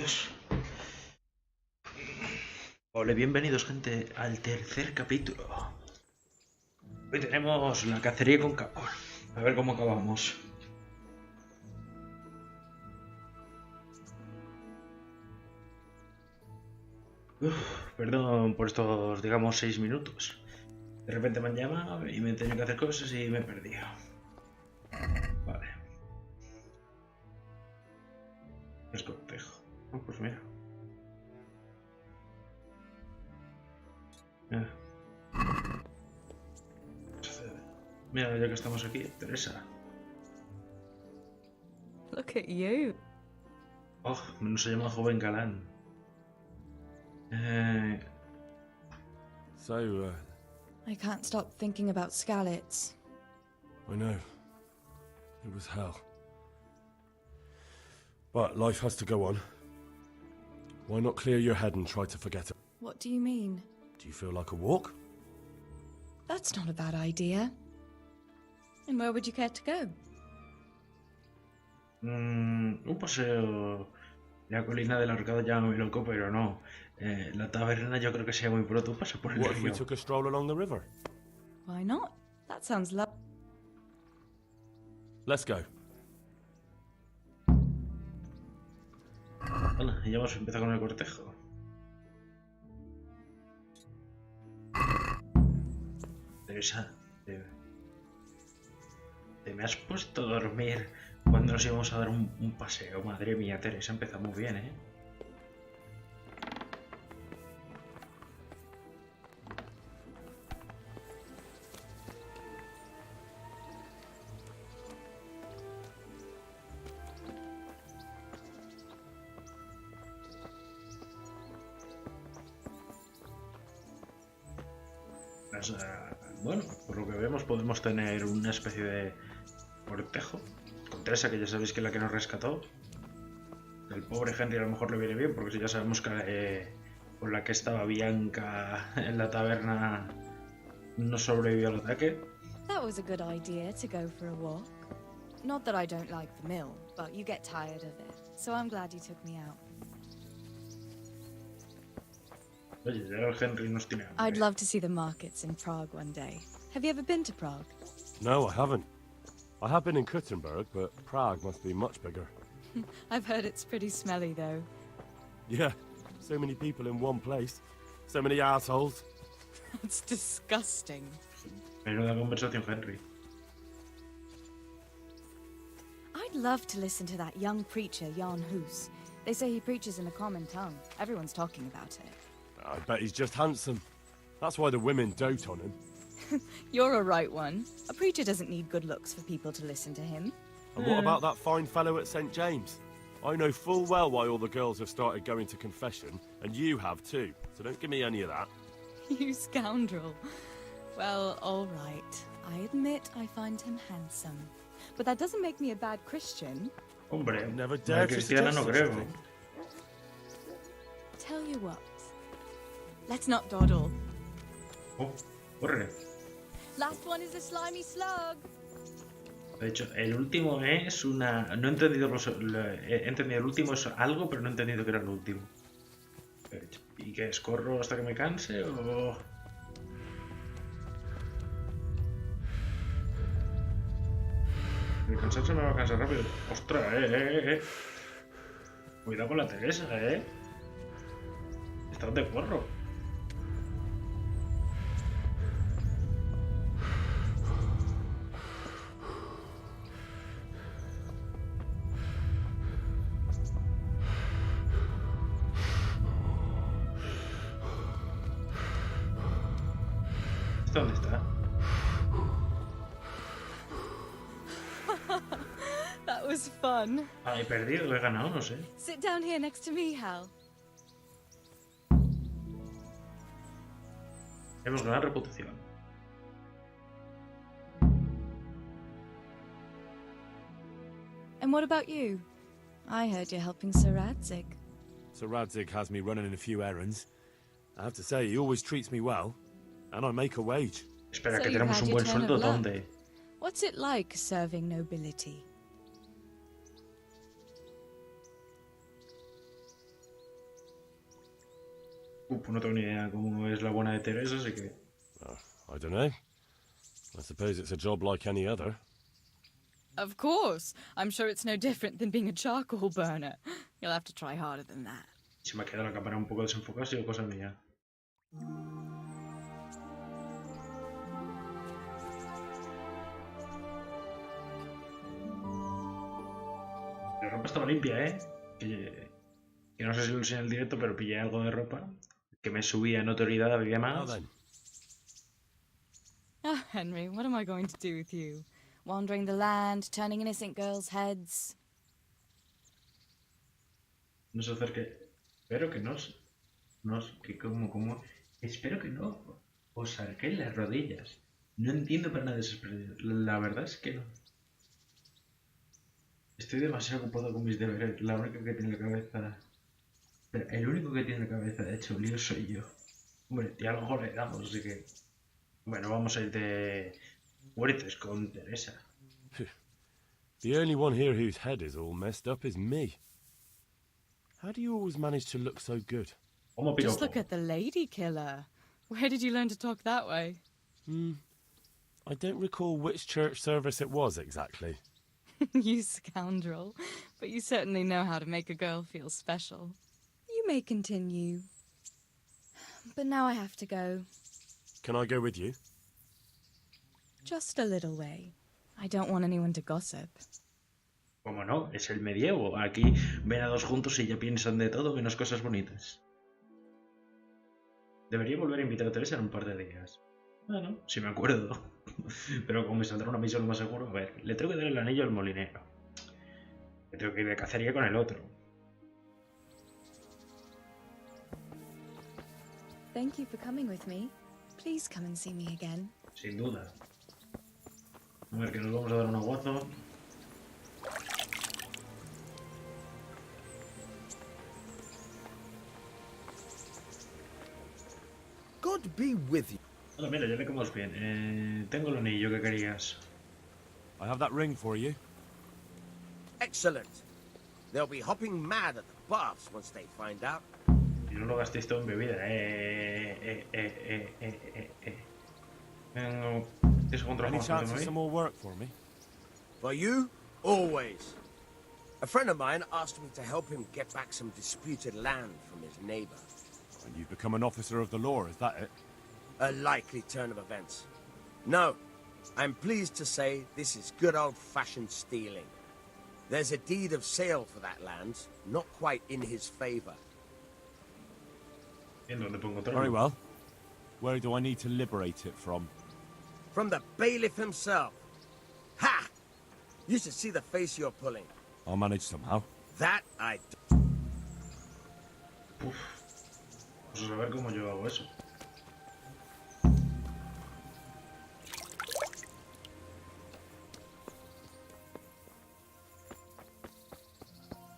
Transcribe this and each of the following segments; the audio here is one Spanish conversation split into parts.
Dios. Hola, bienvenidos gente al tercer capítulo. Hoy tenemos la cacería con caballos. A ver cómo acabamos. Perdón por estos, digamos, 6 minutos. De repente me han llamado y me he tenido que hacer cosas y me he perdido. Vale. Es cortejo. Pues mira. Mira, ya que estamos aquí, Teresa. Look at you. Oh, menos se llama joven galán. So, I can't stop thinking about Skalitz. I know. It was hell. But life has to go on. Why not clear your head and try to forget it? What do you mean? Do you feel like a walk? That's not a bad idea. And where would you care to go? Un paseo. La colina del ahorcado ya me loco, pero no. La taberna yo creo que sea muy pronto. Un paseo por el What if we río. took a stroll along the river? Why not? That sounds lovely. Let's go. Bueno, y ya hemos empezado con el cortejo. Teresa, te me has puesto a dormir cuando nos íbamos a dar un paseo. Madre mía, Teresa, empezamos bien, ¿eh? Bueno, por lo que vemos podemos tener una especie de cortejo con Teresa, que ya sabéis que es la que nos rescató. El pobre Henry a lo mejor le viene bien, porque si ya sabemos que con la que estaba Bianca en la taberna no sobrevivió al ataque. That was a good idea to go for a walk. Not that I don't like the mill, but you get tired of it. So I'm glad you took me out. Oye, ya el Henry nos tiene hambre. I'd love to see the markets in Prague one day. Have you ever been to Prague? No, I haven't. I have been in Kuttenberg, but Prague must be much bigger. I've heard it's pretty smelly though. Yeah, so many people in one place. So many assholes. It's disgusting. Menuda conversación, Henry. I'd love to listen to that young preacher, Jan Hus. They say he preaches in a common tongue. Everyone's talking about it. I bet he's just handsome. That's why the women dote on him. You're a right one. A preacher doesn't need good looks for people to listen to him. And what about that fine fellow at St. James? I know full well why all the girls have started going to confession, and you have too, so don't give me any of that. You scoundrel. Well, all right. I admit I find him handsome. But that doesn't make me a bad Christian. Hombre, Never la dare to cristiana suggest no such a creo. thing. Tell you what. Let's not dawdle. Oh, corre. Last one is a slimy slug. De hecho, el último es una... No he entendido he entendido el último es algo, pero no he entendido que era el último. ¿Y qué es? ¿Corro hasta que me canse o...? El cansarse me va a cansar rápido. ¡Ostras, Cuidado con la Teresa, Estás de porro. ¿Dónde está? That was fun. Ah, he perdido, he ganado, no sé. Sit down here next to me, Hal. Hemos ganado reputación. And what about you? I heard you're helping Sir Radzig. Sir Radzig has me running a few errands. I have to say, he always treats me well, and I make a wage. Espera, So que you've tenemos had un your buen turn of sueldo, luck. ¿dónde? What's it like serving nobility? Pues no tengo ni idea cómo es la buena de Teresa, así que... I don't know. I suppose it's a job like any other. Of course. I'm sure it's no different than being a charcoal burner. You'll have to try harder than that. Se me ha quedado la cámara un poco desenfocada, ha sido cosa mía. La ropa estaba limpia, ¿eh? Que no sé si lo enseñé en el directo, pero pillé algo de ropa que me subía en notoriedad, había Now más. then, Oh, Henry, what am I going to do with you? Wandering the land, turning innocent girls' heads. No se acerque. Espero que no que como... Espero que no os arquéis las rodillas. No entiendo para nada esa expresión. La verdad es que no. Estoy demasiado ocupado con mis deberes. La única que tiene la cabeza... El único que tiene la cabeza de hecho lío soy yo. Hombre, y a lo mejor le damos, así que... Bueno, vamos a ir de... fuertes con Teresa. the only one here whose head is all messed up is me. How do you always manage to look so good? Como Just piropo. look at the lady killer. Where did you learn to talk that way? I don't recall which church service it was exactly. You scoundrel. But you certainly know how to make a girl feel special. You may continue. But now I have to go. Can I go with you? Just a little way. I don't want anyone to gossip. Como no, es el medievo. Aquí ven a dos juntos y ya piensan de todo menos cosas bonitas. Debería volver a invitar a Teresa en un par de días. Bueno, si me acuerdo. Pero como me saldrá una misión lo más seguro, a ver, le tengo que dar el anillo al molinero. Le tengo que ir de cacería con el otro. Thank you for coming with me. Please come and see me again. Sin duda. A ver, que nos vamos a dar un aguazo. God be with you. Hola, mira, ya le comemos bien. Tengo el anillo que querías. I have that ring for you. Excellent. They'll be hopping mad at the baths once they find out. Y no lo gastéis todo en bebida. ¿Tienes algún trabajo Any más chance para of mí? some more work for me? For you, always. A friend of mine asked me to help him get back some disputed land from his neighbor. And you've become an officer of the law, is that it? A likely turn of events. No, I'm pleased to say this is good old-fashioned stealing. There's a deed of sale for that land, not quite in his favor. ¿En dónde pongo trono? Very well. Where do I need to liberate it from? From the bailiff himself. Ha! You should see the face you're pulling. I'll manage somehow. That I Uf. Pues a ver cómo yo hago eso.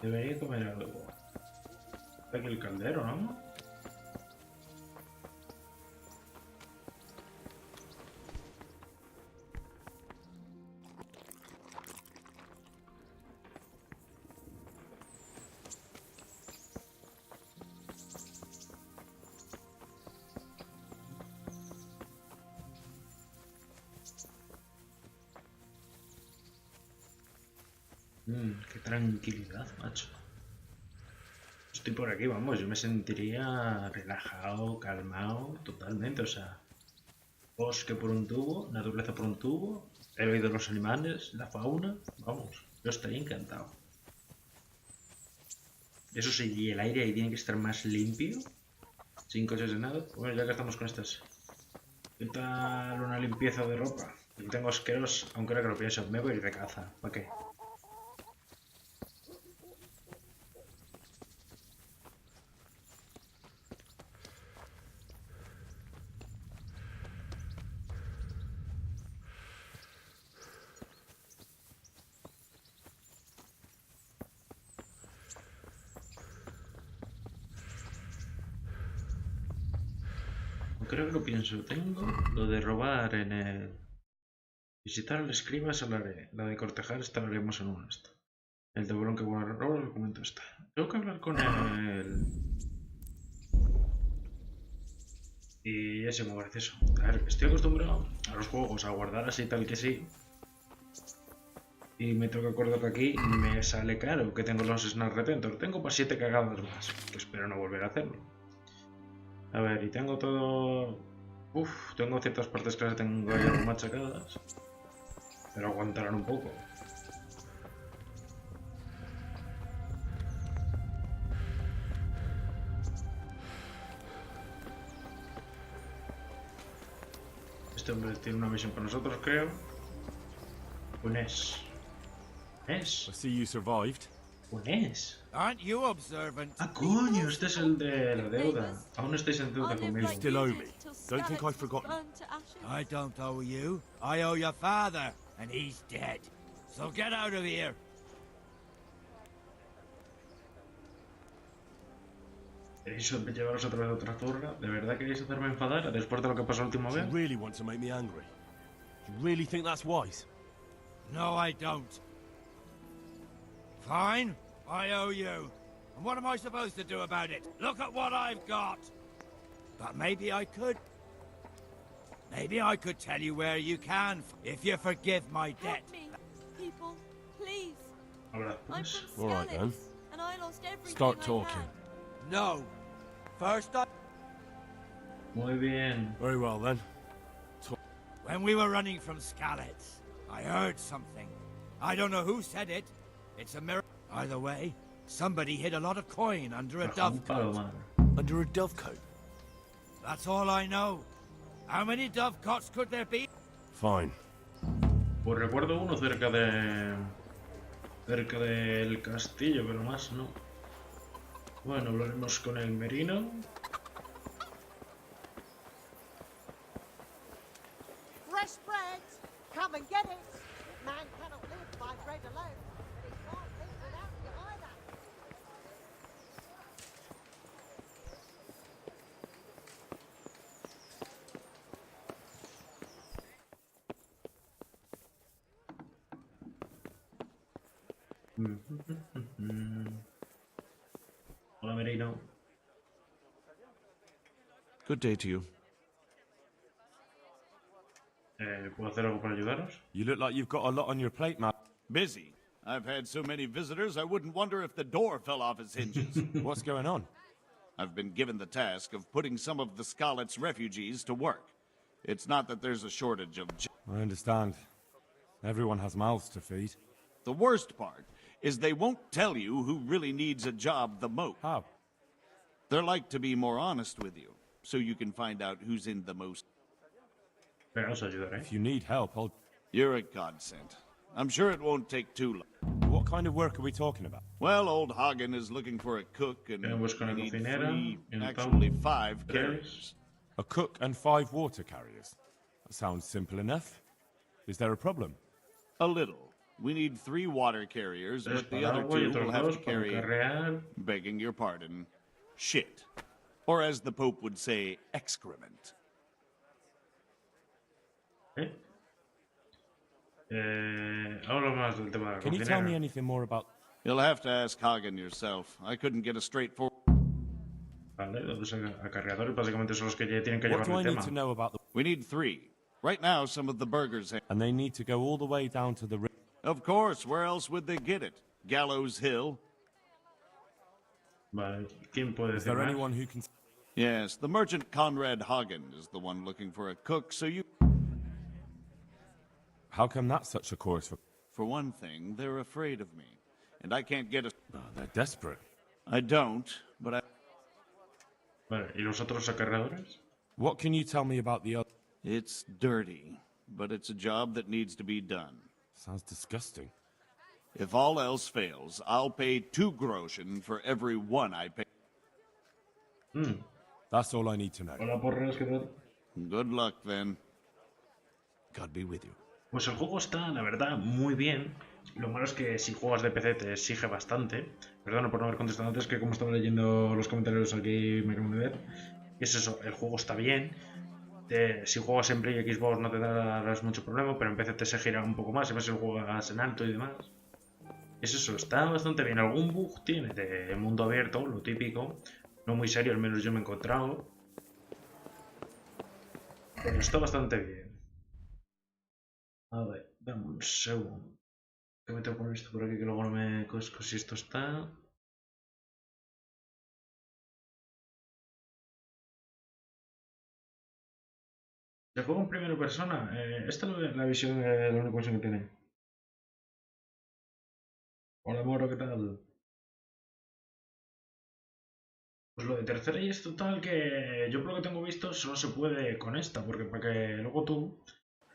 Debería comer algo. Está aquí el caldero, ¿no? Qué tranquilidad, macho. Estoy por aquí, vamos, yo me sentiría relajado, calmado, totalmente, o sea, bosque por un tubo, naturaleza por un tubo, he oído los animales, la fauna, vamos, yo estaría encantado. Eso sí, y el aire ahí tiene que estar más limpio, sin coches de nada. Bueno, ya que estamos con estas, ¿qué tal una limpieza de ropa? Yo tengo asqueros, aunque ahora que lo pienso, me voy a ir de caza, ¿para qué? Creo que lo pienso. Tengo lo de robar en el... Visitar al escriba esa la haré. La de cortejar esta la haremos en un esto. El de bolón que roba el documento está. Tengo que hablar con el... Y es muy gracioso. A ver, estoy acostumbrado a los juegos a guardar así tal que sí. Y me tengo que acordar que aquí me sale caro que tengo los Snap Retentor. Tengo para 7 cagadas más, que espero no volver a hacerlo. A ver, y tengo todo... Uf, tengo ciertas partes que las tengo ahí algo machacadas. Pero aguantarán un poco. Este hombre tiene una misión para nosotros, creo. Un es. ¿Es? I see you survived. Un es. Aren't you observant? Ah, coño, este es el de la deuda. Aún estáis en deuda conmigo. Still owe me. Don't think I've forgotten. I don't owe you. I owe your father, and he's dead. So get out of here. ¿Queréis llevaros otra vez a otra zurra? ¿De verdad queréis hacerme enfadar después de lo que pasó la última You vez? really want to make me angry? You really think that's wise? No, I don't. Fine. I owe you. And what am I supposed to do about it? Look at what I've got. But maybe I could. Maybe I could tell you where you can, if you forgive my debt. Help me, people, please. Hablad I'm pues. from All right, then. Skalitz, and I lost everything Start I talking. had. No. First up, Muy bien. Very well, then. when we were running from Skalitz, I heard something. I don't know who said it. It's a miracle. Either way, somebody hid a lot of coin under a Bajo un palo, dovecote. madre. Under a dovecote? That's all I know. How many dovecotes could there be? Fine. Pues recuerdo uno cerca de... cerca del castillo, pero más no. Bueno, hablaremos con el merino. Fresh bread! Come and get it! Man cannot live by bread alone, but he can't live without you either. Hola, merino. Good day to you. ¿Puedo hacer algo para ayudaros? You look like you've got a lot on your plate, man. Busy. I've had so many visitors, I wouldn't wonder if the door fell off its hinges. What's going on? I've been given the task of putting some of the Skalitz refugees to work. It's not that there's a shortage of I understand. Everyone has mouths to feed. The worst part is they won't tell you who really needs a job the most. How? They're like to be more honest with you, so you can find out who's in the most. Venga, os ayudaré. If you need help, I'll... You're a godsend. I'm sure it won't take too long. What kind of work are we talking about? Well, old Hagen is looking for a cook, and Tenemos con la we need cocinera, three, el actually pan, 5 tres. carriers. A cook and 5 water carriers. That sounds simple enough. Is there a problem? A little. We need 3 water carriers, Tres but the para other agua y 2 will otros have dos to para carry, carrear. begging your pardon, shit. Or as the Pope would say, excrement. ¿Eh? Hablo más del tema de la Can you tell me cocinera. anything more about... You'll have to ask Hagen yourself. I couldn't get a straightforward... Vale, los acarreadores básicamente son los que ya tienen que What llevar do I el need tema. to know about the... We need 3. Right now, some of the burgers... And they need to go all the way down to the... Of course, where else would they get it? Gallows Hill? Vale, ¿quién puede Is decir there más? anyone who can... Yes, the merchant Conrad Hagen is the one looking for a cook, so you... How come that's such a chorus for... For one thing, they're afraid of me. And I can't get a... Oh, they're desperate. I don't, but I... Vale, ¿y los otros acarreadores? What can you tell me about the other... It's dirty, but it's a job that needs to be done. Sounds disgusting. If all else fails, I'll pay 2 groschen for every 1 I pay. That's all I need to know. Hola, porras, ¿qué tal? Good luck, then. God be with you. Pues el juego está, la verdad, muy bien. Lo malo es que si juegas de PC te exige bastante. Perdón por no haber contestado antes, que como estaba leyendo los comentarios aquí me acabo de ver. Y es eso, el juego está bien. Si juegas en Play y Xbox no te darás mucho problema, pero en PC te exigirá un poco más, y más si lo juegas en alto y demás. Es eso, está bastante bien. Algún bug tiene de mundo abierto, lo típico. No muy serio, al menos yo me he encontrado. Pero está bastante bien. A ver, dame un segundo. Que me tengo que poner esto por aquí que luego no me cosco si esto está. ¿El juego en primera persona? Esta no es la visión, la única visión que tiene. Hola, moro, ¿qué tal? Pues lo de tercera y es total que yo por lo que tengo visto solo se puede con esta, porque para que luego tú,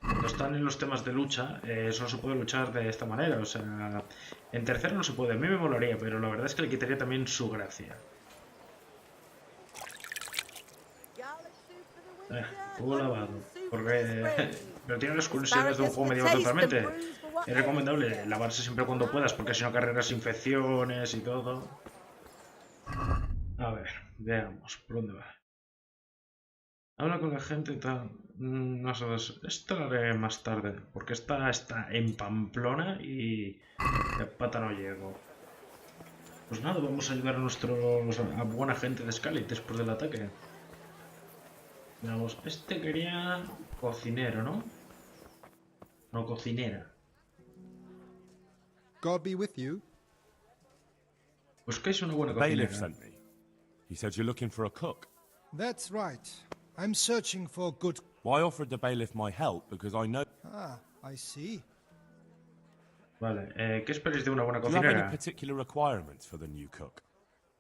cuando están en los temas de lucha, solo se puede luchar de esta manera. O sea, en tercera no se puede. A mí me molaría, pero la verdad es que le quitaría también su gracia. Juego lavado. Porque pero tiene las curiosidades de un juego medieval totalmente. Es recomendable lavarse siempre cuando puedas, porque si no carreras infecciones y todo. A ver, veamos, ¿por dónde va? Habla con la gente y tal. No sé, esto lo haré más tarde, porque esta está en Pamplona y de pata no llego. Pues nada, vamos a ayudar a buena gente de Scalit después del ataque. Veamos, este quería cocinero, ¿no? No, cocinera. God be with you. Buscáis una buena The bailiff cocinera. sent me. He said you're looking for a cook. That's right. I'm searching for good... Well, I offered the bailiff my help because I know... Ah, I see. Vale, ¿qué esperáis de una buena Do you have any cocinera? particular requirements for the new cook?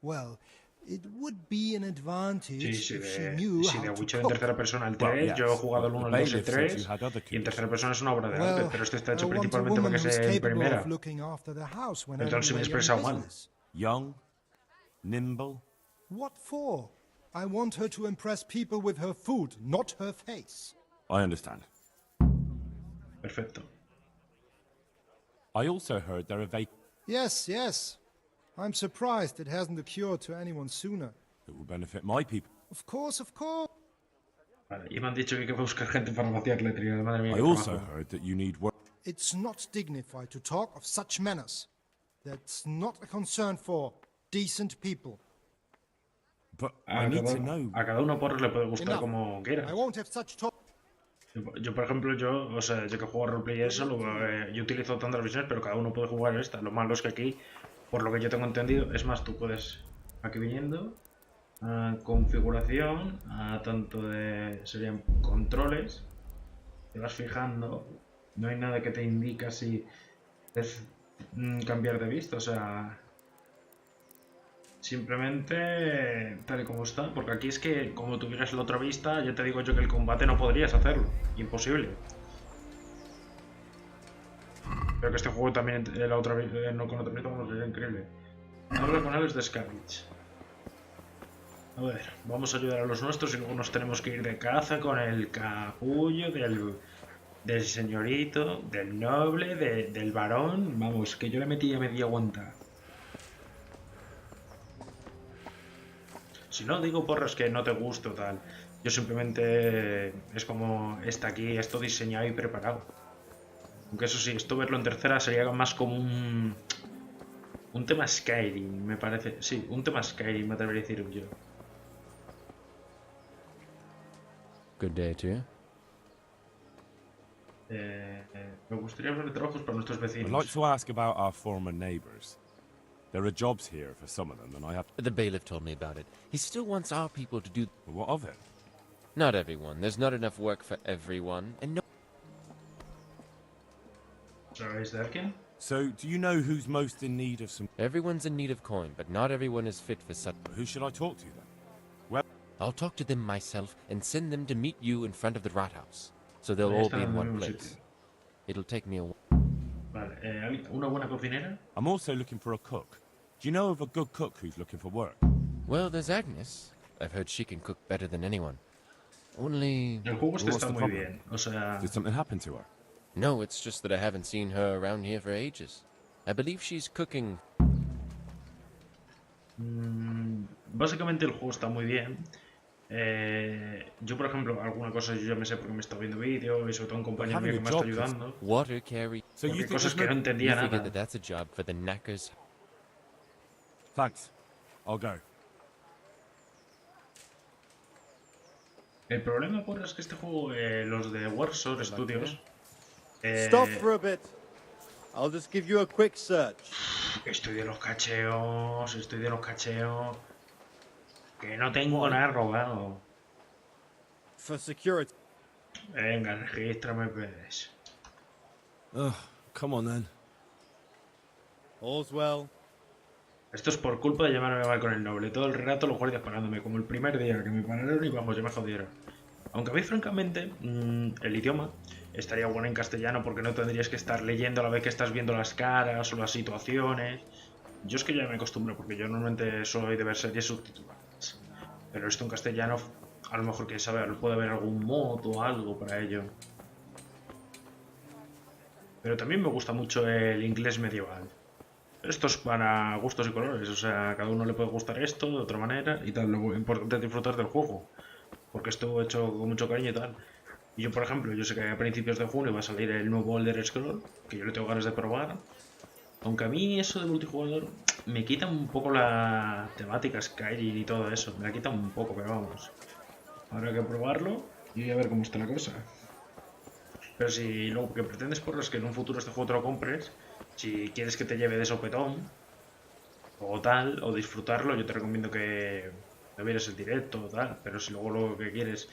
Well, it would be an advantage Sí, sí, if she knew sí, de how to Witcher en cook. tercera persona el Well, 3, yo he yes, jugado el but 1, the el 2 y el bailiff said 3, you had other y en cues. tercera persona es una obra de arte, Well, pero este está I hecho want a principalmente woman para que who's sea en capable primera. of looking after the house when I'm Entonces, si me he away on expresado mal. business. Young, nimble. What for? I want her to impress people with her food, not her face. I understand. Perfecto. I also heard there are Yes, yes. I'm surprised it hasn't occurred to anyone sooner. that will benefit my people. Of course, of course. Vale, y me han dicho que hay que buscar gente para vaciar letrinas. Madre mía, I qué also trabajo. heard that you need work. It's not dignified to talk of such manners. That's not a concern for decent people. But A I need cada, to know. a cada uno por le puede gustar Enough. como quiera. I won't have such talk. Yo, por ejemplo, o sea, yo que juego a roleplay y eso, yo utilizo tantas visiones, pero cada uno puede jugar esta. Lo malo es que aquí, por lo que yo tengo entendido, es más, tú puedes, aquí viniendo, a configuración, a tanto de, serían controles, te vas fijando, no hay nada que te indica si es cambiar de vista, o sea, simplemente tal y como está, porque aquí es que como tuvieras la otra vista, ya te digo yo que el combate no podrías hacerlo, imposible. Pero que este juego también, la otra no con otra vista, vamos, sería increíble. Habla con Alex de Scarwich. A ver, vamos a ayudar a los nuestros y luego nos tenemos que ir de caza con el capullo del señorito, del noble, del varón. Vamos, que yo le metí a media aguanta. Si no digo porras que no te gusto tal, yo simplemente es como está aquí, esto diseñado y preparado. Aunque eso sí, esto verlo en tercera sería más como un tema Skyrim, me parece. Sí, un tema Skyrim me atrevería a decir yo. Good day to you. Me gustaría hablar de trabajos para nuestros I'd vecinos. like to ask about our former neighbours. There are jobs here for some of them, and I have. The bailiff told me about it. He still wants our people to do... What of it? Not everyone. There's not enough work for everyone, and no... ¿Sabéis de alguien? So, do you know who's most in need of some? Everyone's in need of coin, but not everyone is fit for such... Who should I talk to then? I'll talk to them myself and send them to meet you in front of the rat house. So they'll Ahí all están be en in el one mismo place. sitio. It'll take me a while. Vale, ¿una buena cocinera? I'm also looking for a cook. Do you know of a good cook who's looking for work? Well, there's Agnes. I've heard she can cook better than anyone. Only... El juego este What's está the muy problem? bien. O sea, Did something happen to her? No, it's just that I haven't seen her around here for ages. I believe she's cooking... básicamente el juego está muy bien. Yo, por ejemplo, alguna cosa yo ya me sé porque me he estado viendo vídeos y sobre todo un compañero mío que me está ayudando. Water carry... So you Porque think cosas there's que no no... entendía You figure nada. that that's a job for the knackers. Thanks. I'll go. El problema, por es que este juego, los de Warsaw Studios, Stop for a bit. I'll just give you a quick search. estoy de los cacheos, que no tengo Why? nada robado. For security. Venga, regístrame, pues. Ugh, come on then. All's well. Esto es por culpa de llamarme mal con el noble. Todo el rato los guardias pagándome, como el primer día que me pararon y vamos, ya me jodieron. Aunque a mí, francamente, el idioma estaría bueno en castellano porque no tendrías que estar leyendo a la vez que estás viendo las caras o las situaciones. Yo es que ya me acostumbro porque yo normalmente soy de ver series subtituladas. Pero esto en castellano, a lo mejor, quién sabe, puede haber algún mod o algo para ello. Pero también me gusta mucho el inglés medieval. Esto es para gustos y colores, o sea, a cada uno le puede gustar esto de otra manera y tal. Lo importante es disfrutar del juego, porque estuvo hecho con mucho cariño y tal. Y yo, por ejemplo, yo sé que a principios de junio va a salir el nuevo Elder Scroll, que yo le tengo ganas de probar. Aunque a mí eso de multijugador me quita un poco la temática Skyrim y todo eso, me la quita un poco, pero vamos. Habrá que probarlo y a ver cómo está la cosa. Pero si lo que pretendes por es que en un futuro este juego te lo compres, si quieres que te lleve de sopetón o tal, o disfrutarlo, yo te recomiendo que no vieres el directo o tal. Pero si luego lo que quieres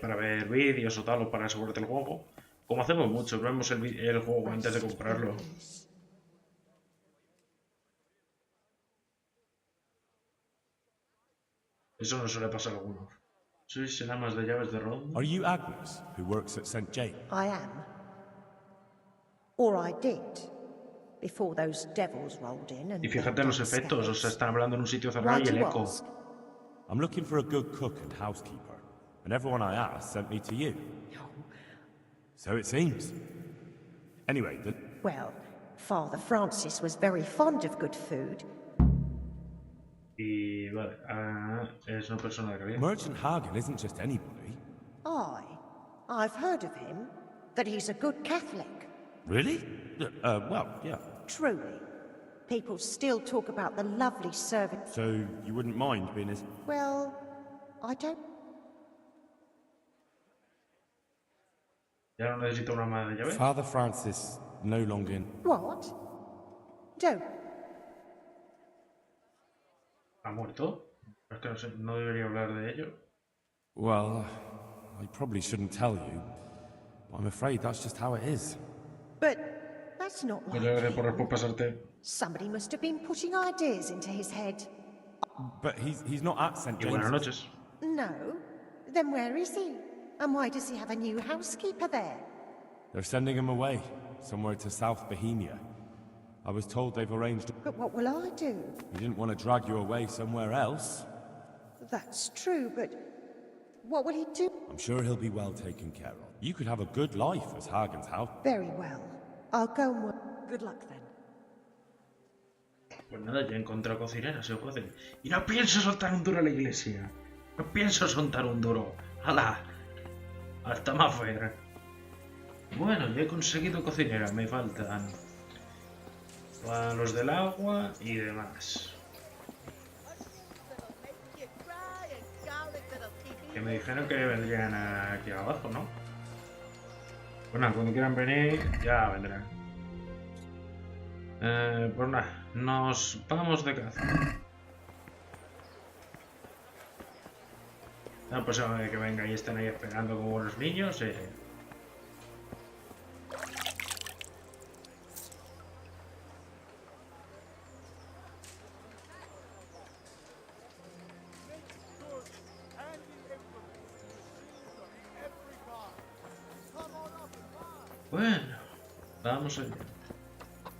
para ver vídeos o tal, o para asegurarte el juego, como hacemos muchos, vemos el juego antes de comprarlo. Eso no suele pasar a algunos. ¿Sois el amas de llaves de ronda? Are you Agnes, who works at St. James? I am. Or I did. Before those devils rolled in and Y fíjate los efectos, o sea, están hablando en un sitio cerrado y el eco. I'm looking for a good cook and housekeeper, and everyone I asked sent me to you. So it seems. Anyway, Well, Father Francis was very fond of good food. Y vale, es una persona de calidad. Merchant Hagen isn't just anybody. I've heard of him. That he's a good Catholic. Really? Well, yeah. Truly. People still talk about the lovely service. So you wouldn't mind being his... Well, I don't... Ya no necesito una ama de llaves. Father Francis no longer... What? Don't. ¿Ha muerto? Es que no sé, no debería hablar de ello. Well, I probably shouldn't tell you, but I'm afraid that's just how it is. But that's not like por pasarte. Somebody must have been putting ideas into his head. But he's not at St. Y James. buenas noches. No? Then where is he? And why does he have a new housekeeper there? They're sending him away, somewhere to South Bohemia. I was told they've arranged... But what will I do? He didn't want to drag you away somewhere else. That's true, but what will he do? I'm sure he'll be well taken care of. You could have a good life as Hagen's house. Very well. I'll go and work. Good luck then. Pues nada, ya he encontrado cocinera, se puede. Y no pienso soltar un duro a la iglesia. No pienso soltar un duro. ¡Hala! Hasta más ver. Bueno, ya he conseguido cocinera. Me faltan los del agua y demás. Que me dijeron que vendrían aquí abajo, ¿no? Pues nada, cuando quieran venir, ya vendrán. Pues nada, nos vamos de caza. La próxima vez que venga y estén ahí esperando como buenos niños, Bueno, vamos allá.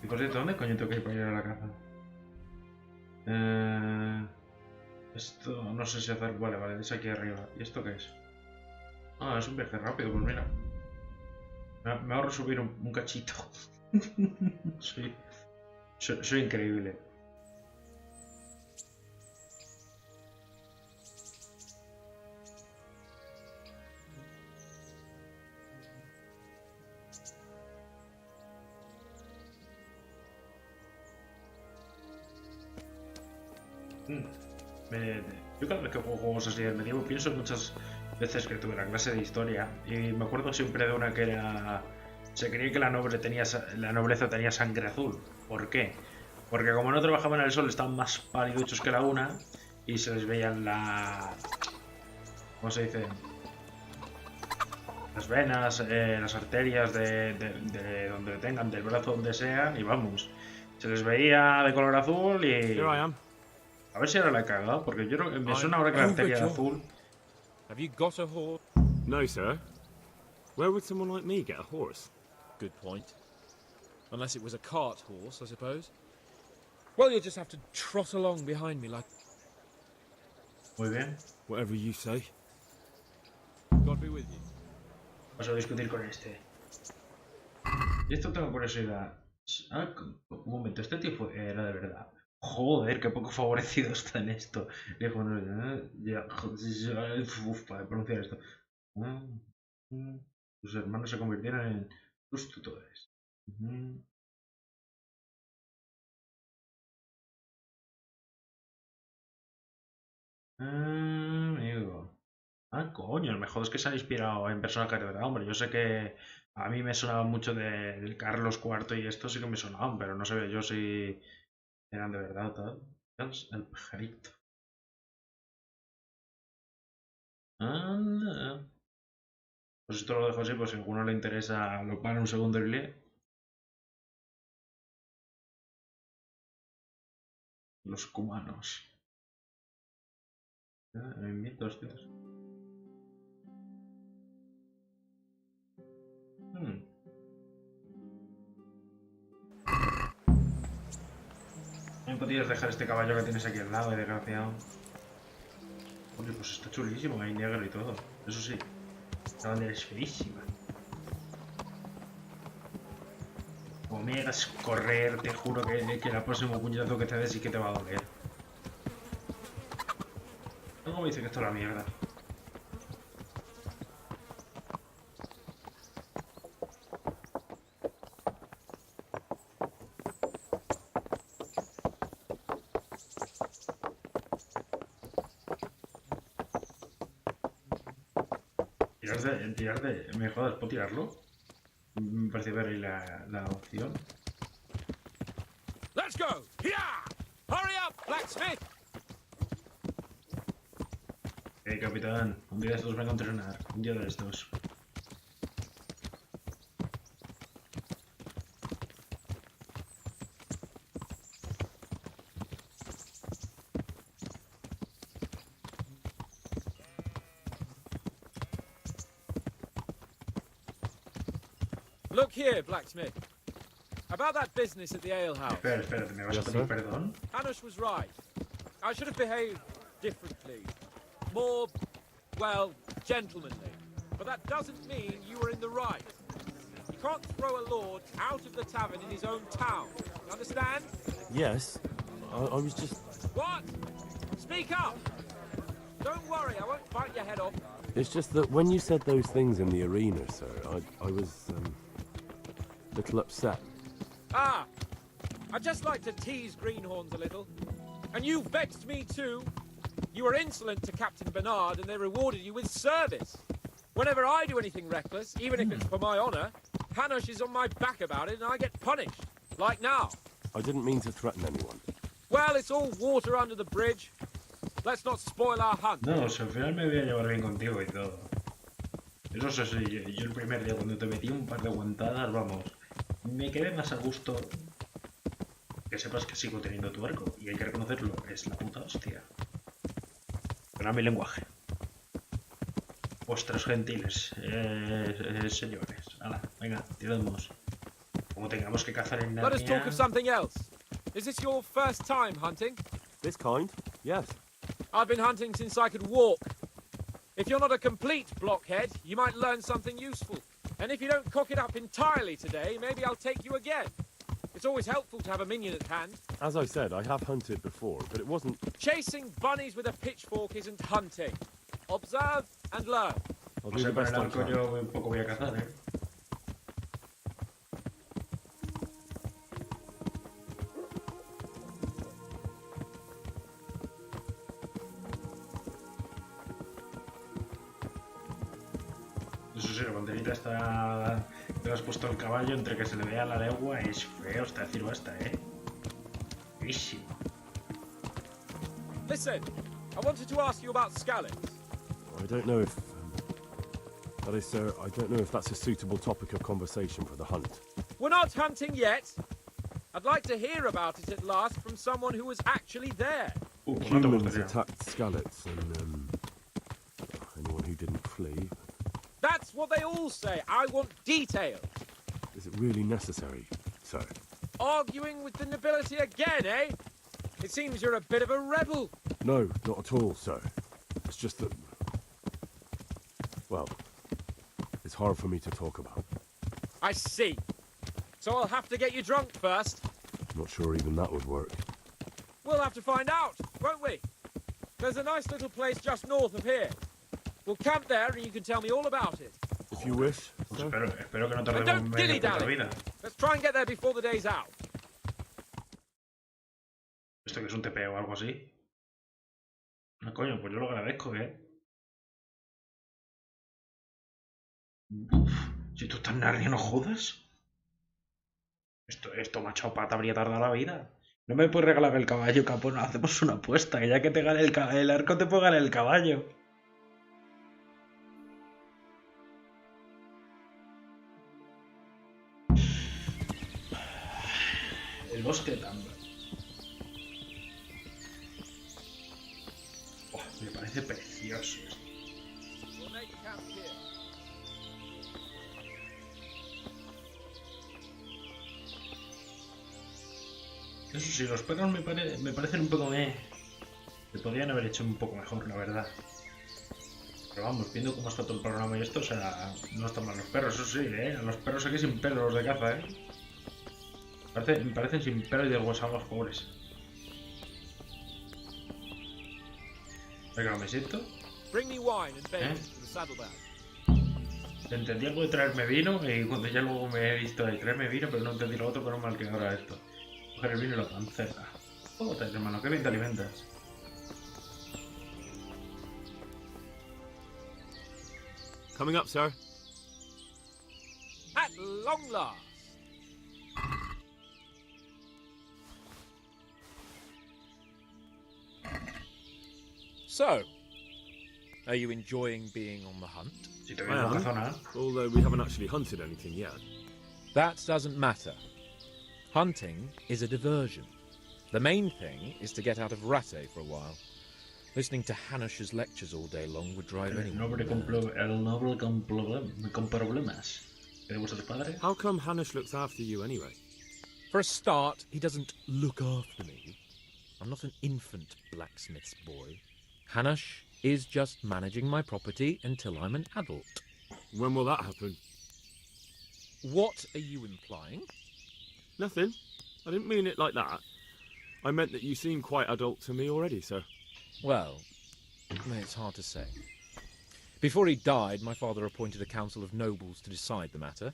Y por cierto, ¿dónde coño tengo que ir para ir a la caza? Esto no sé si hacer... Vale, es aquí arriba. ¿Y esto qué es? Ah, es un viaje rápido, pues mira. Me ahorro subir un cachito. Soy increíble. Yo cada vez que juego juegos así del medievo pienso muchas veces que tuve la clase de historia y me acuerdo siempre de una que era... Se creía que la nobleza tenía sangre azul. ¿Por qué? Porque como no trabajaban en el sol estaban más paliduchos que la una y se les veían ¿cómo se dice? Las venas, las arterias de donde tengan, del brazo donde sea, y vamos. Se les veía de color azul y... Here I am. A ver si ahora la he cagado, porque yo me suena ahora que la arteria de azul... Have you got a horse? No, sir. Where would someone like me get a horse? Good point. Unless it was a cart horse, I suppose. Well, you'll just have to trot along behind me like... Muy bien. Whatever you say. God be with you. Vamos a discutir con este. Y esto tengo curiosidad. Ah, un momento, este tipo era de verdad. Joder, qué poco favorecido está en esto. Dijo, para pronunciar esto. Sus hermanos se convirtieron en sus tutores. Amigo. Ah, coño, lo mejor es que se ha inspirado en personajes de verdad, hombre. Yo sé que a mí me sonaba mucho del Carlos IV y esto sí que me sonaban, pero no sabía yo si eran de verdad o tal. El pajarito. Anda. Pues esto lo dejo así, pues si a alguno le interesa, lo para un segundo y lee. Los cumanos. Me invito, hostias. ¿No podrías dejar este caballo que tienes aquí al lado, desgraciado? Oye, pues está chulísimo, hay negro y todo. Eso sí, la bandera es feísima. Como me hagas correr, te juro que el próximo puñetazo que te des sí que te va a doler. Algo me dice que esto es la mierda. ¿Me jodas? ¿Puedo tirarlo? Me parece ver ahí la opción. Let's go! Yeah! Hurry up, blacksmith! Capitán, un día de estos vengo a entrenar. Un día de estos. Look here, blacksmith. About that business at the alehouse. Espera, ¿me vas a pedir perdón? Hanush was right. I should have behaved differently. More, well, gentlemanly. But that doesn't mean you were in the right. You can't throw a lord out of the tavern in his own town. You understand? Yes. I was just... What? Speak up! Don't worry, I won't bite your head off. It's just that when you said those things in the arena, sir, I was, a little upset. Ah! I just like to tease greenhorns a little. And you vexed me too. You were insolent to Captain Bernard and they rewarded you with service. Whenever I do anything reckless, even if it's for my honor, Hanush is on my back about it and I get punished. Like now. I didn't mean to threaten anyone. Well, it's all water under the bridge. Let's not spoil our hunt. No, si al final me voy a llevar bien contigo y todo. Eso sí, yo el primer día cuando te metí un par de aguantadas, vamos, me quedé más a gusto. Que sepas que sigo teniendo tu arco, y hay que reconocerlo, es la puta hostia. Pero a mi lenguaje. Vuestros gentiles, señores. Hala, venga, tiramos. Como tengamos que cazar en Let us talk Narnia... of something else. Is this your first time hunting? This kind? Yes. I've been hunting since I could walk. If you're not a complete blockhead, you might learn something useful. And if you don't cock it up entirely today, maybe I'll take you again. It's always helpful to have a minion at hand. As I said, I have hunted before, but it wasn't... Chasing bunnies with a pitchfork isn't hunting. Observe and learn. I'll No do sé, the con best el I arco can. yo un poco voy a cazar, ¿eh? sí, la banderita está... Te la has puesto al caballo, entre que se le vea a la legua, es feo, está decir basta, Feísimo. Listen, I wanted to ask you about scallops. I don't know if... that is, sir, I don't know if that's a suitable topic of conversation for the hunt. We're not hunting yet. I'd like to hear about it at last from someone who was actually there. Humans attacked Skallets, and, anyone who didn't flee. That's what they all say. I want details. Is it really necessary, sir? Arguing with the nobility again, eh? It seems you're a bit of a rebel. No, not at all, sir. It's just that... well, it's hard for me to talk about. I see. So I'll have to get you drunk first. Not sure even that would work. We'll have to find out, won't we? There's a nice little place just north of here. We'll camp there and you can tell me all about it. If you wish, sir. Espero que no And tardemos don't media puta dilly-dally. vida. Let's try and get there before the day's out. ¿Esto que es un TP o algo así? No, coño, pues yo lo agradezco, Uf, si tú estás narnia, no jodas. Esto me ha echado pata, habría tardado la vida. No me puedes regalar el caballo, capón. Hacemos una apuesta, que ya que te gane el arco, te puedo ganar el caballo. El bosque de Tamba. Me parece precioso esto. We'll make camp here. Eso sí, los perros me parecen un poco se podrían haber hecho un poco mejor, la verdad. Pero vamos, viendo cómo está todo el programa y esto, o sea, no están mal los perros, eso sí, A los perros aquí sin pelo, los de caza, Me parecen sin pelo y deshuesados, pobres. Venga, me siento. Bring me wine and bacon to the saddlebag. Entendí algo de traerme vino y cuando ya luego me he visto de traerme vino, pero no entendí lo otro, pero mal que ahora esto. Coger el vino y la panceta. Joder, hermano, qué bien te alimentas. Coming up, sir. At long last. So, are you enjoying being on the hunt? Although we haven't actually hunted anything yet. That doesn't matter. Hunting is a diversion. The main thing is to get out of Ratte for a while. Listening to Hanush's lectures all day long would drive anyone. El noble con problemas. ¿De vuestros padres? How come Hanush looks after you anyway? For a start, he doesn't look after me. I'm not an infant blacksmith's boy. Hanush is just managing my property until I'm an adult. When will that happen? What are you implying? Nothing. I didn't mean it like that. I meant that you seem quite adult to me already, sir. Well, it's hard to say. Before he died, my father appointed a council of nobles to decide the matter.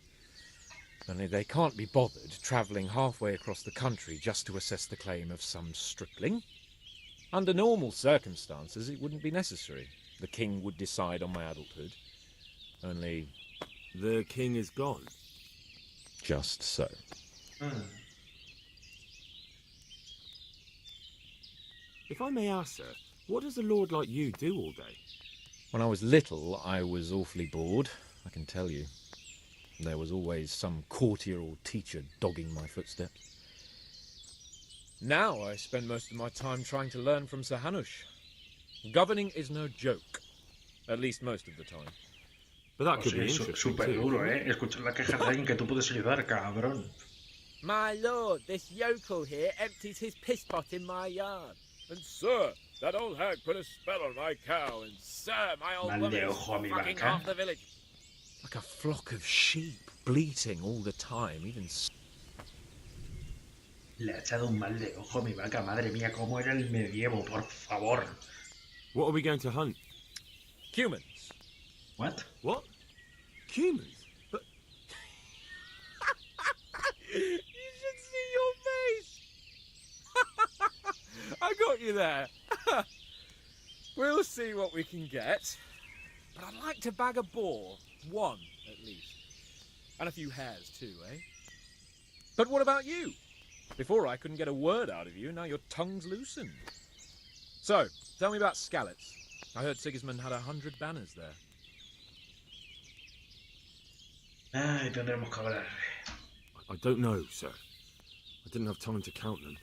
Only they can't be bothered travelling halfway across the country just to assess the claim of some stripling. Under normal circumstances, it wouldn't be necessary. The king would decide on my adulthood. Only... The king is gone. Just so. If I may ask, sir, what does a lord like you do all day? When I was little, I was awfully bored, I can tell you. There was always some courtier or teacher dogging my footsteps. Now I spend most of my time trying to learn from Sir Hanush. Governing is no joke. At least most of the time. But that could be interesting super too. duro, Escuchar la queja de alguien que tú puedes ayudar, cabrón. My lord, this yokel here empties his piss pot in my yard. And sir, that old hag put a spell on my cow, and sir, my old woman is fucking half the village. Like a flock of sheep, bleating all the time, even... Le ha echado un mal de ojo a mi vaca, madre mía, cómo era el medievo, por favor. What are we going to hunt? Humans. What? What? Humans? But... You should see your face! I got you there. We'll see what we can get. But I'd like to bag a boar. One, at least. And a few hares, too, eh? But what about you? Before I couldn't get a word out of you, now your tongue's loosened. So, tell me about Skalitz. I heard Sigismund had 100 banners there. Ay, tendremos que hablar. I don't know, sir. I didn't have time to count them.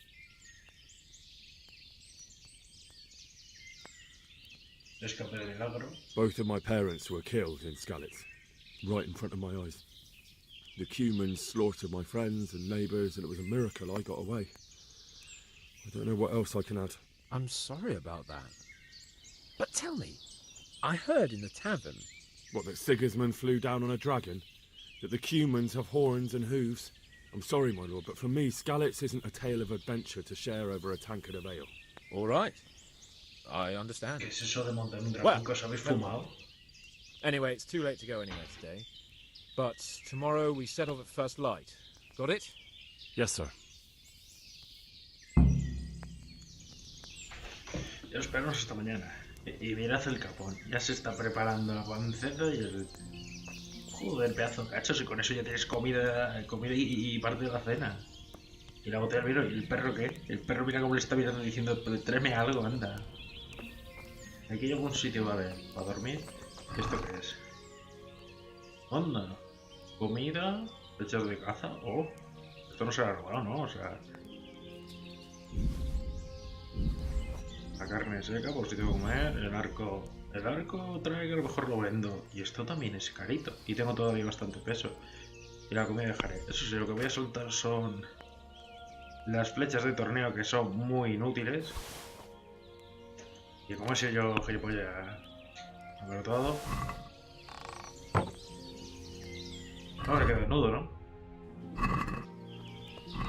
Escape de milagro. Both of my parents were killed in Skalitz, right in front of my eyes. The Cumans slaughtered my friends and neighbours, and it was a miracle I got away. I don't know what else I can add. I'm sorry about that. But tell me, I heard in the tavern... What, that Sigismund flew down on a dragon? That the Cumans have horns and hooves? I'm sorry, my lord, but for me, Skalitz isn't a tale of adventure to share over a tankard of ale. All right. I understand. ¿Qué es eso de montar un dragón que os habéis fumado? Anyway, it's too late to go anywhere today. But tomorrow we set off at first light. Got it? Yes, sir. Ya esperamos hasta mañana. Y mirad el capón. Ya se está preparando la panceta y el... Joder, pedazo de cachos. Y con eso ya tienes comida y parte de la cena. Y la botella de vino. ¿Y el perro qué? El perro mira cómo le está mirando diciendo, tráeme algo, anda. Aquí hay algún sitio, vale, para dormir. ¿Esto qué es? Onda. Comida. Flechas de caza. Oh. Esto no será robado, ¿no? O sea... La carne seca, por si tengo que comer. El arco trae que a lo mejor lo vendo. Y esto también es carito. Y tengo todavía bastante peso. Y la comida dejaré. Eso sí, lo que voy a soltar son... las flechas de torneo, que son muy inútiles. Y como sé yo, gilipollas, pero todo. Ahora queda desnudo, ¿no?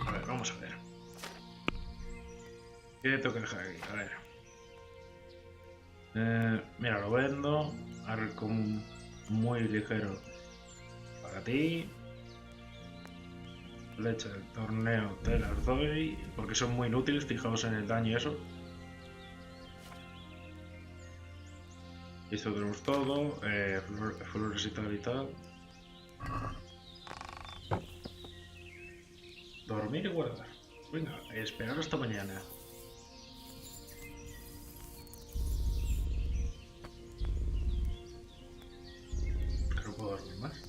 A ver, vamos a ver. ¿Qué tengo que dejar aquí? A ver. Mira, lo vendo. Arco muy ligero para ti. Flecha del torneo te las doy porque son muy inútiles, fijaos en el daño y eso. Esto tenemos todo, flores y tal y tal. Dormir y guardar. Venga, esperar hasta mañana. No puedo dormir más.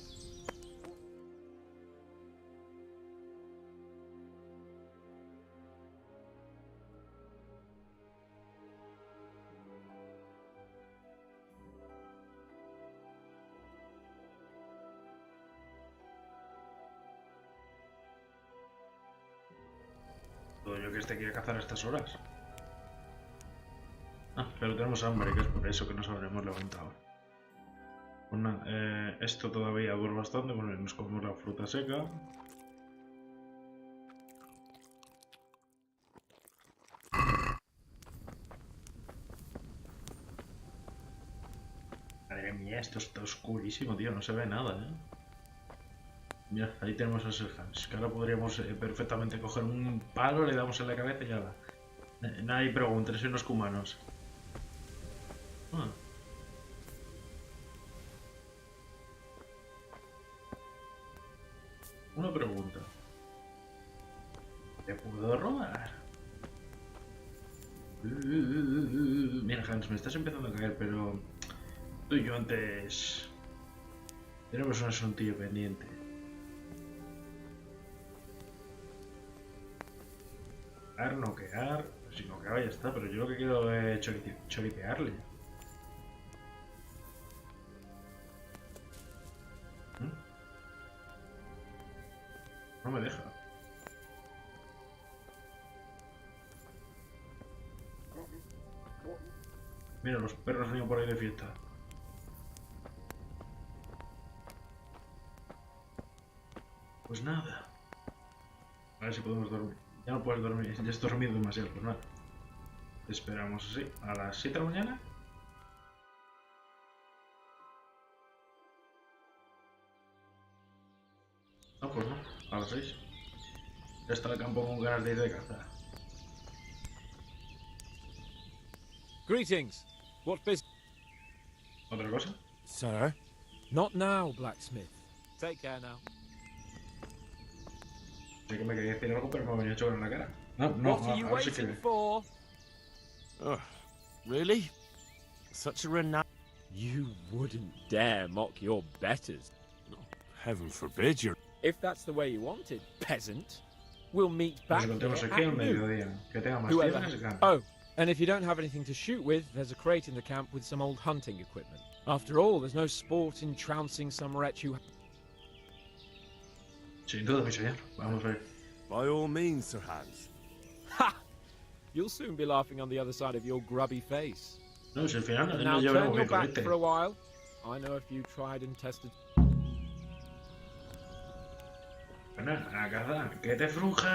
Yo que este quiere cazar a estas horas. Ah, pero tenemos hambre, que es por eso que nos habremos levantado. Esto todavía dura bastante, bueno, nos comemos la fruta seca. Madre mía, esto está oscurísimo, tío, no se ve nada, Ya, ahí tenemos a Sir Hans, que ahora podríamos perfectamente coger un palo, le damos en la cabeza y ya va. Nadie pregunta, soy unos cumanos. Ah. Una pregunta. ¿Te puedo robar? Mira, Hans, me estás empezando a caer, pero... tú y yo antes... tenemos un asuntillo pendiente. Noquear, si noqueaba ya está, pero yo lo que quiero es choripearle. No me deja. Mira, los perros han ido por ahí de fiesta. Pues nada. A ver si podemos dormir. Ya no puedes dormir, ya has dormido demasiado, pues nada. Esperamos así, a las 7 de la mañana. No, pues no, a las 6. Ya está el campo con ganas de ir de caza. Greetings. What business? ¿Otra cosa? Sir, Not now, blacksmith. Take care now. Sé que me quería decir algo, pero me ha venido a chocar en la cara. No, no, What are you ahora sí que... waiting for? Oh, really? Such a renown... You wouldn't dare mock your betters. Heaven forbid you're... If that's the way you want it, peasant, we'll meet Nos back encontremos here aquí al at noon. mediodía. Que tenga más Whoever. piedras, gana. Oh, and if you don't have anything to shoot with, there's a crate in the camp with some old hunting equipment. After all, there's no sport in trouncing some wretch who... Sin duda, mi señor. Vamos a ver. By all means, Sir Hans. Ha! You'll soon be laughing on the other side of your grubby face. No, si al final no Now llevamos turn your bien back con este. for a while. I know a few tried and tested... Bueno, a la caza. ¡Que te frujan!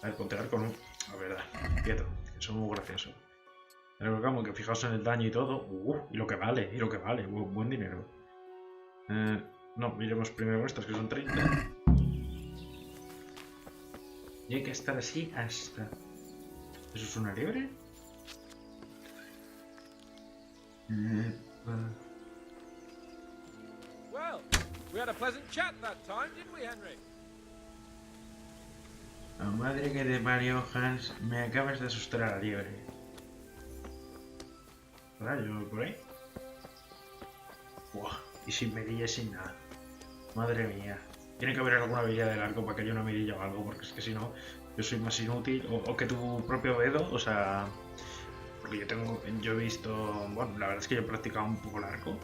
A ver, ponte con un... A ver, quieto, que son muy graciosos. Pero como que fijaos en el daño y todo. Y lo que vale, buen dinero. No, miremos primero estas que son 30. Y hay que estar así hasta... ¿Eso es una liebre? Well, we had a pleasant chat that time, didn't we, Henry? La madre que te parió, Hans. Me acabas de asustar a la liebre. Rayo, por ahí. Buah, y sin mirilla, sin nada. Madre mía. Tiene que haber alguna habilidad del arco para que haya una mirilla o algo, porque es que si no, yo soy más inútil. O que tu propio dedo, o sea... Porque yo he visto... Bueno, la verdad es que yo he practicado un poco el arco.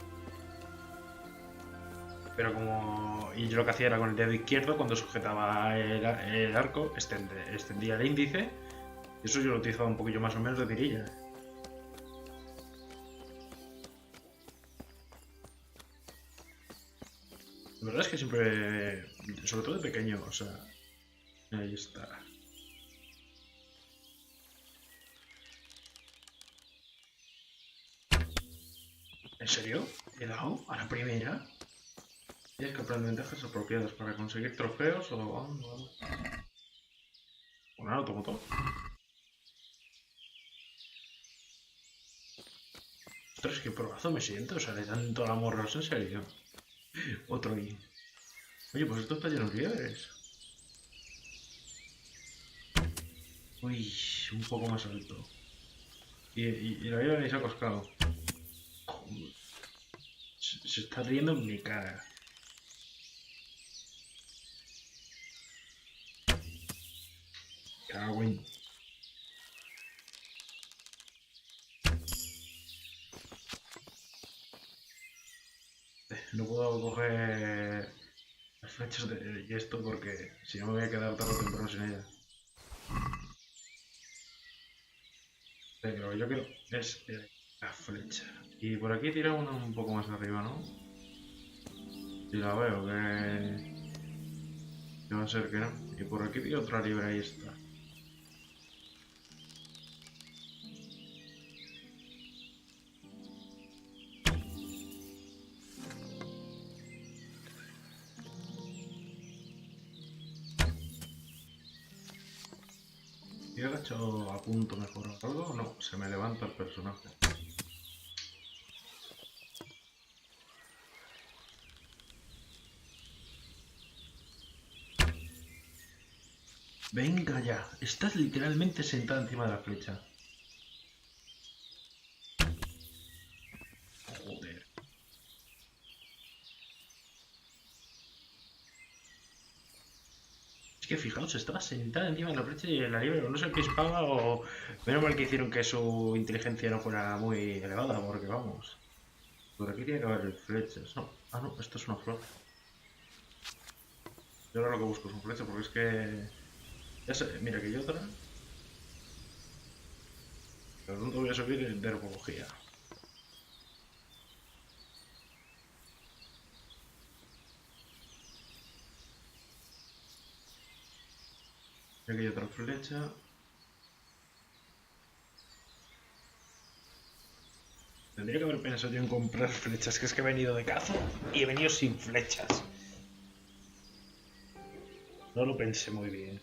Pero como... Y yo lo que hacía era con el dedo izquierdo, cuando sujetaba el arco, extendía el índice. Y eso yo lo utilizaba un poquillo más o menos de mirilla. La verdad es que siempre... Sobre todo de pequeño, o sea... Ahí está. ¿En serio? ¿He dado a la primera? Tienes que aprender ventajas apropiadas para conseguir trofeos o... Bueno, lo tomo todo. Ostras, qué probazo me siento. O sea, le dan toda la morrosa, en serio. Otro ahí. Oye, pues esto está lleno de liebres. Uy, un poco más alto. Y la liebre se ha coscado. Se está riendo en mi cara. Cago en... No puedo coger las flechas y esto porque si no me voy a quedar tarde o temprano sin ellas. Pero yo quiero es la flecha. Y por aquí tira una un poco más arriba, ¿no? Si la veo, que va a ser que no. Y por aquí tira otra libre, ahí está. ¿Y agacho a punto mejor o algo? No, se me levanta el personaje. Venga ya, estás literalmente sentada encima de la flecha. Joder. Es que fijaos, estaba sentada encima de la flecha y la liebre no se pispaba o... Menos mal que hicieron que su inteligencia no fuera muy elevada, porque vamos. Por aquí tiene que haber flechas. No. Ah, no, esto es una flor. Yo ahora lo que busco es un flecha porque es que... Ya sé, mira que yo otra. Pero no te voy a subir de herbología. Aquí hay otra flecha. Tendría que haber pensado yo en comprar flechas, que es que he venido de caza y he venido sin flechas. No lo pensé muy bien.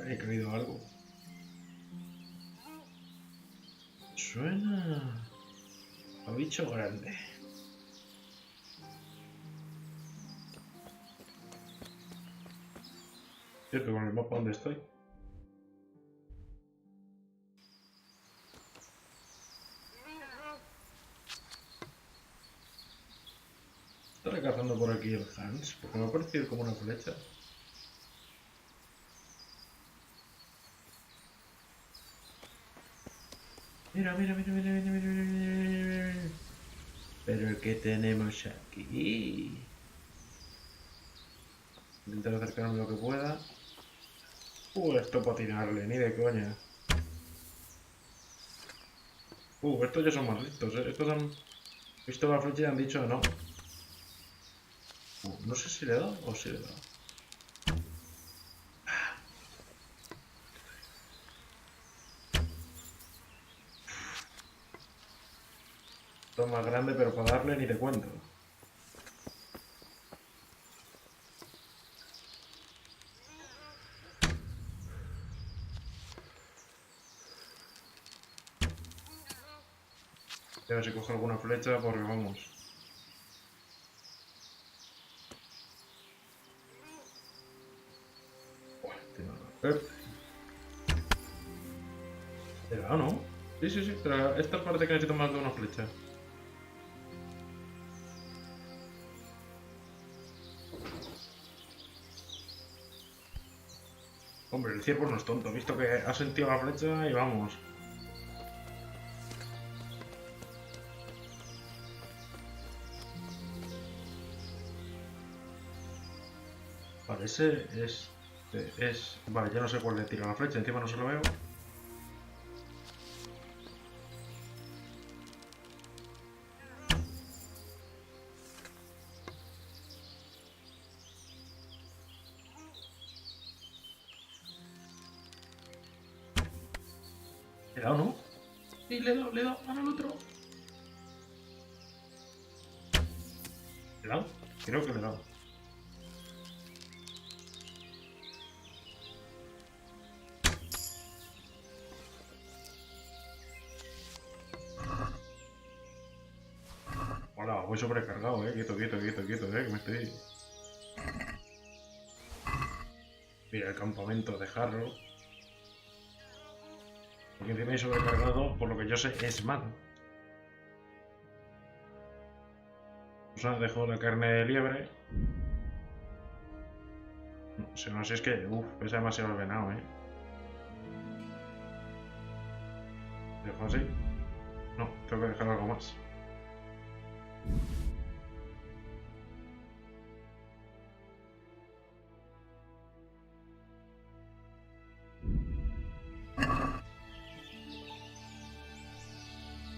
He caído algo. Suena a bicho grande. Cierto, con el mapa donde estoy. Estaré cazando por aquí el Hans, porque me ha parecido como una flecha. Mira, mira, mira, mira, mira, mira, mira, mira. Pero ¿qué tenemos aquí? Intentar acercarme lo que pueda. Esto para tirarle, ni de coña. Estos ya son más listos, ¿eh? Estos han visto la flecha y han dicho no. No sé si le he dado o si le he dado. Esto es más grande, pero para darle ni te cuento. A ver si cojo alguna flecha porque vamos. ¿Te da o no? Sí, sí, sí, pero esta parte que necesito más de una flecha. Hombre, el ciervo no es tonto, visto que ha sentido la flecha y vamos. Vale, ese es... Vale, ya no sé cuál le tira la flecha, encima no se lo veo. ¿Le he dado, no? Sí, le he dado, al otro. ¿Le he dado? Creo que le he dado. Hola, voy sobrecargado, quieto, quieto, quieto, quieto, que me estoy... Mira el campamento de Harrow. Porque encima he sobrecargado, por lo que yo sé, es malo. O sea, dejo la carne de liebre. No, si es que, pesa demasiado el venado, ¿Dejo así? No, tengo que dejar algo más.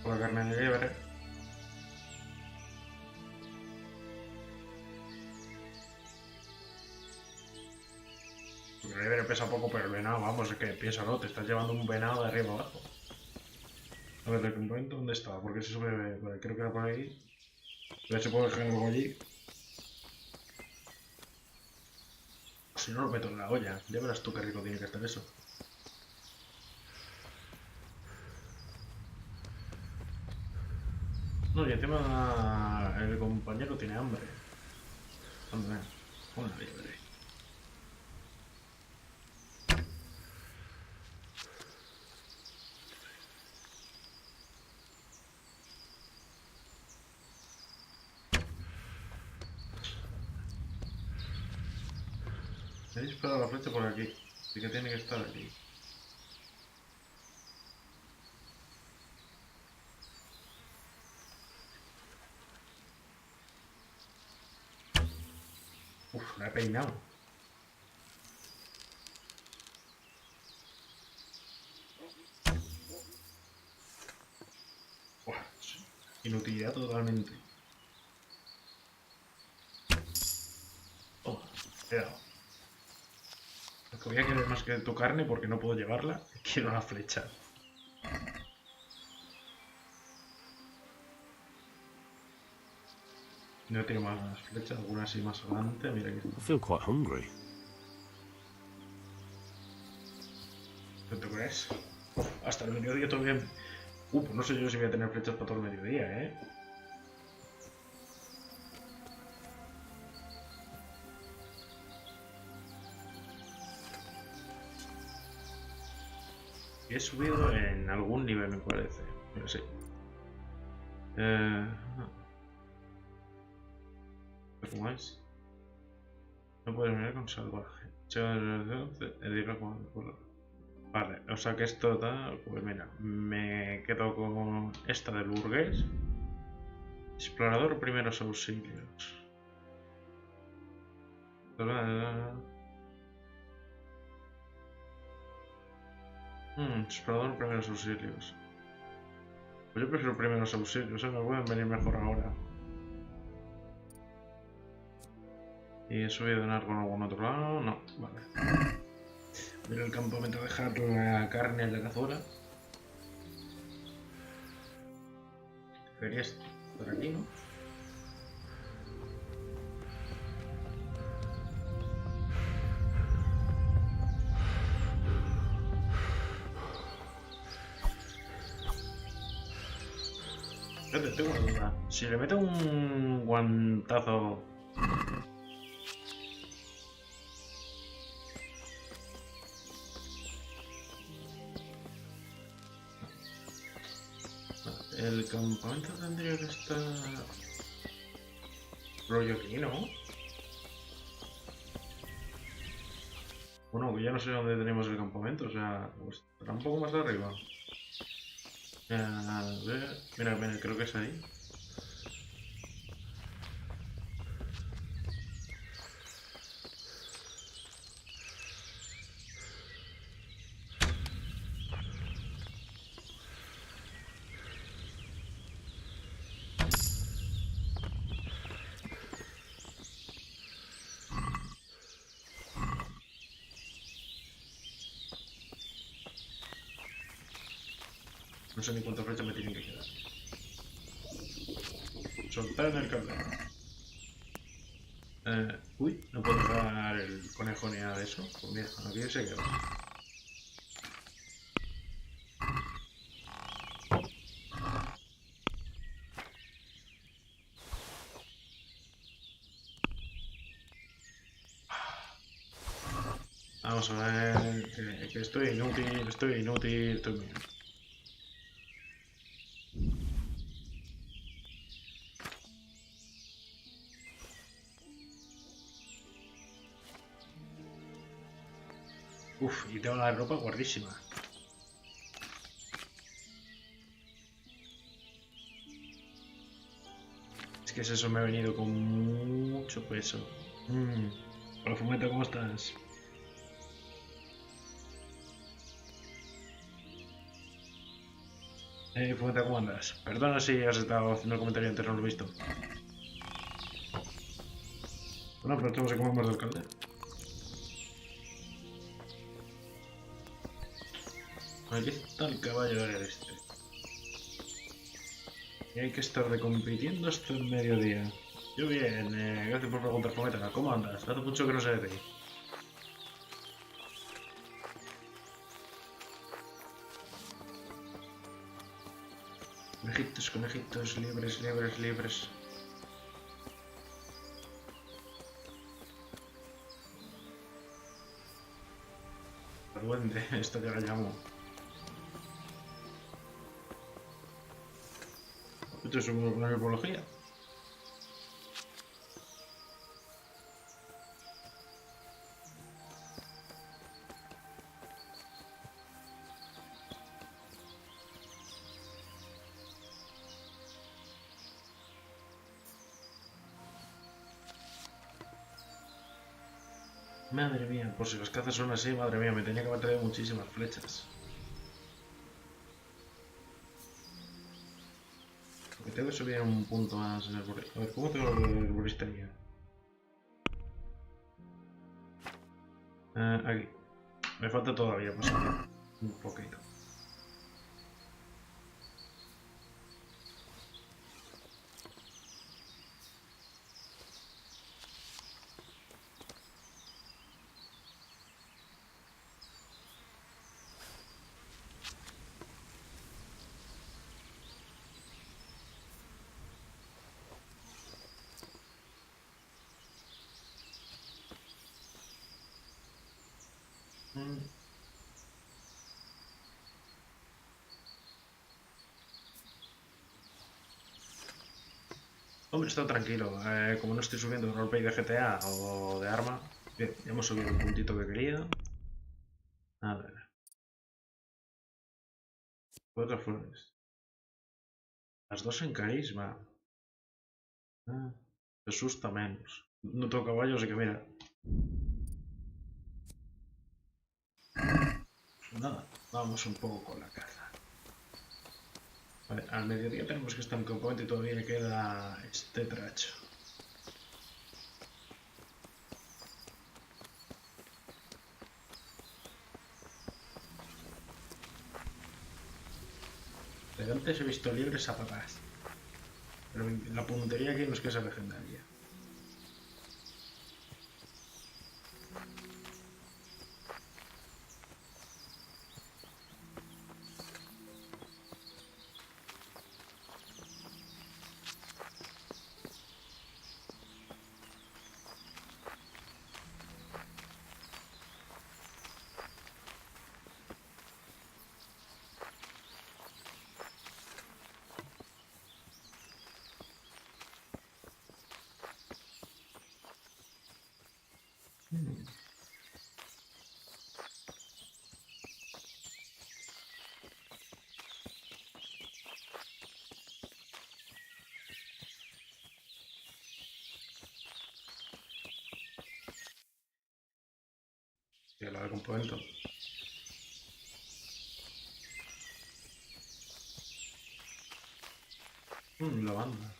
Con la carne de liebre. El liebre pesa poco, pero el venado, vamos, es que piénsalo, te estás llevando un venado de arriba abajo. A ver, el campamento, ¿dónde está? Porque si sube... Vale, creo que era por ahí. A ver si puedo dejar algo allí. Si no lo meto en la olla, ya verás tú qué rico tiene que estar eso. No, y encima el compañero tiene hambre. Anda, una liebre. He disparado la flecha por aquí. Así que tiene que estar aquí. La he peinado. Inutilidad totalmente. He dado. Lo que voy a querer más que tu carne porque no puedo llevarla. Quiero la flecha. No tengo más flechas, alguna así más adelante. Mira aquí. I feel quite hungry. burgués. Hasta el mediodía todavía... pues no sé yo si voy a tener flechas para todo el mediodía, ¿eh? He subido en algún nivel, me parece. Pero sí. ¿Cómo es? No puedes mirar con salvaje. Vale, o sea que esto da... Pues mira, me quedo con esta del burgués. Explorador, primeros auxilios. Explorador, primeros auxilios. Pues yo prefiero primeros auxilios, me pueden venir mejor ahora. ¿Y he subido en algo en algún otro lado? No, vale. Voy al campamento a dejar la carne en la cazuela. Debería estar aquí, ¿no? Fíjate, tengo una duda. Si le meto un guantazo... El campamento tendría que estar... rollo aquí, ¿no? Bueno, que ya no sé dónde tenemos el campamento, o sea, pues estará un poco más arriba. A ver... Mira, mira, creo que es ahí. No sé ni cuántas flechas me tienen que quedar. Soltar en el cable. Uy, no puedo usar el conejo ni nada de eso. Pues mira, aquí se queda. Vamos a ver, que estoy inútil, estoy muy... Uf, y tengo la ropa guardísima. Es que eso me ha venido con mucho peso. Hola, Fumeta, ¿cómo estás? Fumeta, ¿cómo andas? Perdona si has estado haciendo el comentario antes, no lo he visto. Bueno, pero tenemos que comer más del alcalde. Aquí está el caballo del este. Y hay que estar recompitiendo hasta el mediodía. Yo bien, gracias por preguntar, Fumeta. ¿Cómo andas? Hace mucho que no sé de ti. Conejitos, conejitos, libres, libres, libres. Duende, esto que la llamo. Esto es una herbología. Madre mía, por si las cazas son así, madre mía, me tenía que haber traído muchísimas flechas. Porque tengo que subir un punto más en el herbolista. A ver, ¿cómo tengo el herbolistería? Aquí. Me falta todavía pasar un poquito. Hombre, está tranquilo. Como no estoy subiendo roleplay de GTA o de arma. Bien, ya hemos subido un puntito que quería. A ver. 4 flores. Las 2 en carisma. Se asusta menos. No tengo caballos, así que mira. Nada, vamos un poco con la caza. Vale, al mediodía tenemos que estar en campamento y todavía me queda este tracho. Desde antes he visto liebres a papás. Pero la puntería aquí no es que sea legendaria. Y a la de campamento. Lavanda.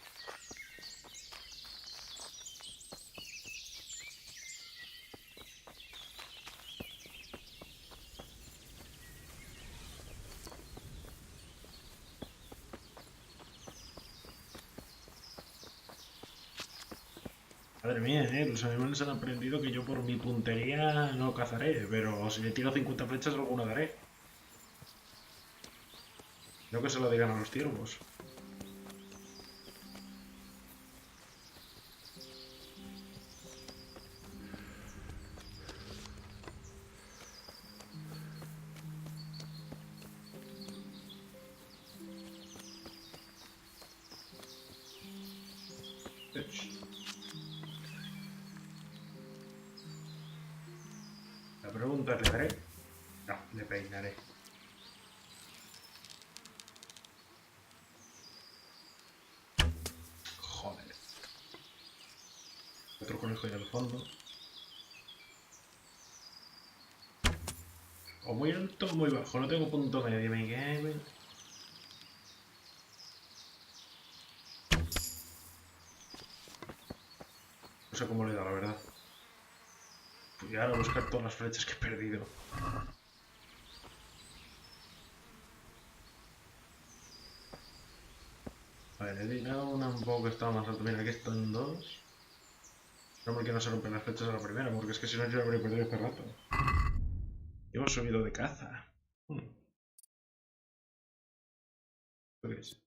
Madre mía, los animales han aprendido que yo por mi puntería no cazaré, pero si le tiro 50 flechas alguna daré. No que se lo digan a los ciervos. La pregunta es, ¿le daré? No, le peinaré. Joder. Otro conejo ahí al fondo. O muy alto o muy bajo, no tengo punto medio, me cago. No sé cómo le he dado, la verdad. Voy ahora a buscar todas las flechas que he perdido. A ver, he tirado una un poco que estaba más alto. Mira, aquí están dos. No porque no se rompen las flechas a la primera, porque es que si no yo habría perdido este rato. Hemos subido de caza. ¿Qué es?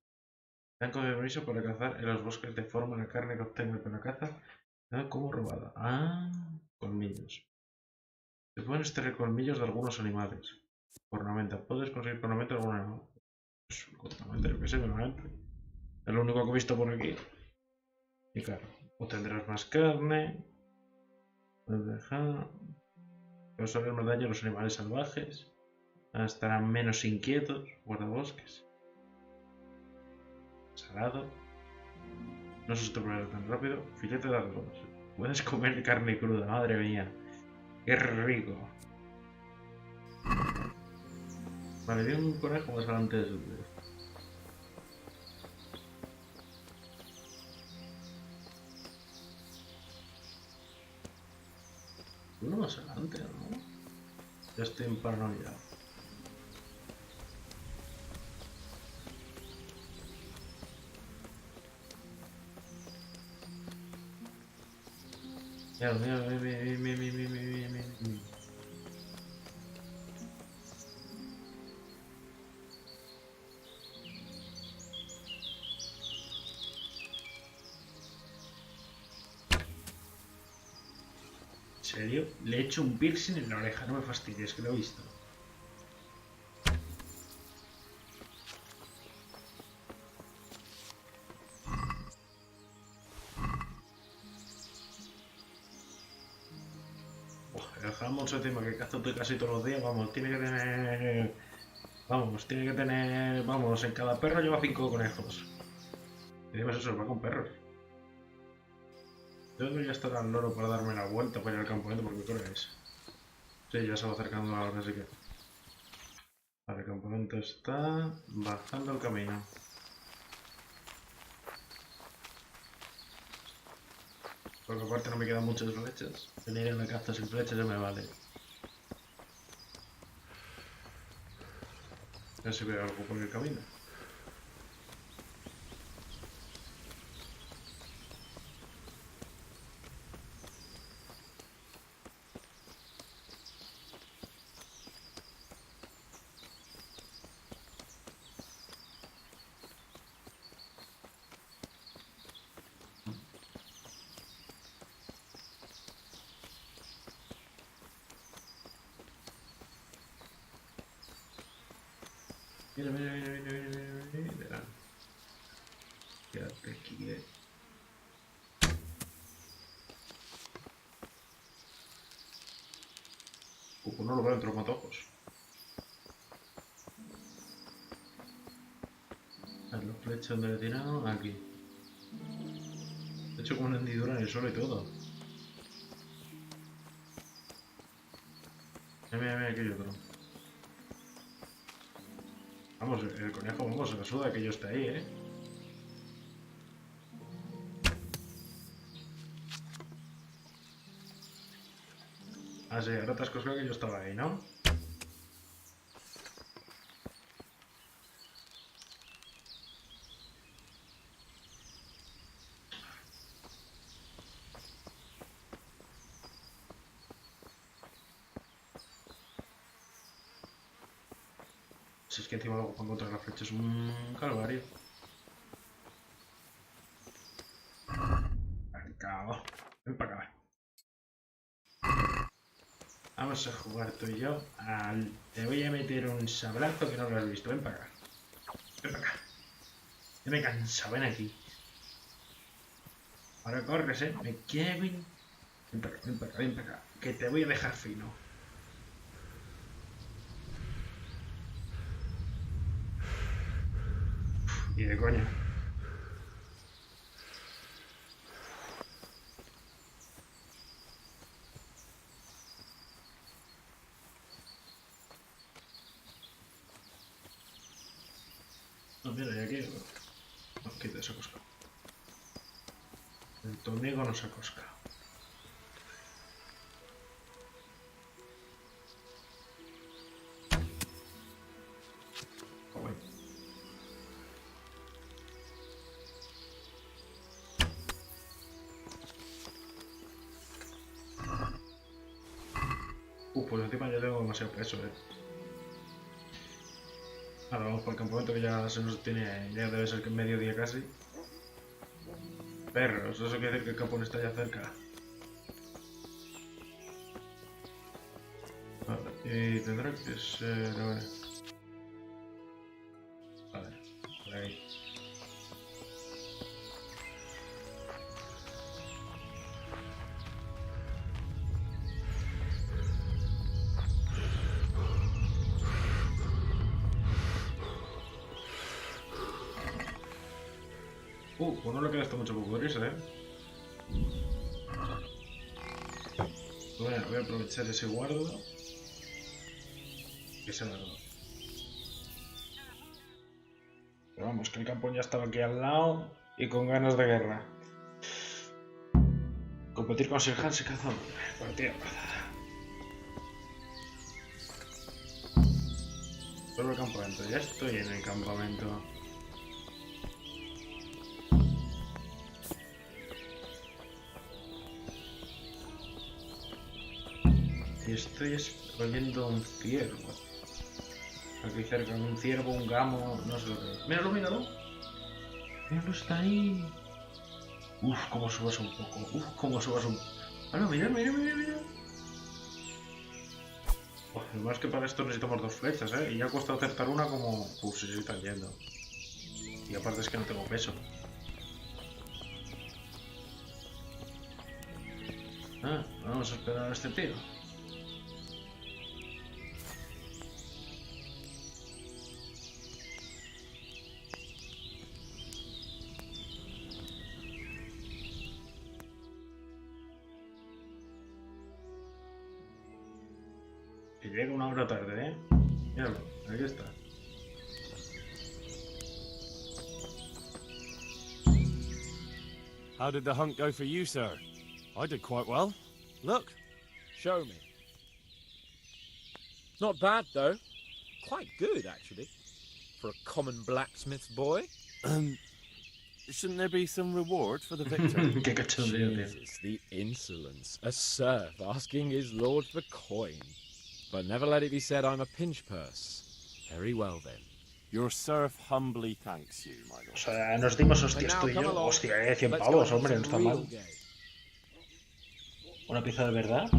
Dan con permiso para cazar en los bosques de forma la carne que obtenga con la caza como robada. Ah, colmillos. Se pueden extraer colmillos de algunos animales. Cornamenta. Puedes conseguir cornamenta de algún animal. Pues cornamenta, yo que sé, normalmente. Es lo único que he visto por aquí. Y claro, obtendrás más carne. Puedes dejar. Causarles más daño a los animales salvajes. Estarán menos inquietos. Guardabosques. Salado. No se estropeará tan rápido. Filete de arroz. Puedes comer carne cruda, madre mía. ¡Qué rico! Vale, vi un conejo más adelante de su... Uno más adelante, ¿no? Ya estoy en paranoia. Mira. ¿En serio? Le he hecho un piercing en la oreja, no me fastidies, que lo he visto. jamón encima que cazo casi todos los días, vamos, tiene que tener... Vamos, tiene que tener... Vamos, en cada perro lleva 5 conejos. Y además eso, va con perros. Yo debería estar al loro para darme la vuelta para ir al campamento, porque ¿qué hora es? Sí, ya se va acercando la hora, así que... Vale, el campamento está bajando el camino. Porque aparte no me quedan muchas flechas. Venir a la caza sin flechas ya me vale. A ver si veo algo por el camino. Mira, mira, mira, mira, mira, mira, mira. Quédate aquí, Pues no lo veo entre los matojos. A ver, los flechas donde le he tirado, aquí. He hecho como una hendidura en el suelo y todo. Mira, mira, mira, aquí hay otro. Vamos, el conejo, vamos, se la suda que yo esté ahí, Ah, sí, ahora te has coscado que yo estaba ahí, ¿no? Si es que encima luego para encontrar la flecha es un calvario. Al cabo. Ven para acá. Vamos a jugar tú y yo al... Te voy a meter un sablazo que no lo has visto. Ven para acá. Ven para acá. Ya me he cansado, ven aquí. Ahora corres, Me quiero... Ven para acá, ven para acá, ven para acá. Que te voy a dejar fino. Y de coña. No, mira, y aquí... No, quita esa cosca. El tu amigo no se acosca. Joder. Pues encima ya tengo demasiado peso, Ahora vamos por el campamento que ya se nos tiene... Ya debe ser que es mediodía casi. Perros, eso quiere decir que el campón está ya cerca. Vale, y tendrá que ser... A ver. Vale, por ahí. Pues no le queda esto mucho por pudrirse, Bueno, voy a aprovechar ese guardo. Que se largo. Pero vamos, que el campón ya estaba aquí al lado y con ganas de guerra. Competir con Sir Hans y cazón. Partida pasada. Vuelvo al campamento, ya estoy en el campamento. Y estoy oyendo un ciervo. Aquí cerca, un ciervo, un gamo, no sé lo que es. Míralo, míralo. Míralo, está ahí. Uf, cómo subas un poco. Uf, cómo subas un poco. Ah, no, mira, mira, mira, mira. Más que para esto necesitamos 2 flechas, Y ya cuesta acertar una como... Uf, sí, están yendo. Y aparte es que no tengo peso. Vamos a esperar a este tío. llega una hora tarde, ¿eh? Míralo, aquí está. How did the hunt go for you, sir? I did quite well. Look. Show me. Not bad, though. Quite good, actually. For a common blacksmith's boy. Shouldn't there be some reward for the victor? Qué cachondeo, tío. Jesus, the insolence. A serf asking his lord for coin. But never let it be said I'm a pinch purse. Very well, then. Your serf humbly thanks you, my lord. O sea, nos dimos hostias tú y yo. Hostia, 100 pavos, hombre, no está mal. ¿Una pieza de verdad?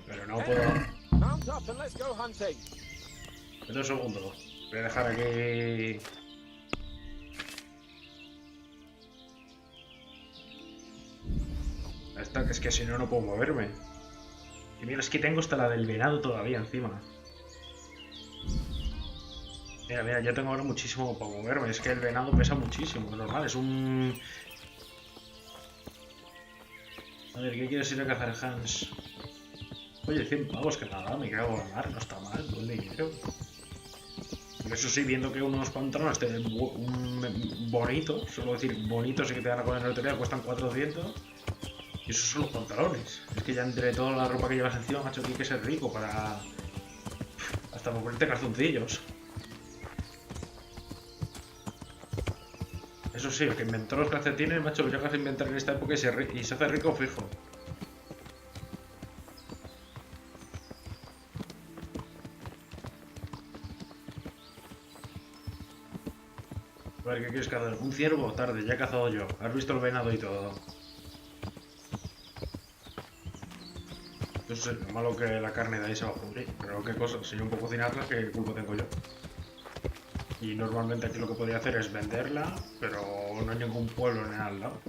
Pero no puedo... Mount up and let's go hunting. Espera un segundo. Voy a dejar aquí... Esta, que es que si no, no puedo moverme. Y mira, es que tengo hasta la del venado todavía encima. Mira, mira, ya tengo ahora muchísimo para moverme. Es que el venado pesa muchísimo, es normal, es un... A ver, ¿qué quieres ir a cazar, Hans? Oye, 100 pavos, que nada, me cago en la mar, no está mal, buen dinero. Eso sí, viendo que unos pantalones bonitos, suelo decir bonitos y que te dan a poner en la lotería, cuestan 400. Y esos son los pantalones. Es que ya entre toda la ropa que llevas encima, macho, tiene que ser rico para... hasta para ponerte calzoncillos. Eso sí, el que inventó los calcetines, macho, lo llegas a inventar en esta época y se hace rico fijo. A ver, ¿qué quieres cazar? ¿Un ciervo? Tarde, ya he cazado yo. Has visto el venado y todo. No sé, lo malo que la carne de ahí se va a pudrir. Pero qué cosa, si yo puedo cocinarla, ¿qué culpa tengo yo? Y normalmente aquí lo que podría hacer es venderla, pero no hay ningún pueblo en el al lado.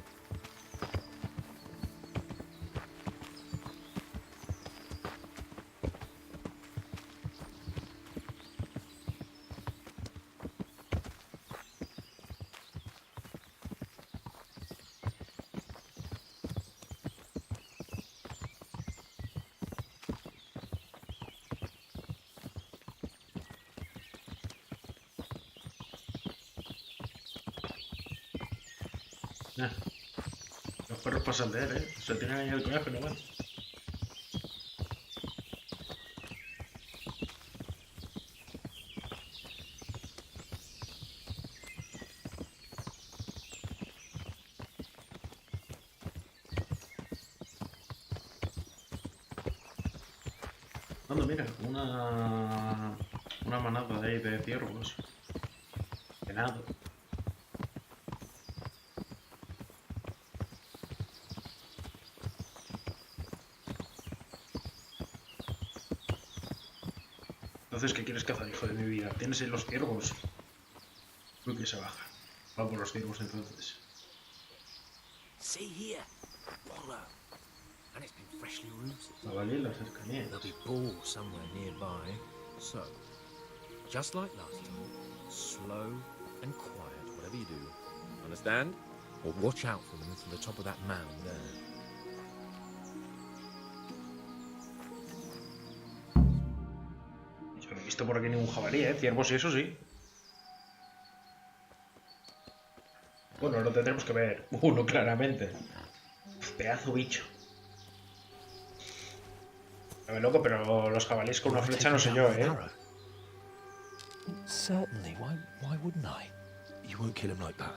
Los perros pasan de él, se tienen ahí el conejo y no van. Anda, mira, una manada de ahí de ciervos. Venado. Entonces, ¿qué quieres cazar, hijo de mi vida? ¿Tienes ahí los ciervos? Uy, que se baja. Vamos por los ciervos, entonces. See here, wallow, and it's been freshly rooted. Jabalí en las cercanías. There'll be boar somewhere nearby. So, just like last time, slow and quiet, whatever you do. Understand? Or watch out for them from the top of that mound there. Yo no he visto por aquí ningún jabalí, ciervos y eso sí. Bueno, lo tendremos que ver. Uno, claramente. Pedazo bicho. A ver, loco, pero los jabalíes con una flecha no sé yo, Certainly. Why wouldn't I? You won't kill him like that.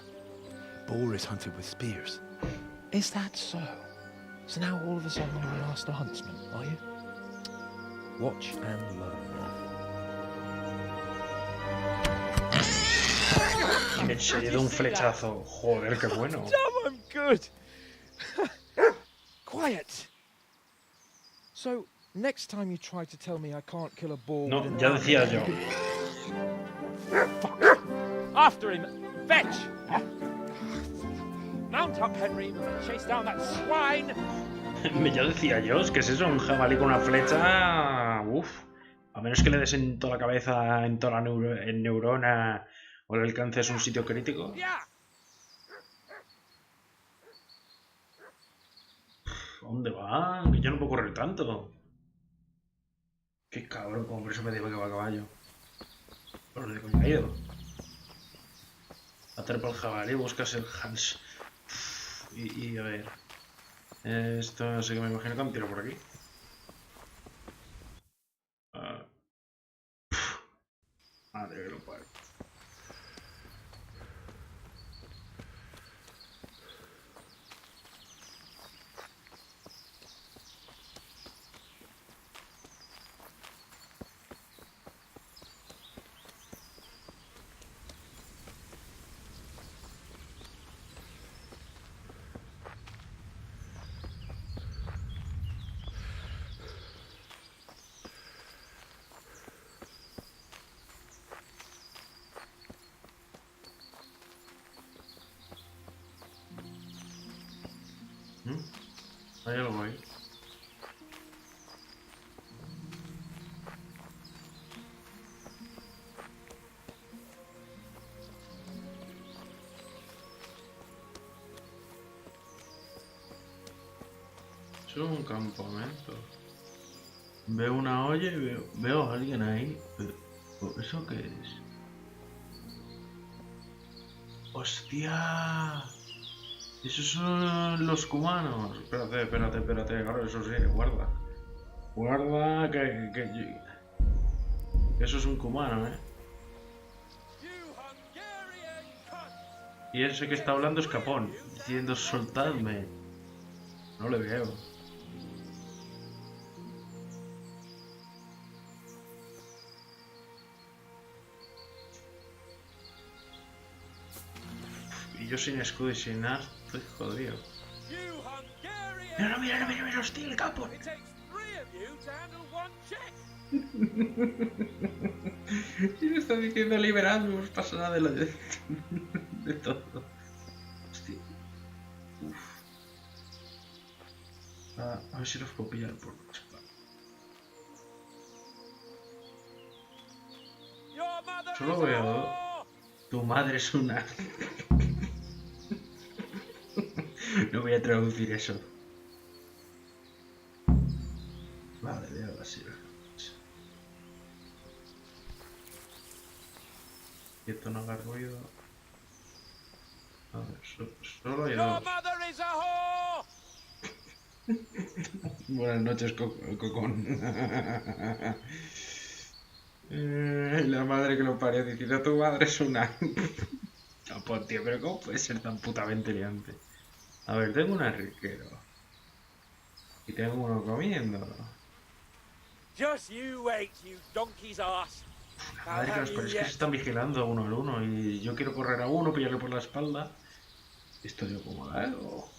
Boar is hunted with spears. Is that so? So now all of a sudden you're a master huntsman, are you? Watch and learn. En serio, de un flechazo. Joder, qué bueno. I'm good. Quiet. So, next time you try to tell me I can't kill a boar. No, ya decía yo. Fuck. After him, fetch. Mount up, Henry. Chase down that swine. Ya decía yo, es que es eso, un jabalí con una flecha. Uf. A menos que le des en toda la cabeza, en toda la neurona, o le alcances un sitio crítico. ¿Dónde van? Que yo no puedo correr tanto. Qué cabrón, como por eso me digo que va a caballo. ¿Por dónde coño ha ido? Atrapa al jabalí, buscas el Hans. Y a ver. Esto sí que me imagino que han tirado por aquí. Madre que lo parió. Hay algo ahí. Es un campamento. Veo una olla y veo a alguien ahí. Pero, ¿eso qué es? ¡Hostia! Esos son los cumanos. Espérate. Claro, eso sí, guarda. Guarda que eso es un cumano, ¿eh? Y ese que está hablando es Capón, diciendo soltadme. No le veo. Y yo sin escudo y sin nada, estoy jodido. Mira, hostia, el Capón. Y me está diciendo liberadnos, pasa nada de todo. Hostia. Uf. A ver si los puedo pillar por la espalda. Solo veo dos. Tu madre es una. No voy a traducir eso. Vale, veo así. Esto no haga ruido. A ver, solo hay dos. Buenas noches, Cocón. La madre que lo parió diciendo tu madre es una. No, pues tío, pero ¿cómo puede ser tan putamente liante? A ver, tengo un arriquero. Y tengo uno comiendo. Just you wait, you donkey's ass. Madre que los pares que se están vigilando uno al uno y yo quiero correr a uno, pillarle por la espalda. Esto yo como la hago.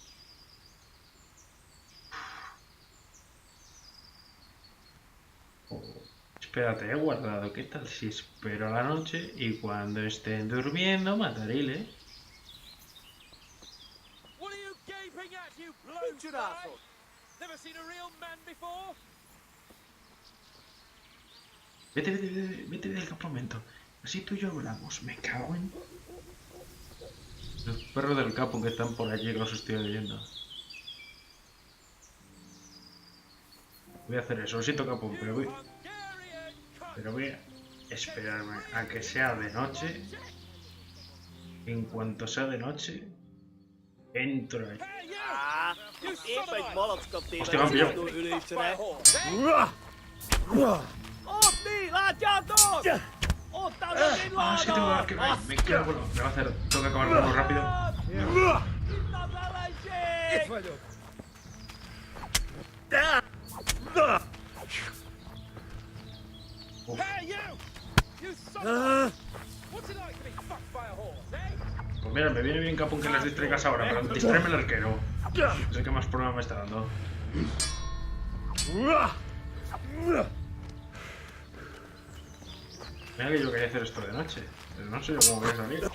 Oh, espérate, he guardado. ¿Qué tal si espero a la noche y cuando estén durmiendo mataré? What are you gaping at, you bloated asshole? Never seen a real man before? Vete del campamento. Así tú y yo hablamos. Me cago en... Los perros del capo que están por allí que los estoy oyendo. Voy a hacer eso. Lo siento, capo, pero voy a esperarme a que sea de noche. En cuanto sea de noche, entro ahí. Hostia, me han pillado. Ah, sí, tengo que... Me quedo con... Me va a hacer... Tengo que acabar con uno rápido. Pues mira, me viene bien, Capón, que les distraigas ahora, pero distraerme el arquero. No sé qué más problema me está dando. Mira que yo quería hacer esto de noche, pero no sé yo cómo voy a salir.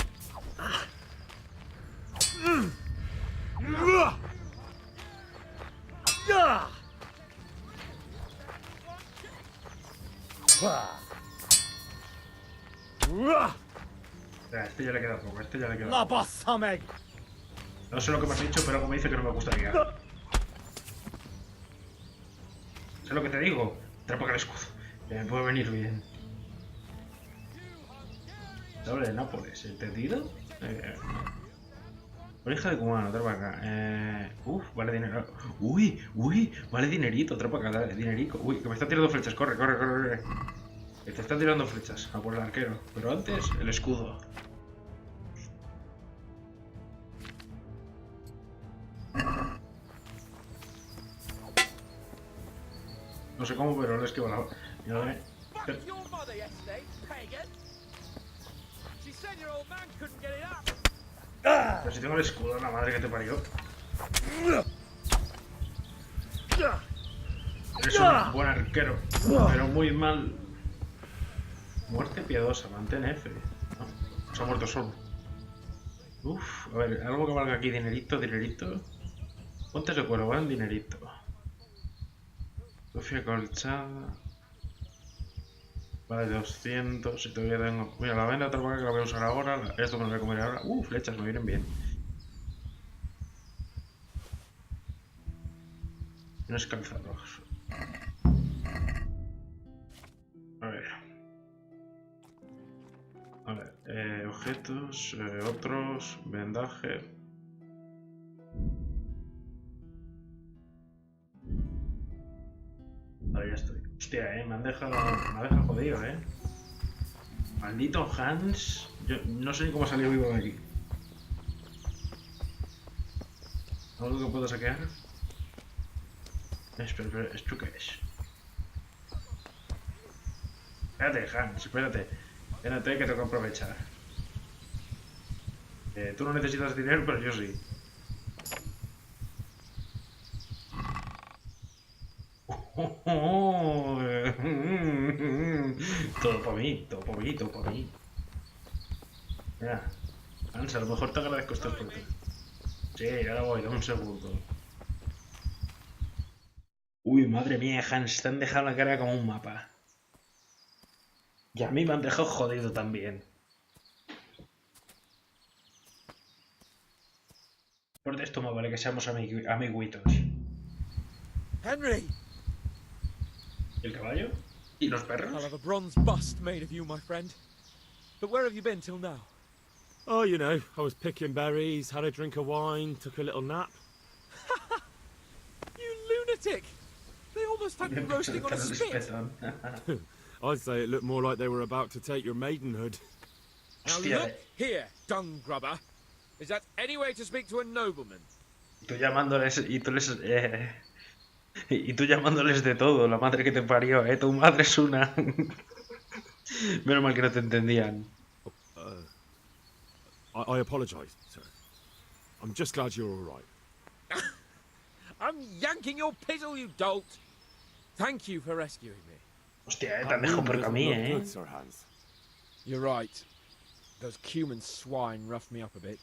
Este ya le queda poco, No sé lo que me has dicho, pero algo me dice que no me gustaría. ¿Sabes lo que te digo? Trae para acá el escudo. Que me puede venir bien. Sable de Nápoles, ¿entendido? Oreja de cubano, trae para acá. Vale dinero. Uy, vale dinerito, trae para acá, dale, dinerico. Uy, que me está tirando flechas, corre. Que te está tirando flechas, a por el arquero. Pero antes, el escudo. No sé cómo, pero le esquivo la... Mira, pero si tengo el escudo, la madre que te parió. Eres un buen arquero, pero muy mal. Muerte piadosa, mantén F. No, se ha muerto solo. Uf, a ver, algo que valga aquí, dinerito. Pontes de cuero, vale, dinerito. Sofía colchada. Vale, 200. Y todavía tengo. Mira, la venda otra vaca que la voy a usar ahora. Esto me lo voy a comer ahora. Flechas, me vienen bien. No es calzados. A ver, objetos, otros, vendaje. Vale, ya estoy. Hostia, me han dejado jodido, Maldito Hans. Yo no sé ni cómo salió vivo de aquí. ¿Algo que puedo saquear? Espera, ¿esto qué es? Espérate, Hans, espérate. Espérate que tengo que aprovechar. Tú no necesitas dinero, pero yo sí. Todo para mí. Mira, Hans, a lo mejor te agradezco estos puntos. Sí, ahora voy, dame un segundo. Uy, madre mía, Hans, te han dejado la cara como un mapa. Y a mí me han dejado jodido también. Por esto me vale que seamos amiguitos. Henry! ¿Y el caballo? ¿Y los perros? I'll have a bronze bust made of you, my friend. But where have you been till now? Oh, you know, I was picking berries, had a drink of wine, took a little nap. You lunatic! They almost had you roasting on a spit. I'd say it looked more like they were about to take your maidenhood. Now look here, dung grubber. Is that any way to speak to a nobleman? Tú llamándoles y tú les... Y tú llamándoles de todo, la madre que te parió, Tu madre es una... Menos mal que no te entendían. I apologize, sir. I'm just glad you're all right. I'm yanking your pizzle, you dolt. Thank you for rescuing me. Hostia, te han dejado por mí, You're right. Those Cuman swine roughed me up a bit.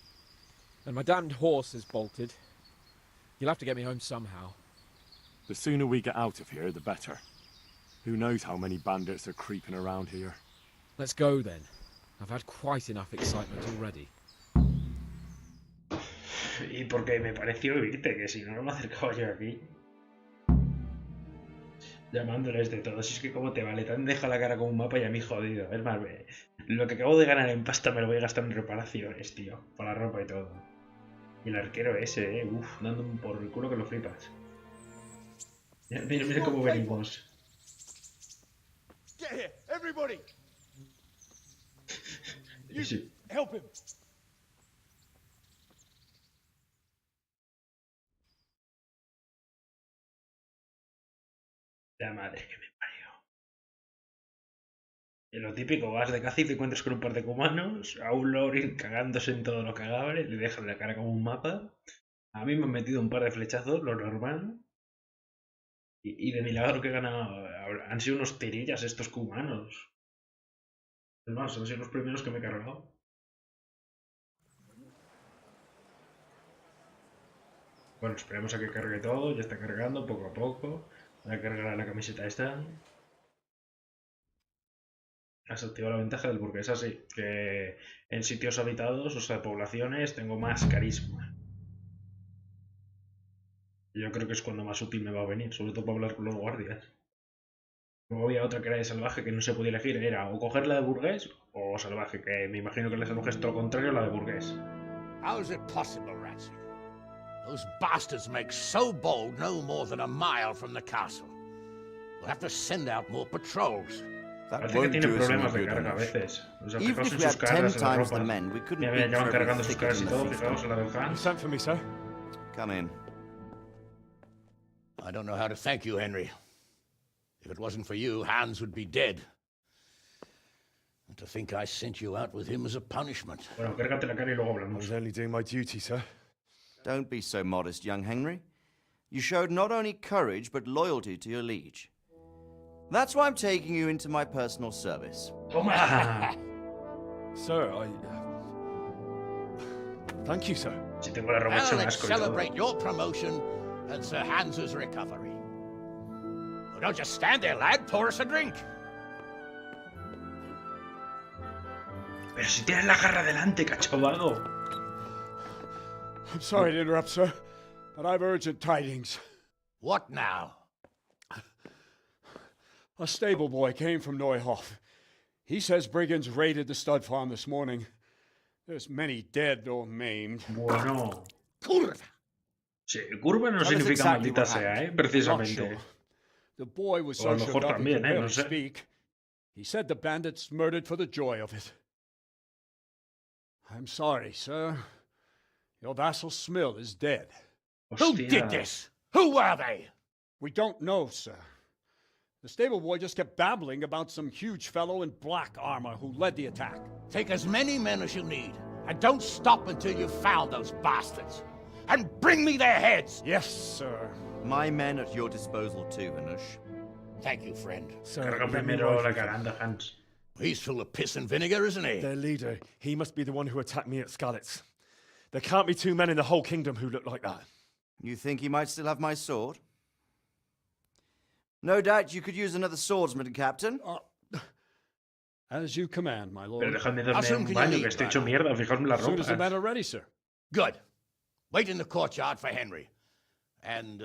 And my damned horse is bolted. You'll have to get me home somehow. The sooner we get out of here, the better. Who knows how many bandits are creeping around here. Let's go then. I've had quite enough excitement already. Y porque me pareció oírte, que si no, no me acercaba yo aquí. Llamándoles de todo. Si es que como te vale, te han dejado la cara como un mapa y a mí jodido. Es más, lo que acabo de ganar en pasta me lo voy a gastar en reparaciones, tío. Para la ropa y todo. Y el arquero ese, dando un por el culo que lo flipas. Mira cómo venimos. Get here, everybody. Sí. Help him. La madre que me parió. Y lo típico, vas de caza y te encuentras con un par de cumanos, a un lorin cagándose en todo lo cagable, le dejan la cara como un mapa. A mí me han metido un par de flechazos, lo normal. Y de milagro que he ganado. Han sido unos tirillas estos cumanos. Es más, han sido los primeros que me he cargado. Bueno, esperemos a que cargue todo. Ya está cargando poco a poco. Voy a cargar la camiseta esta. Has activado la ventaja del burgués, así que en sitios habitados, o sea, poblaciones, tengo más carisma. Yo creo que es cuando más útil me va a venir, sobre todo para hablar con los guardias. Luego había otra que era de salvaje que no se podía elegir, era o coger la de burgués o salvaje, que me imagino que la salvaje es todo lo contrario a la de burgués. How is it possible, Ratsy? Those bastards make so bold no more than a mile from the castle. We'll have to send out more patrols. Parece que tiene problemas de carga a veces. O sea, fijaos en sus cargas, en las ropas. Mira, ya van cargando sus cargas y todo, fijaos en la del Han. Sent for me, sir. Come in. I don't know how to thank you, Henry. If it wasn't for you, Hans would be dead. And to think I sent you out with him as a punishment. Bueno, cárgate la cara y luego hablamos. I was only doing my duty, sir. Don't be so modest, young Henry. You showed not only courage, but loyalty to your liege. That's why I'm taking you into my personal service. Toma! Sir, thank you, sir. Si tengo la ropa Well, let's celebrate your promotion and Sir Hans's recovery. Well, don't just stand there, lad. Pour us a drink. Pero si tienes la garra delante, cachovago. I'm sorry to interrupt, sir, but I've urgent tidings. What now? A stable boy came from Neuhof. He says brigands raided the stud farm this morning. There's many dead or maimed. Bueno. Curva. Sí, curva no significa maldita sea, precisamente. Sure. The boy was O a so lo mejor shook up he también, could barely no sé. speak. He said the bandits murdered for the joy of it. I'm sorry, sir. Your vassal Smill is dead. Who did this? Who were they? We don't know, sir. The stable boy just kept babbling about some huge fellow in black armor who led the attack. Take as many men as you need, and don't stop until you've found those bastards. And bring me their heads! Yes, sir. My men at your disposal too, Hanush. Thank you, friend. Sir, Carga let me primero ride la with you. caranda, Hans. He's full of piss and vinegar, isn't he? Their leader, he must be the one who attacked me at Skalitz. There can't be two men in the whole kingdom who look like that. You think he might still have my sword? No doubt you could use another swordsman, Captain. As you command, my lord. Pero dejadme darme un baño, que estoy hecho mierda, fijaos en la As soon as the men ropa. are ready, sir. Good. Wait in the courtyard for Henry. And,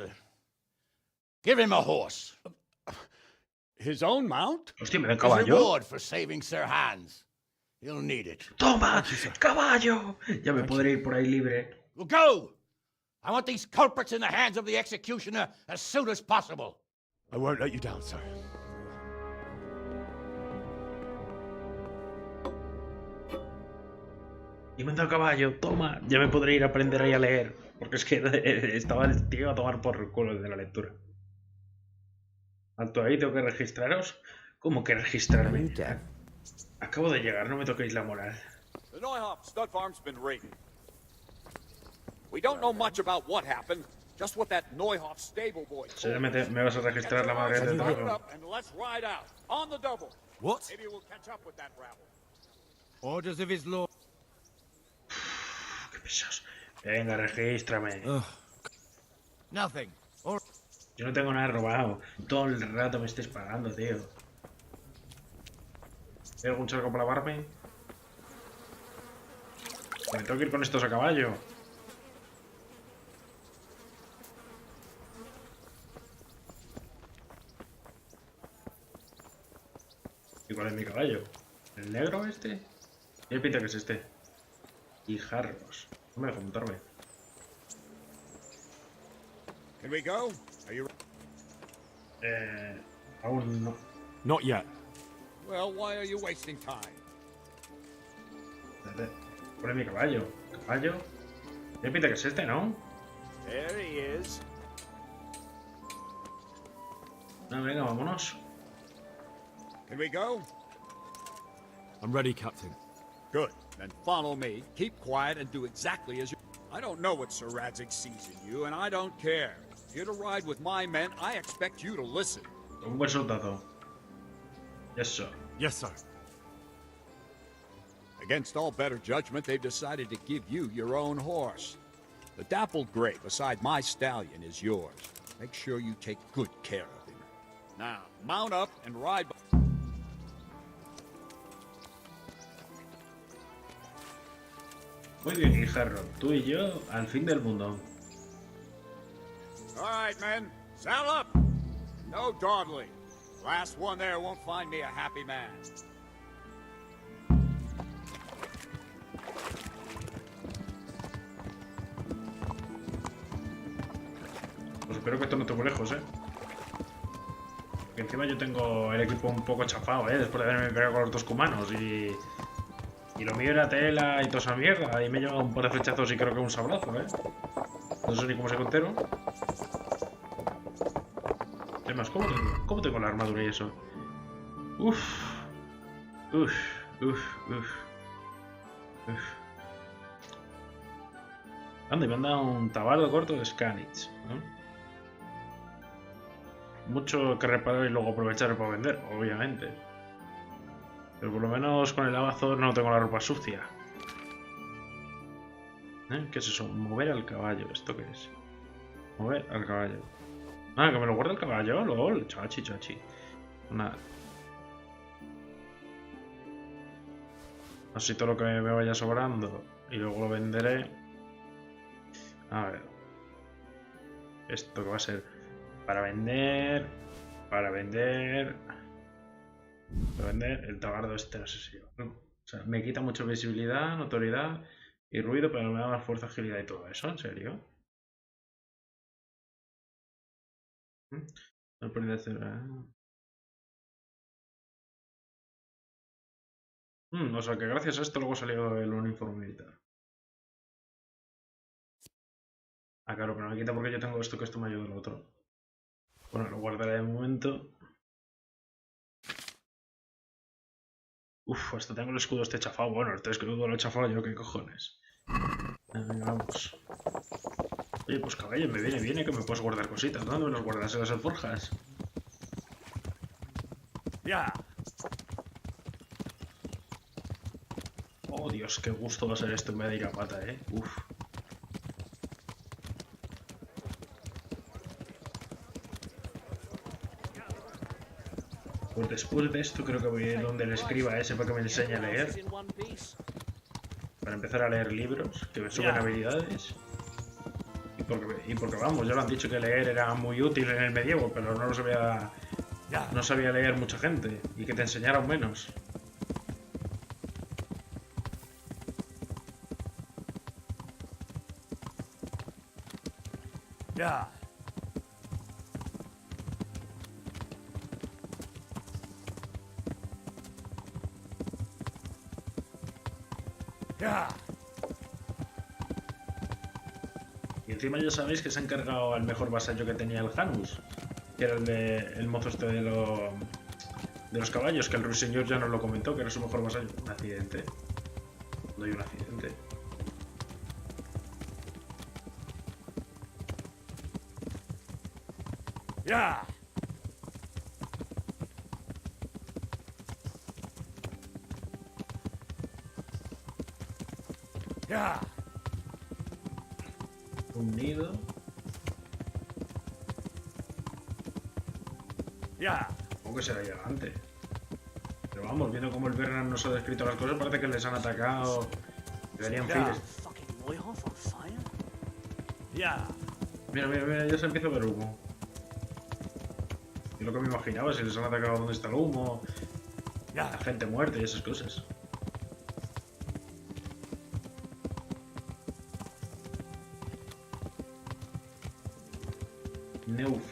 give him a horse. His own mount? Hostia, me da un His caballo. reward for saving Sir Hans. He'll need it. ¡Toma! ¡Caballo! Ya me podré ir por ahí libre. Well, go! I want these culprits in the hands of the executioner as soon as possible. I won't let you down, sir. Y me han dado caballo, toma. Ya me podré ir a aprender ahí a leer. Porque es que estaba el tío a tomar por el culo de la lectura. Alto ahí, tengo que registraros. ¿Cómo que registrarme? Acabo de llegar, no me toquéis la moral. The Neuhof stud farm's been raided. We don't know much about what happened, just what that Neuhof stable boy told Seguramente me vas a registrar la madre de Start it todo. up and let's ride out on the double. What? Maybe we'll catch up with that rabble. Orders of his lord. Qué pesados. Venga, regístrame. Nothing. Yo no tengo nada robado. Todo el rato me estáis pagando, tío. ¿Hay algún charco para lavarme? Me tengo que ir con estos a caballo. ¿Y cuál es mi caballo? ¿El negro este? ¿Qué pinta que es este? Y jarros. No me dejo montarme. Can we go? Are you? Aún no. Not yet. Well, why are you wasting time? Espérate. ¿Cuál es mi caballo? ¿Caballo? ¿Qué pinta que es este, no? There he is. No, venga, vámonos. Can we go? I'm ready, Captain. Good. Then follow me. Keep quiet and do exactly as you... I don't know what Sir Radzig sees in you, and I don't care. If you're to ride with my men, I expect you to listen. Un buen soldado. Yes, sir. Yes, sir. Against all better judgment, they've decided to give you your own horse. The dappled gray beside my stallion is yours. Make sure you take good care of him. Now, mount up and ride... Muy bien, Guijarro. Tú y yo al fin del mundo. All right, men. Saddle up. No dawdling. Last one there won't find me a happy man. Pues espero que esto no esté muy lejos, Que encima yo tengo el equipo un poco chafado, después de haberme pegado con los dos cumanos y lo mío era tela y toda esa mierda. Y me he llevado un par de flechazos y creo que un sablazo, No sé ni cómo se entero. Además, ¿cómo tengo la armadura y eso? Uf. Anda, me han dado un tabardo corto de Scanich, Mucho que reparar y luego aprovechar para vender, obviamente. Pero por lo menos con el abazo no tengo la ropa sucia. ¿Qué es eso? Mover al caballo. ¿Esto qué es? Mover al caballo. Ah, que me lo guarda el caballo. LOL. Chachi. Nada. Así todo lo que me vaya sobrando. Y luego lo venderé. A ver. Esto que va a ser para vender. Para vender el tabardo este, no sé si yo. O sea, me quita mucha visibilidad, notoriedad y ruido, pero me da más fuerza, agilidad y todo eso, ¿en serio? No puede hacer. O sea que gracias a esto luego salió el uniforme militar. Ah, claro, pero me quita porque yo tengo esto, que esto me ayuda al otro. Bueno, lo guardaré de momento. Uf, hasta tengo el escudo este chafado. Bueno, el escudo lo he chafado yo, ¿qué cojones? Venga, vamos. Oye, pues caballo, me viene bien que me puedes guardar cositas. ¿Dónde me los guardas? ¿En las alforjas? Ya. Oh, Dios, qué gusto va a ser esto en vez de ir a pata, Uf. Pues después de esto creo que voy a ir donde el escriba ese para que me enseñe a leer. Para empezar a leer libros, que me suben habilidades. Y porque vamos, ya lo han dicho que leer era muy útil en el medievo, pero no lo sabía. No sabía leer mucha gente. Y que te enseñaran menos. Ya. Ya. Y encima ya sabéis que se ha encargado al mejor vasallo que tenía el Janus, que era el mozo este de los caballos, que el ruiseñor ya nos lo comentó, que era su mejor vasallo. Un accidente. No hay un accidente. Ya. Ya. Un nido. Ya. Supongo que será llegante. Pero vamos, viendo cómo el Bernard nos ha descrito las cosas, parece que les han atacado. Deberían files. Ya. Mira, ya se empieza a ver humo. Es lo que me imaginaba, si les han atacado donde está el humo, la gente muerta y esas cosas. Neuf.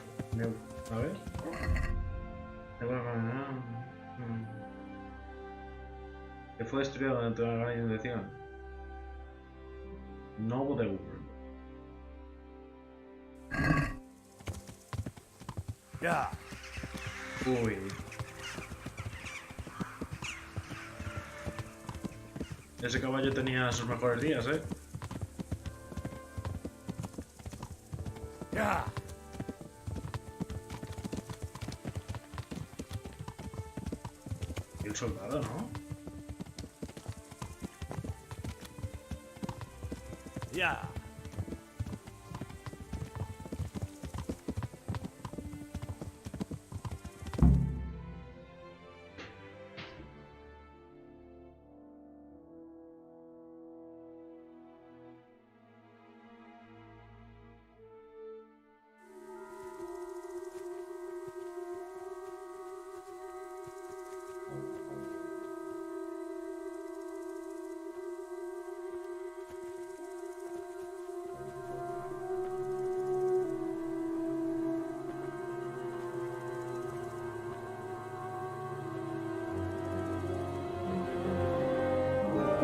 A ver. Que fue destruido durante una gran inundación. Novo de Uber. Ya. Uy. Ese caballo tenía sus mejores días, Ya. Y el soldado, ¿no? Ya.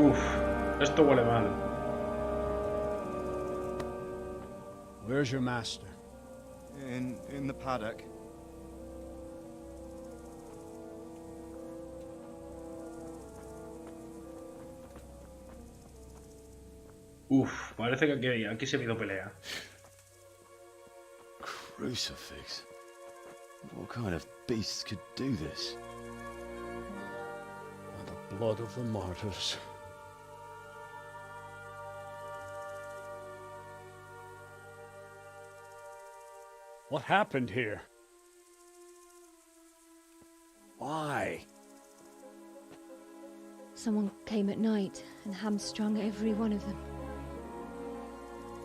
Uf, esto huele mal. Where's your master? In the paddock. Uf, parece que aquí se ha habido pelea. Crucifix? What kind of beast could do this? By the blood of the martyrs. What happened here? Why? Someone came at night and hamstrung every one of them.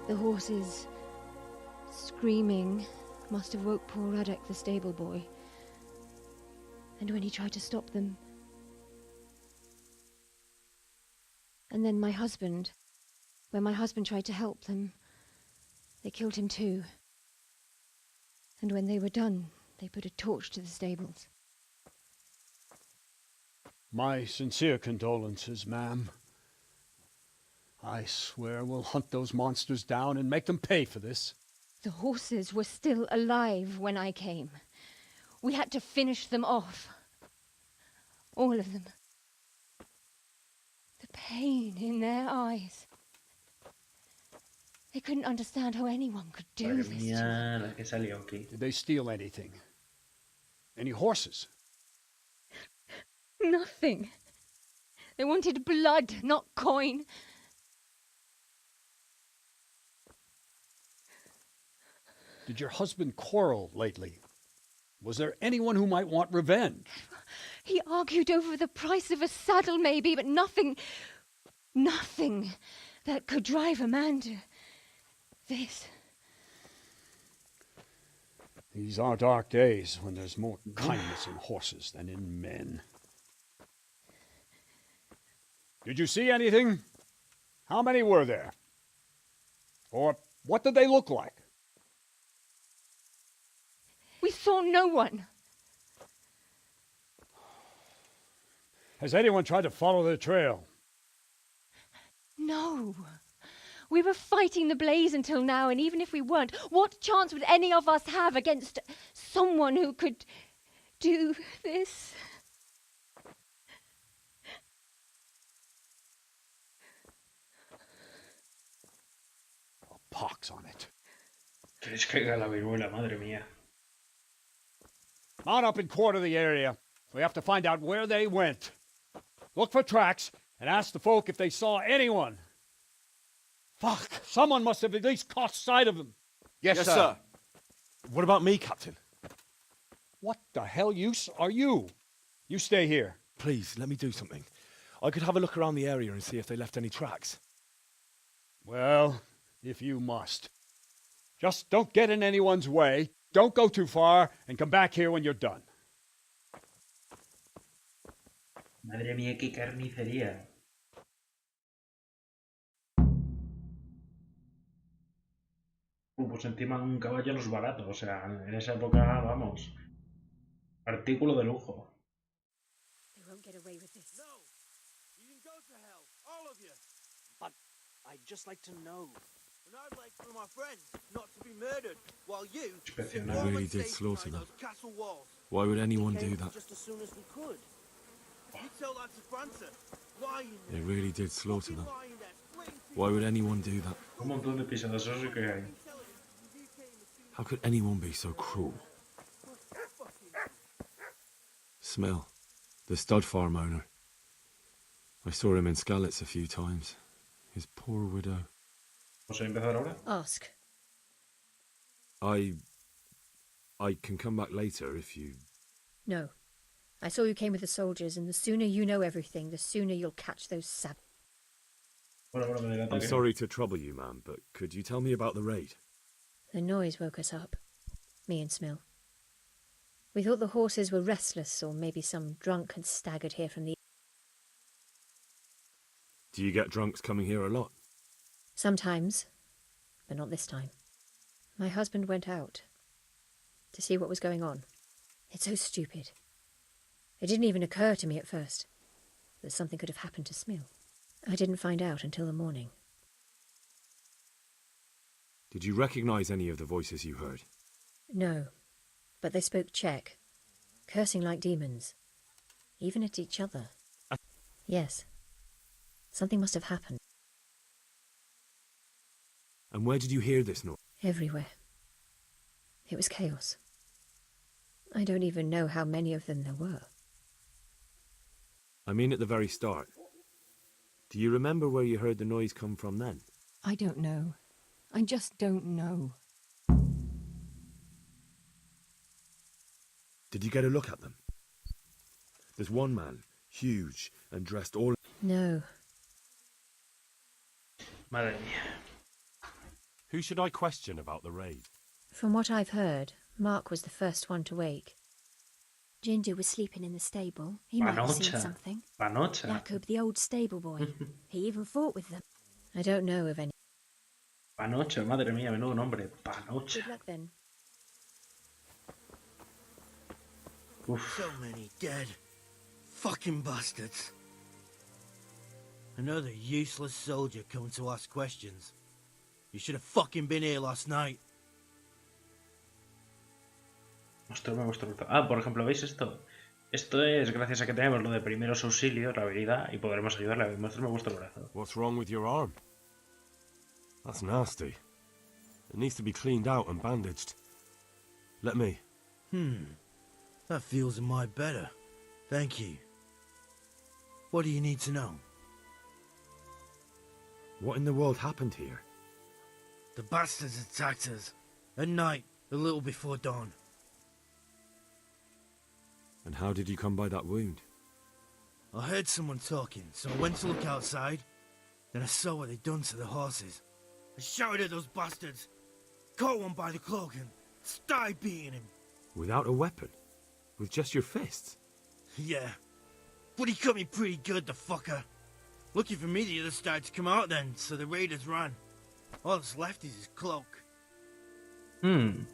The horses, screaming, must have woke poor Radek, the stable boy. And when he tried to stop them... And then my husband, when my husband tried to help them, they killed him too. And when they were done, they put a torch to the stables. My sincere condolences, ma'am. I swear we'll hunt those monsters down and make them pay for this. The horses were still alive when I came. We had to finish them off. All of them. The pain in their eyes. They couldn't understand how anyone could do this. Did they steal anything? Any horses? Nothing. They wanted blood, not coin. Did your husband quarrel lately? Was there anyone who might want revenge? He argued over the price of a saddle, maybe, but nothing that could drive a man to this. These are dark days when there's more kindness in horses than in men. Did you see anything? How many were there? Or what did they look like? We saw no one. Has anyone tried to follow the trail? No. We were fighting the blaze until now, and even if we weren't, what chance would any of us have against someone who could do this? A pox on it. Que les caiga la viruela, madre mía. Mount up and quarter the area. We have to find out where they went. Look for tracks and ask the folk if they saw anyone. Fuck! Someone must have at least caught sight of them. Yes, sir. What about me, Captain? What the hell use are you? You stay here. Please, let me do something. I could have a look around the area and see if they left any tracks. Well, if you must. Just don't get in anyone's way, don't go too far, and come back here when you're done. Madre mía, qué carnicería. Pues encima un caballo no es barato, o sea, en esa época, vamos, artículo de lujo. They won't get away with this. No! You can go to hell, all of you! But I'd just like to know. And I'd like for my friends not to be murdered, while you... They really did slaughter them. Why would anyone do that? Just as soon as we could. You tell that to França. Why you... They really did slaughter them. Why would anyone do that? Un montón de pisadas, eso sí que hay. How could anyone be so cruel? Smell, the stud farm owner. I saw him in Skalitz a few times. His poor widow. ¿Vamos a empezar ahora? Ask. I can come back later if you... No. I saw you came with the soldiers, and the sooner you know everything, the sooner you'll catch those savages. I'm sorry to trouble you, ma'am, but could you tell me about the raid? The noise woke us up, me and Smill. We thought the horses were restless, or maybe some drunk had staggered here from the... Do you get drunks coming here a lot? Sometimes, but not this time. My husband went out to see what was going on. It's so stupid. It didn't even occur to me at first that something could have happened to Smill. I didn't find out until the morning. Did you recognize any of the voices you heard? No, but they spoke Czech, cursing like demons, even at each other. Yes. Something must have happened. And where did you hear this noise? Everywhere. It was chaos. I don't even know how many of them there were. I mean at the very start. Do you remember where you heard the noise come from then? I don't know. I just don't know. Did you get a look at them? There's one man, huge and dressed all... No. Madre mía. Who should I question about the raid? From what I've heard, Mark was the first one to wake. Ginger was sleeping in the stable. He might have seen something. Panocha. Jacob, the old stable boy. He even fought with them. I don't know of any. Panocha, madre mía, menudo nombre. Panocha. Good luck then. Uf. So many dead. Fucking bastards. Another useless soldier coming to ask questions. You should have fucking been here last night. Ostras, me gusta mucho. Ah, por ejemplo, ¿veis esto? Esto es gracias a que tenemos lo de primeros auxilios, la habilidad, y podremos ayudarle. Esto me gusta el brazo. What's wrong with your arm? That's nasty. It needs to be cleaned out and bandaged. Let me. That feels a mite better. Thank you. What do you need to know? What in the world happened here? The bastards attacked us. At night, a little before dawn. And how did you come by that wound? I heard someone talking, so I went to look outside. Then I saw what they'd done to the horses. I shouted at those bastards, caught one by the cloak and started beating him. Without a weapon? With just your fists? Yeah, but he cut me pretty good, the fucker. Lucky for me, the others started to come out then, so the raiders ran. All that's left is his cloak. And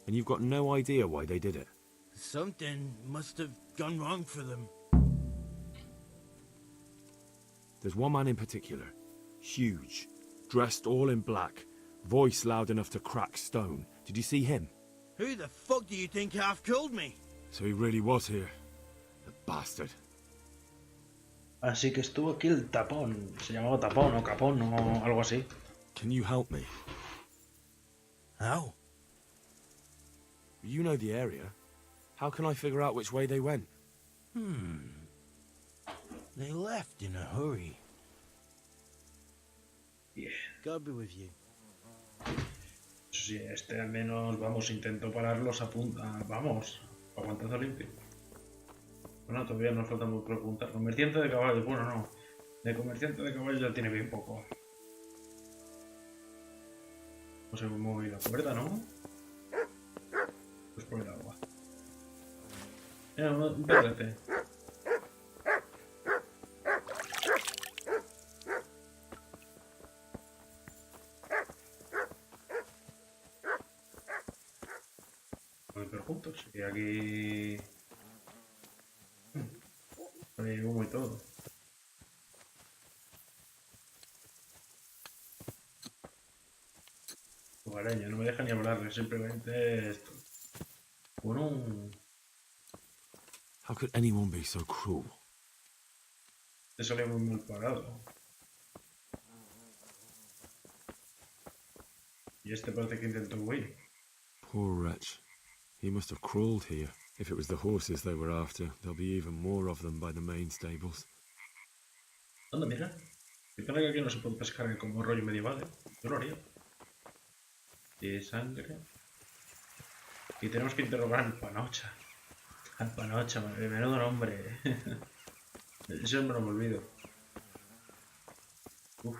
you've got no idea why they did it? Something must have gone wrong for them. There's one man in particular. Huge. Dressed all in black. Voice loud enough to crack stone. Did you see him? Who the fuck do you think half-killed me? So he really was here. The bastard. Así que estuvo aquí el tapón. Se llamaba tapón o capón o algo así. Can you help me? How? You know the area. How can I figure out which way they went? They left in a hurry. Yeah. God be with you. Sí, este al menos, vamos, intentó pararlos a punta. Vamos, aguantando limpio. Bueno, todavía nos falta muy preguntar. Comerciante de caballos, bueno, no. De comerciante de caballos ya tiene bien poco. No sé cómo mover la puerta, ¿no? Pues por el agua. Mira, un perrete. Pero juntos. Y aquí... Hay humo y todo. Hogareño, no me deja ni hablarle, simplemente esto. Bueno... How could anyone be so cruel? Te salió muy mal parado. Y este parece que intentó huir. Poor wretch. He must have crawled here. If it was the horses they were after, there'll be even more of them by the main stables. Anda, mira. Me parece que aquí no se puede pescar como rollo medieval, ¿eh? Yo lo haría. Y sangre. Y tenemos que interrogar al Panocha. Al Panocha, menudo nombre. Eso me lo olvido. Uf.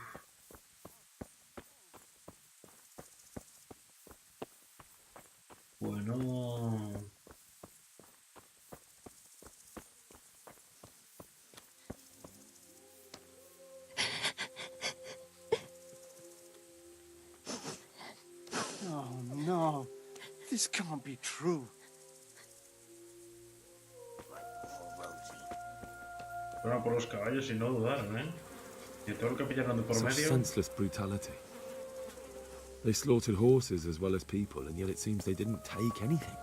Bueno... Oh no, this can't be true. Fueron por los caballos y no dudaron, ¿eh? Y todo lo que pillaron de por Such medio. senseless brutality. They slaughtered horses as well as people, and yet it seems they didn't take anything.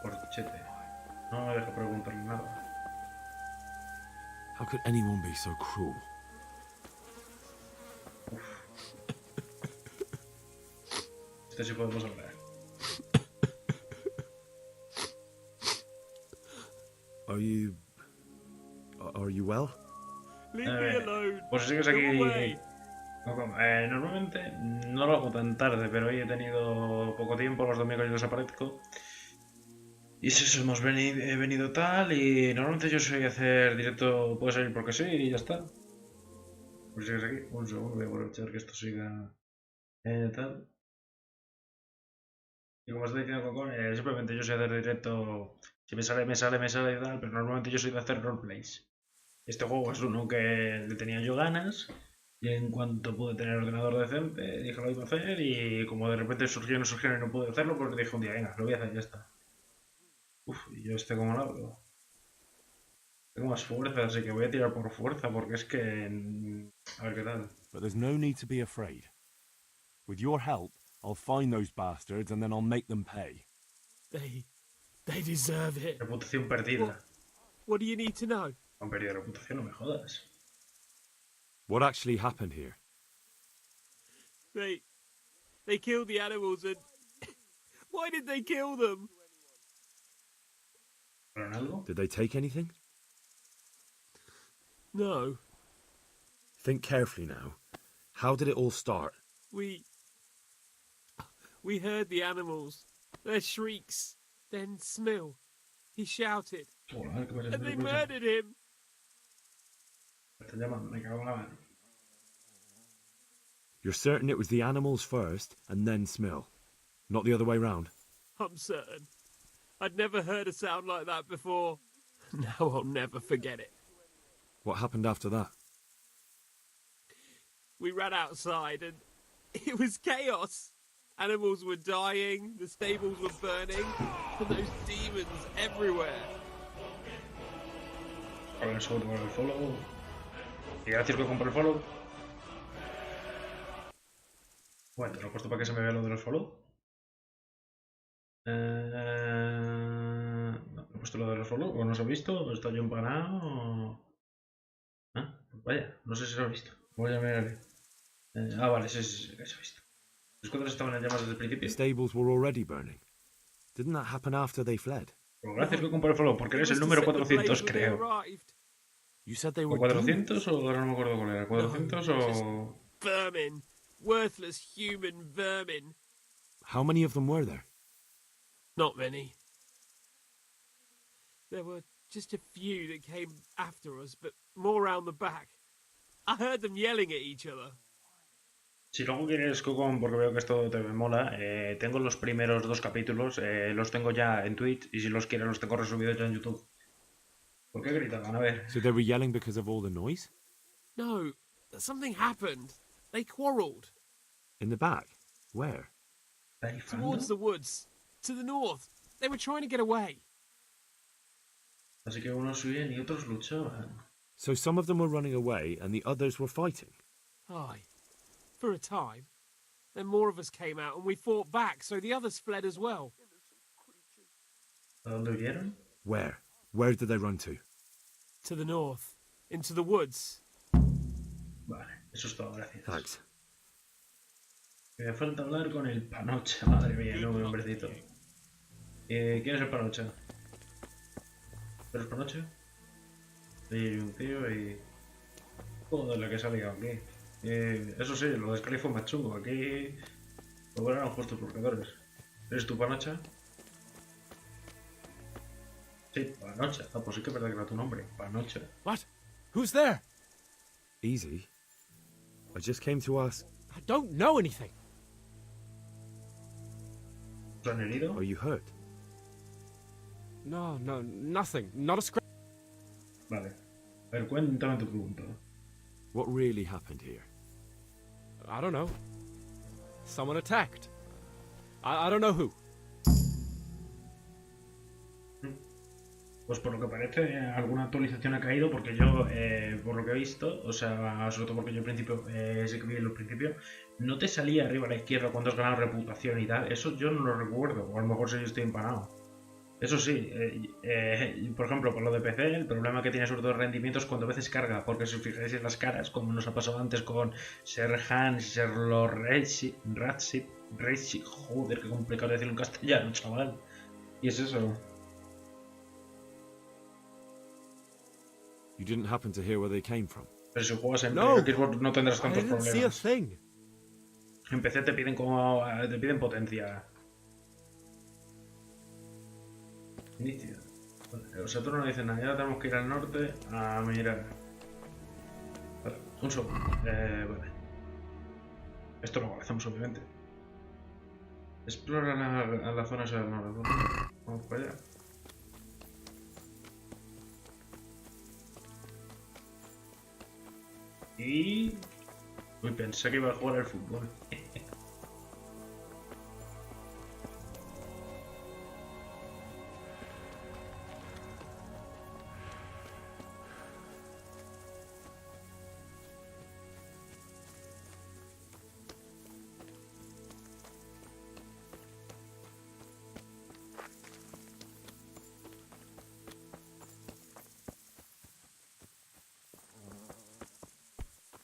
Porchete. No me deja preguntarle nada. How could anyone be so cruel? Este sí podemos hablar. Are you well? Leave me alone. Pues sigues Go aquí. away. Normalmente no lo hago tan tarde, pero hoy he tenido poco tiempo, los domingos yo desaparezco. Y si eso, he venido tal, y normalmente yo soy hacer directo, puedo salir porque sí, y ya está. Pues sigues aquí, un segundo, voy a aprovechar que esto siga tal. Y como estoy diciendo Cocón, simplemente yo soy hacer directo, si me sale y tal, pero normalmente yo soy de hacer roleplays. Este juego es uno que le tenía yo ganas, y en cuanto pude tener ordenador decente, dije lo iba a hacer, y como de repente surgió y no pude hacerlo, pues dije un día, venga, lo voy a hacer y ya está. Uf, y yo como lo hago. Tengo más fuerza, así que voy a tirar por fuerza, porque es que... A ver qué tal. But there's no need to be afraid. With your help, I'll find those bastards and then I'll make them pay. They deserve it. Reputación perdida. What do you need to know? Han perdido reputación, no me jodas. What actually happened here? They killed the animals and... Why did they kill them? Did they take anything? No. Think carefully now. How did it all start? We heard the animals, their shrieks, then Smill. He shouted, and they murdered him. You're certain it was the animals first and then Smill, not the other way round? I'm certain. I'd never heard a sound like that before. Now I'll never forget it. What happened after that? We ran outside and it was chaos. Animals were dying, the stables were burning, and those demons everywhere. Ahora el segundo con el follow. Y gracias que compro el follow. Bueno, te lo he puesto para que se me vea lo de los follow. No, he puesto lo de los follow, o no se ha visto, o está yo empanado. Ah, vaya, no sé si se lo ha visto. Voy a mirar. Vale, sí, se ha visto. Los cuadros estaban en llamas desde el principio. The stables were already burning. Didn't that happen after they fled? Pues gracias que compré el follow, porque eres el número 400, creo. You said they ¿O were 400 o ahora no me acuerdo cuál era? ¿400 o...? Vermin. Worthless human vermin. How many of them were there? Not many. There were just a few that came after us, but more round the back. I heard them yelling at each other. Si luego quieres, Cocón, porque veo que esto te mola, tengo los primeros 2 capítulos, los tengo ya en Twitch, y si los quieres los tengo resubidos ya en YouTube. ¿Por qué gritaban? A ver. So they were yelling because of all the noise? No, something happened. They quarrelled. In the back? Where? Towards the woods. To the north. They were trying to get away. Así que unos huían y otros luchaban. So some of them were running away and the others were fighting? Aye. For a time. Then more of us came out and we fought back, so the others fled as well. ¿A dónde huyeron? Where? Where did they run to? To the north. Into the woods. Vale, eso es todo, gracias. Thanks. Me falta hablar con el Panocha, madre mía, no, mi hombrecito. ¿Quién es el Panocha? ¿Eres Panocha? Hay un tío y... Joder, la que se ha liado aquí. Eso sí, lo de Scali fue más chungo. Aquí... Luego eran justos buscadores. ¿Eres tú, Panocha? Sí, Panocha. Ah, pues sí que es verdad que era tu nombre. Panocha. What? Who's there? Easy. I just came to ask... I don't know anything. ¿Te han herido? Are you hurt? No, nothing. Not a scratch. Vale. A ver, cuéntame tu pregunta. What really happened here? I don't know. Someone attacked. I don't know who. Pues por lo que parece, alguna actualización ha caído porque yo, por lo que he visto, o sea, sobre todo porque yo al principio, sí que vi en los principios, no te salía arriba a la izquierda cuando has ganado reputación y tal. Eso yo no lo recuerdo, o a lo mejor si yo estoy empanado. Eso sí, por ejemplo, con lo de PC, el problema que tiene sobre todo el rendimiento es cuando a veces carga, porque si os fijáis en las caras, como nos ha pasado antes con Ser Hans, Ser Ratchit, joder, qué complicado decirlo en castellano, chaval. Y es eso. You didn't happen to hear where they came from? Pero si juegas en No, Xbox no tendrás tantos I didn't see a problemas. thing. En PC te piden potencia. Nítido. Vale, o sea, tú no dices nada, ya tenemos que ir al norte a mirar. Vale, un segundo. Vale. Esto lo hacemos obviamente. Explora la zona esa del norte. Vamos para allá. Y... Uy, pensé que iba a jugar al fútbol.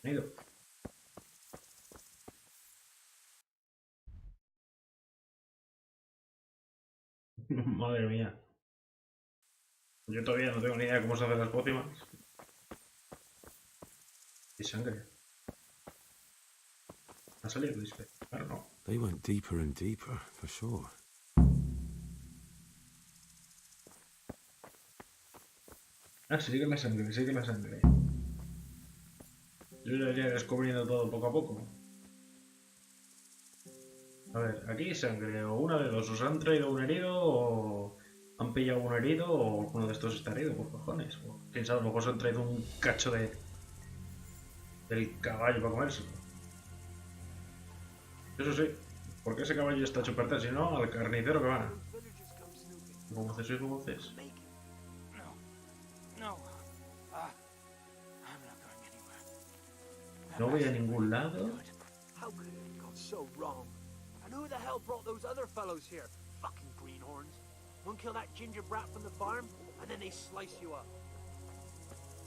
Ido. Madre mía. Yo todavía no tengo ni idea de cómo se hacen las pócimas. Y sangre. ¿Ha salido el display? Claro, no. They went deeper and deeper, for sure. Ah, sigue la sangre, sigue la sangre. Yo ya iría descubriendo todo poco a poco. A ver, aquí hay sangre, o una de dos, os han traído un herido, o han pillado un herido, o uno de estos está herido, por cojones. O, quién sabe, a lo mejor se han traído un cacho del caballo para comérselo. Eso sí, porque ese caballo está hecho perder, si no, al carnicero que va. ¿Cómo haces eso? ¿Cómo haces? No voy a ningún lado. How could it have gone so wrong? And who the hell brought those other fellows here? Fucking greenhorns. One kill that ginger brat from the farm, and then they slice you up.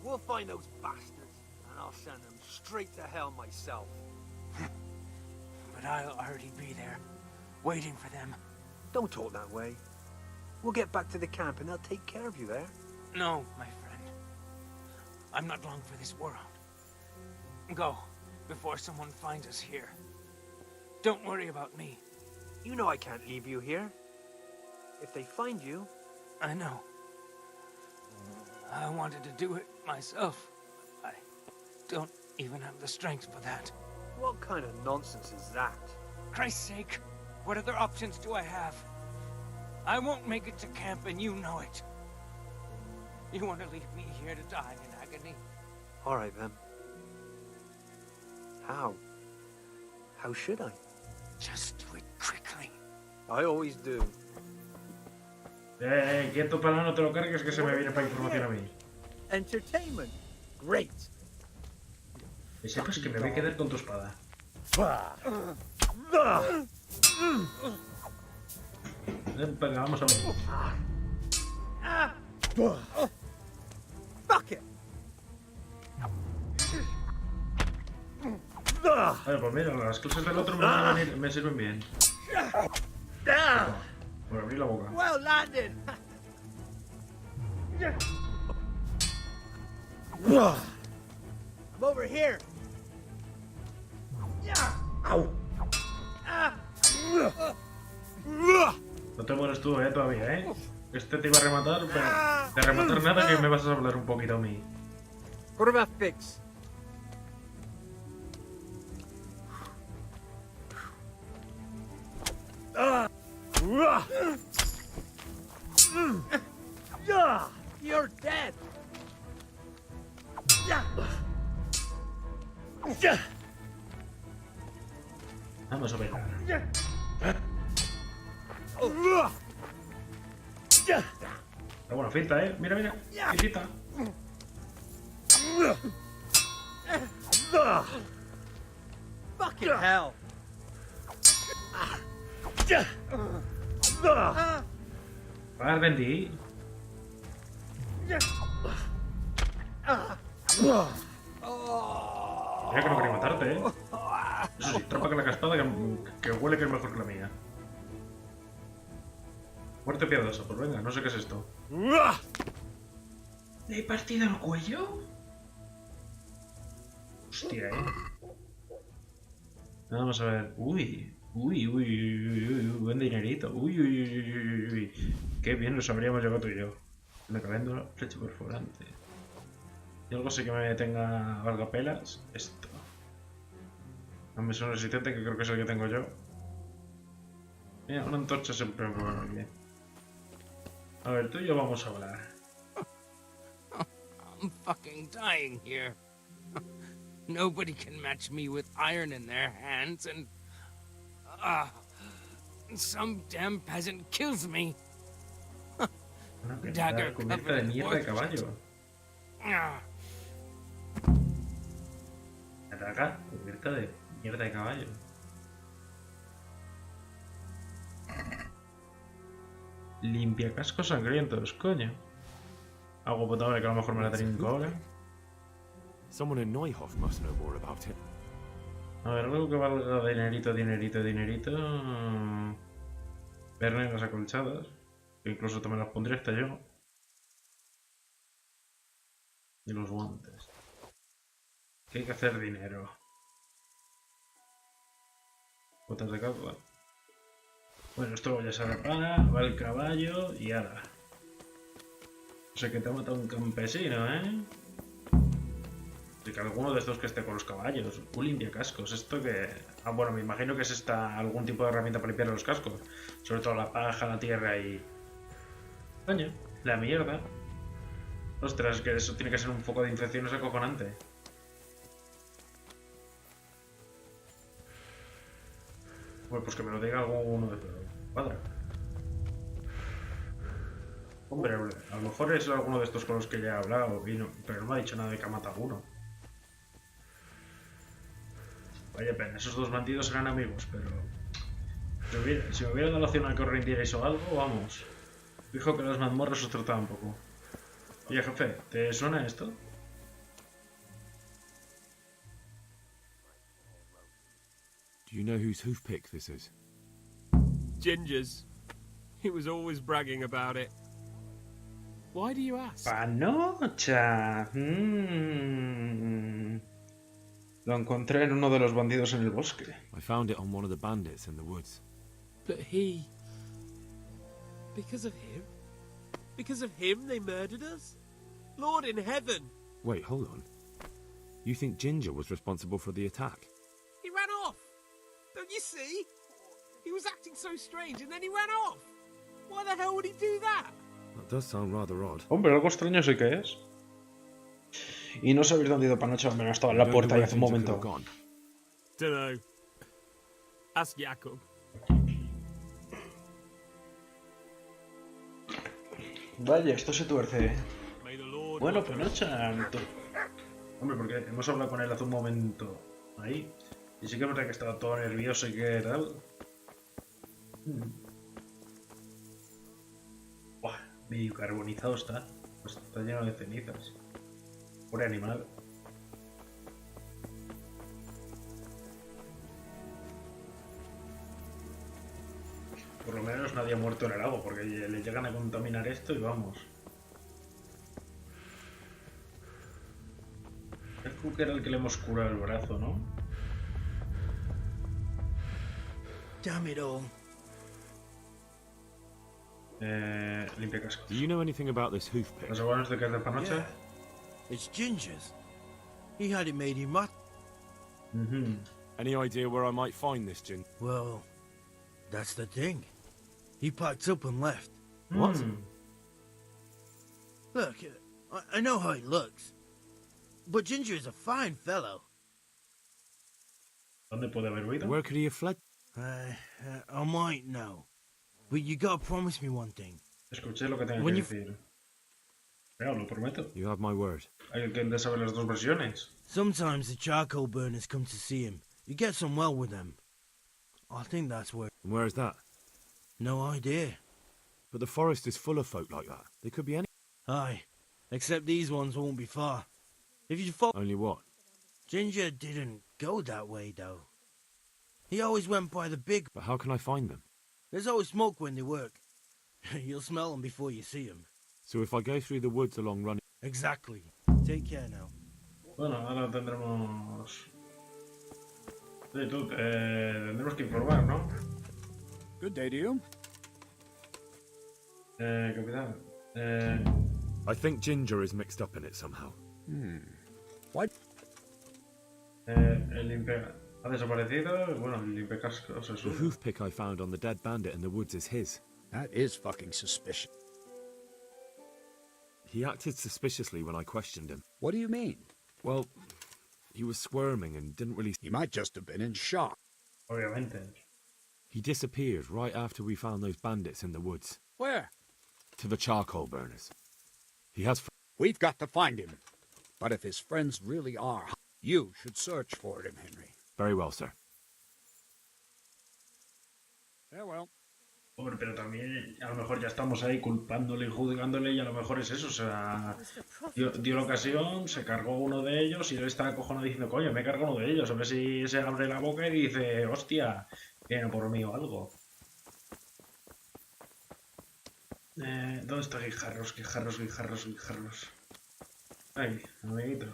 We'll find those bastards, and I'll send them straight to hell myself. But I'll already be there, waiting for them. Don't talk that way. We'll get back to the camp and they'll take care of you there. No, my friend. I'm not long for this world. Go, before someone finds us here. Don't worry about me. You know I can't leave you here. If they find you... I know. I wanted to do it myself. I don't even have the strength for that. What kind of nonsense is that? Christ's sake, what other options do I have? I won't make it to camp and you know it. You want to leave me here to die in agony? All right, then. How? How should I? Just do it quickly. I always do. Quieto para no te lo cargues que se me viene para información a mí. Entertainment. Great. Y sepas que me voy a quedar con tu espada. Venga, vamos a ver. Fuck it. Vale, pues mira, las clases del otro me sirven bien. Por abrir la boca. Well landed. I'm over here. Au. No te mueres tú, todavía, Este te iba a rematar, pero de rematar nada que me vas a hablar un poquito a mí. What about fix? You're dead. Vamos a ver. Pero bueno, finta, Mira, mira. Finta. Fucking hell. Vas, Bendy. Mira que no quería matarte, Eso sí, trapa con la caspada que huele que es mejor que la mía. Muerte piadosa, pues venga, no sé qué es esto. ¿Le he partido el cuello? Hostia, Vamos a ver. Uy, buen dinerito. Uy. Qué bien nos habríamos llevado tú y yo. Una caléndula, flecha perforante. Y algo así que me tenga valga pelas. Esto. Dame un resistente que creo que es el que tengo yo. Mira, una antorcha siempre me pone muy bien. A ver, tú y yo vamos a hablar. I'm fucking dying here. Nobody can match me with iron in their hands, and some damn peasant kills me. Dagger cubierta de mierda de caballo. Daga cubierta de mierda de caballo. Limpia cascos sangrientos, coño. Agua potable que a lo mejor me la trinco ahora. Someone in Neuhof must know more about it. A ver, algo que valga dinerito. Perneras acolchadas. Que incluso también las pondría hasta yo. Y los guantes. ¿Qué hay que hacer dinero? Botas de calza. Bueno, esto ya se repara. Va el caballo y ala. O sea que te ha matado un campesino, Que alguno de estos que esté con los caballos. Un limpia cascos. Esto que... Ah, bueno, me imagino que es algún tipo de herramienta para limpiar los cascos. Sobre todo la paja, la tierra y... Coño, la mierda. Ostras, que eso tiene que ser un foco de infecciones acojonante. Bueno, pues que me lo diga alguno de los cuadra. Hombre, a lo mejor es alguno de estos con los que ya he hablado, pero no me ha dicho nada de que ha matado a uno. Vaya pena, esos dos bandidos eran amigos, pero... Si me hubiera dado la opción a que os rindierais o algo, vamos. Dijo que las mazmorras os trataban un poco. Oye, jefe, ¿te suena esto? Do you know whose hoofpick this is? Ginger's. He was always bragging about it. Why do you ask? Panocha. Lo encontré en uno de los bandidos en el bosque. I found it on one of the bandits in the woods. But he... Because of him? Because of him they murdered us? Lord in heaven! Wait, hold on. You think Ginger was responsible for the attack? He ran off! Don't you see? He was acting so strange and then he ran off! Why the hell would he do that? That does sound rather odd. Hombre, algo extraño sí que es. Y no sabéis dónde ha ido Panocha, hombre, no estaba en la puerta ahí hace un momento. Dunno. Ask Jacob. Vaya, esto se tuerce. Bueno, Panocha. Hombre, porque hemos hablado con él hace un momento ahí. Y sí que es verdad que estaba todo nervioso y que tal. Buah, medio carbonizado está. Pues está lleno de cenizas. Pobre animal. Por lo menos nadie ha muerto en el lago, porque le llegan a contaminar esto y vamos. El Cook era el que le hemos curado el brazo, ¿no? Damn it all. Limpia cascos. Do you know anything about this hoofpick? ¿Los abuelos de que es de Panocha? Yeah. It's Ginger's. He had it made in mud. Any idea where I might find this gin? Well, that's the thing. He packed up and left. What? Look, I know how he looks. But Ginger is a fine fellow. ¿Dónde puede haber huido? Where could he have fled? I might know. But you gotta promise me one thing. Escuché lo que tenía When que you decir. Ya, lo prometo. You have my word. Hay que saber las dos versiones. Sometimes the charcoal burners come to see him. You get on well with them. I think that's where... And where is that? No idea. But the forest is full of folk like that. They could be any... Aye. Except these ones won't be far. If you follow... Only what? Ginger didn't go that way, though. He always went by the big... But how can I find them? There's always smoke when they work. You'll smell them before you see them. So if I go through the woods along running... Exactly. Take care now. Bueno, ahora tendremos... Sí, tú, tendremos que informar, ¿no? Good day to you. Capitán. I think Ginger is mixed up in it somehow. What? El limpe... ¿Ha desaparecido? Bueno, el limpecascos es The suyo. hoof pick I found on the dead bandit in the woods is his. That is fucking suspicious. He acted suspiciously when I questioned him. What do you mean? Well, he was squirming and didn't really... He might just have been in shock. Obviamente. He disappeared right after we found those bandits in the woods. Where? To the charcoal burners. He has... We've got to find him. But if his friends really are, you should search for him, Henry. Very well, sir. Farewell. Hombre, pero también a lo mejor ya estamos ahí culpándole y juzgándole y a lo mejor es eso, o sea, dio la ocasión, se cargó uno de ellos y él está acojonado diciendo, coño, me he cargado uno de ellos, a ver si se abre la boca y dice, hostia, viene por mí o algo. ¿Dónde está Guijarros? Guijarros, Guijarros, Guijarros. Ahí, amiguito.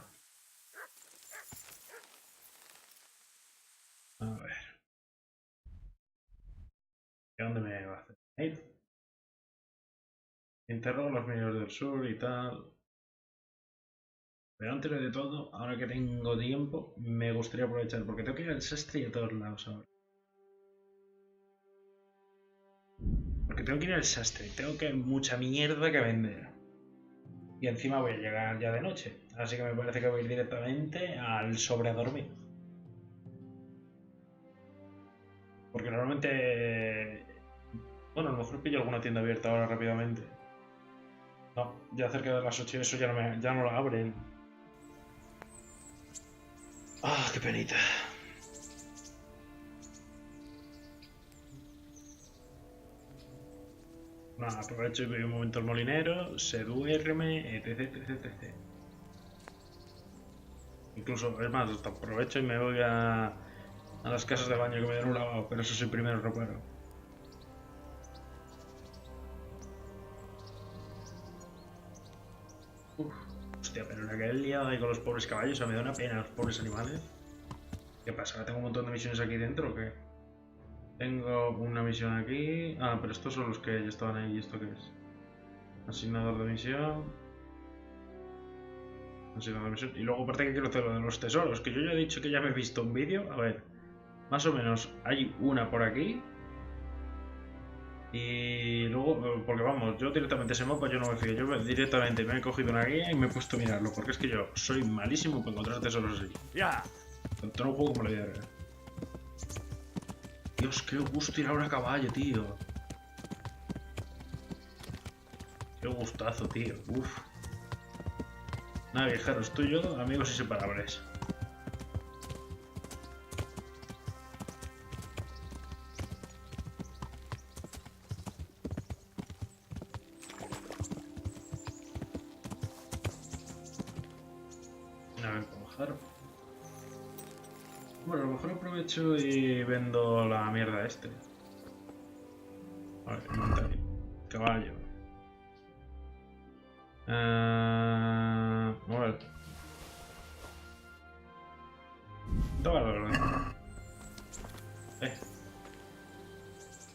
A ver. ¿Y a dónde me va a hacer? Ahí. Interrogo los medios del sur y tal. Pero antes de todo, ahora que tengo tiempo, me gustaría aprovechar, porque tengo que ir al sastre y a todos lados ahora. Porque tengo que ir al sastre, tengo que mucha mierda que vender. Y encima voy a llegar ya de noche. Así que me parece que voy a ir directamente al sobredormir. Porque normalmente... Bueno, a lo mejor pillo alguna tienda abierta ahora rápidamente. No, ya cerca de las 8 eso ya no la abren. Ah, qué penita. Nada, aprovecho y voy un momento al molinero, se duerme, etc. Incluso, es más, hasta aprovecho y me voy a las casas de baño que me den un lavado, pero eso sí primero reparo. Hostia, pero la que he liado ahí con los pobres caballos, me da una pena los pobres animales. ¿Qué pasa? ¿Ahora tengo un montón de misiones aquí dentro o qué? Tengo una misión aquí... Ah, pero estos son los que ya estaban ahí. ¿Y esto qué es? Asignador de misión... Asignador de misión... Y luego aparte que quiero hacer lo de los tesoros, que yo ya he dicho que ya me he visto un vídeo. A ver, más o menos hay una por aquí. Y luego, porque vamos, yo directamente ese mapa yo no me fío. Yo directamente me he cogido una guía y me he puesto a mirarlo, porque es que yo soy malísimo para encontrar tesoros así. Ya. Tanto no juego como la vida real. Dios, qué gusto ir ahora a caballo, tío. Qué gustazo, tío. Uf. Nada, viajeros, tú y yo, amigos inseparables. A ver, ¿cómo bajar? Bueno, a lo mejor aprovecho y vendo la mierda este. Vale, inventario. Caballo. Bueno. Toma la verdad.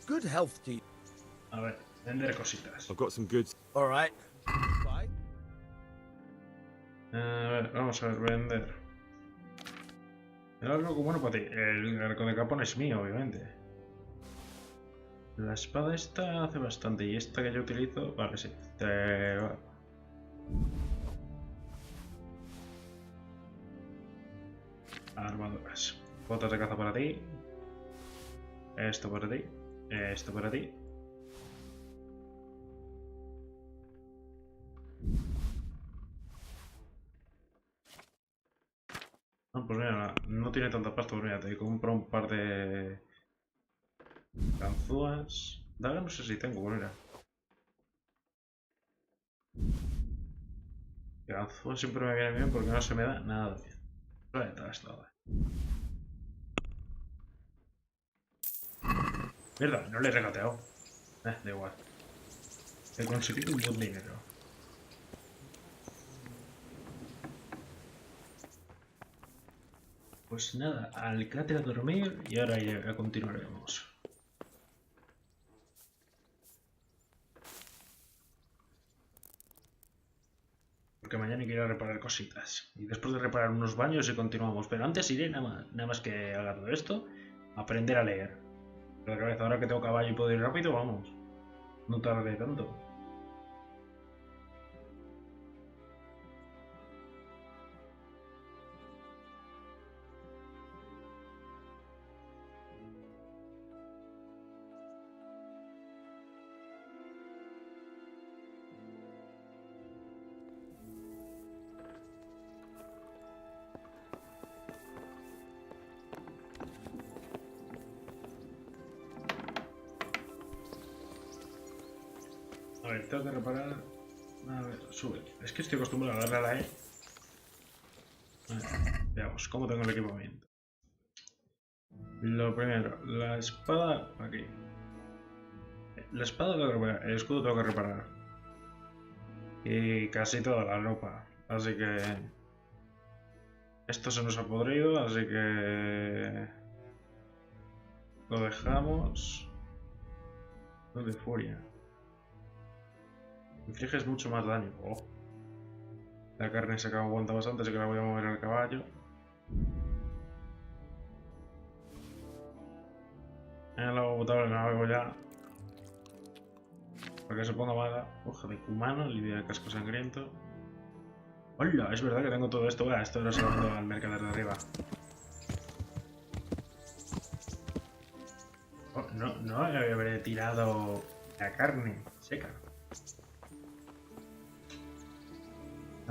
Good health to you. A ver, vender cositas. I've got some goods. All right. A ver, vamos a ver, vender. El arco bueno para ti. El arco de capón es mío, obviamente. La espada esta hace bastante. Y esta que yo utilizo... Vale, sí. Te va. Armaduras. Botas de caza para ti. Esto para ti. Esto para ti. pues mira, no tiene tanta pasta, pues mira, te compro un par de ganzúas. Daga no sé si tengo, pues mira. Ganzúas siempre me viene bien porque no se me da nada bien. Vale, esto. Mierda, no le he regateado. Da igual. He conseguido un buen dinero. Pues nada, al cráter a dormir y ahora ya continuaremos. Porque mañana hay que ir a reparar cositas. Y después de reparar unos baños y continuamos. Pero antes iré nada más que haga todo esto, a aprender a leer. Pero de cabeza, ahora que tengo caballo y puedo ir rápido, vamos. No tardaré tanto. A ver, tengo que reparar. A ver, sube. Es que estoy acostumbrado a darle a la E. A ver, veamos, ¿cómo tengo el equipamiento? Lo primero, la espada aquí. La espada tengo que reparar, el escudo tengo que reparar. Y casi toda la ropa. Así que... Esto se nos ha podrido, así que... Lo dejamos... De furia. Infliges mucho más daño. Oh. La carne se acaba aguanta bastante, así que la voy a mover al caballo. El agua potable la hago ya. Para que se ponga mala. Hoja de cumano, lidia de casco sangriento. ¡Hola! Es verdad que tengo todo esto. Esto ahora se lo vendo al mercader de arriba. Oh, no habré tirado la carne seca.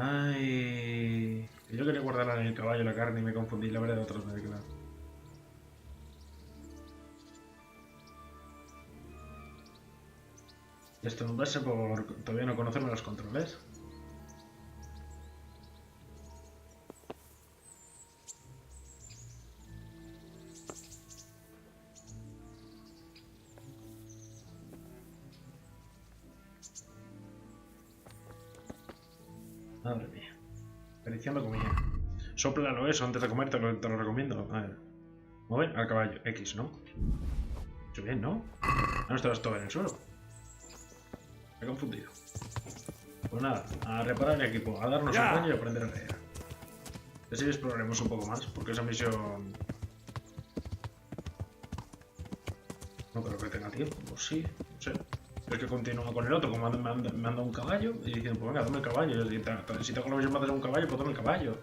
Ay, yo quería guardarla en el caballo la carne y me confundí, la verdad de otros claro. Esto no pasa por todavía no conocerme los controles. Madre mía. Acariciando comida. Sóplalo eso antes de comer, te lo recomiendo. A ver. Mover al caballo. X, ¿no? Hecho bien, ¿no? No estabas todo en el suelo. Me he confundido. Pues nada, a reparar el equipo, a darnos un baño y a aprender a leer. Así exploraremos un poco más, porque esa misión... No creo que tenga tiempo, pues sí, no sé. Es que continúa con el otro, como me anda un caballo, y diciendo, pues venga, dame el caballo. Si tengo la misión para hacer un caballo, pues dame el caballo.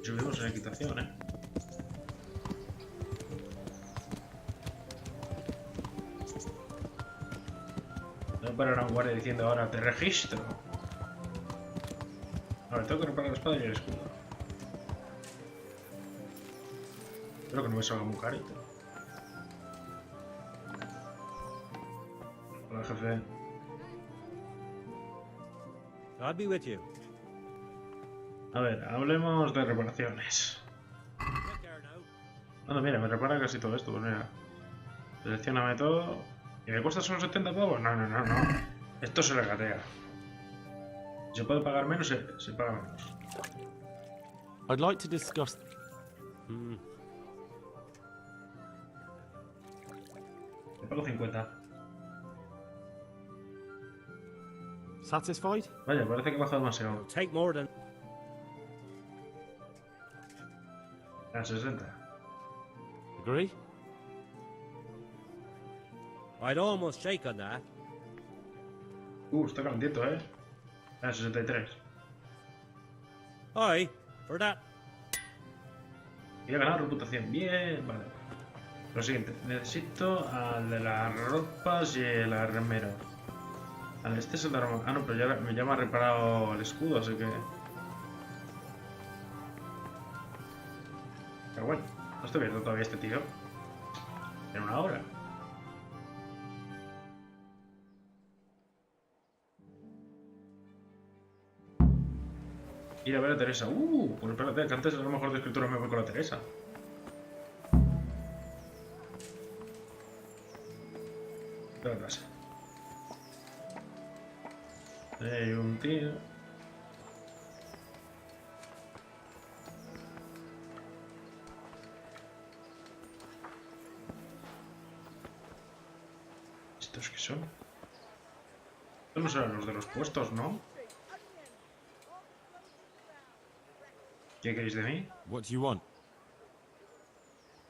Subimos en equitación, Voy a parar a un guardia diciendo ahora, te registro. Ahora tengo que reparar la espada y el escudo. Espero que no me salga muy carito. Hola, jefe. I'll be with you. A ver, hablemos de reparaciones. Anda, mira, me repara casi todo esto, pues mira. Seleccioname todo. ¿Y me cuesta solo 70 pavos? No. Esto se regatea. Si se puede pagar menos, se paga menos. I'd like to discuss... Te pago 50. Satisfied? Vaya, parece que he bajado demasiado. Take more than... A 60. Agree? I'd almost shake on that. Está calentito, A 63. Aye, for that. Y he ganado reputación. Bien, vale. Lo siguiente, necesito al de las ropas y el armero. Vale, este es el de arma. Ah, no, pero ya me ha reparado el escudo, así que... Pero bueno, no estoy viendo todavía este tío. En una hora. Ir a ver a Teresa. Pues espérate, que antes a lo mejor de escritura me voy con la Teresa. ¿Qué pasa? Hay un tío. ¿Estos qué son? Estos no serán los de los puestos, ¿no? ¿Qué queréis de mí? What do you want?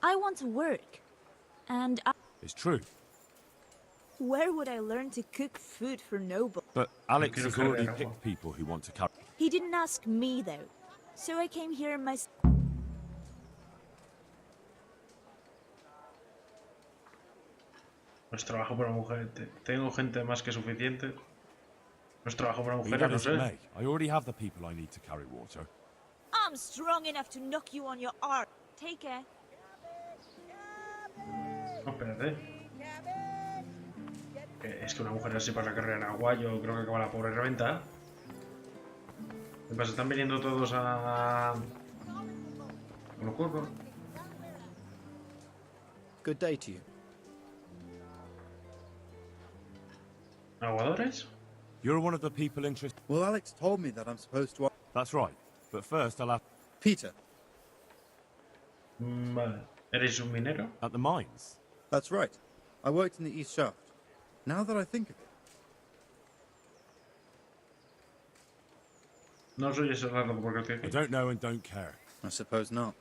I want to work. And It's true. where would I learn to cook food for noble? But Alex has already picked people who want to carry. He didn't ask me, though. So I came here myself. Pues trabajo para mujer. Tengo gente más que suficiente. Pues trabajo para Be mujeres, that no as it sé. may, I already have the people I need to carry water. I'm strong enough to knock you on your arm. Take care. No, espérate. Es que una mujer así para la carrera en agua, yo creo que acaba la pobre reventa. ¿Qué pasa? Están viniendo todos a... ¿Con lo curro? Good day to you. ¿Aguadores? You're one of the people interested. Well, Alex told me that I'm supposed to... That's right. But first I'll have... Peter. Vale. ¿Eres un minero? At the mines? That's right. I worked in the East Shaft. Now that I think of it. No soy ese raro porque estoy... I don't know and don't care. I suppose not.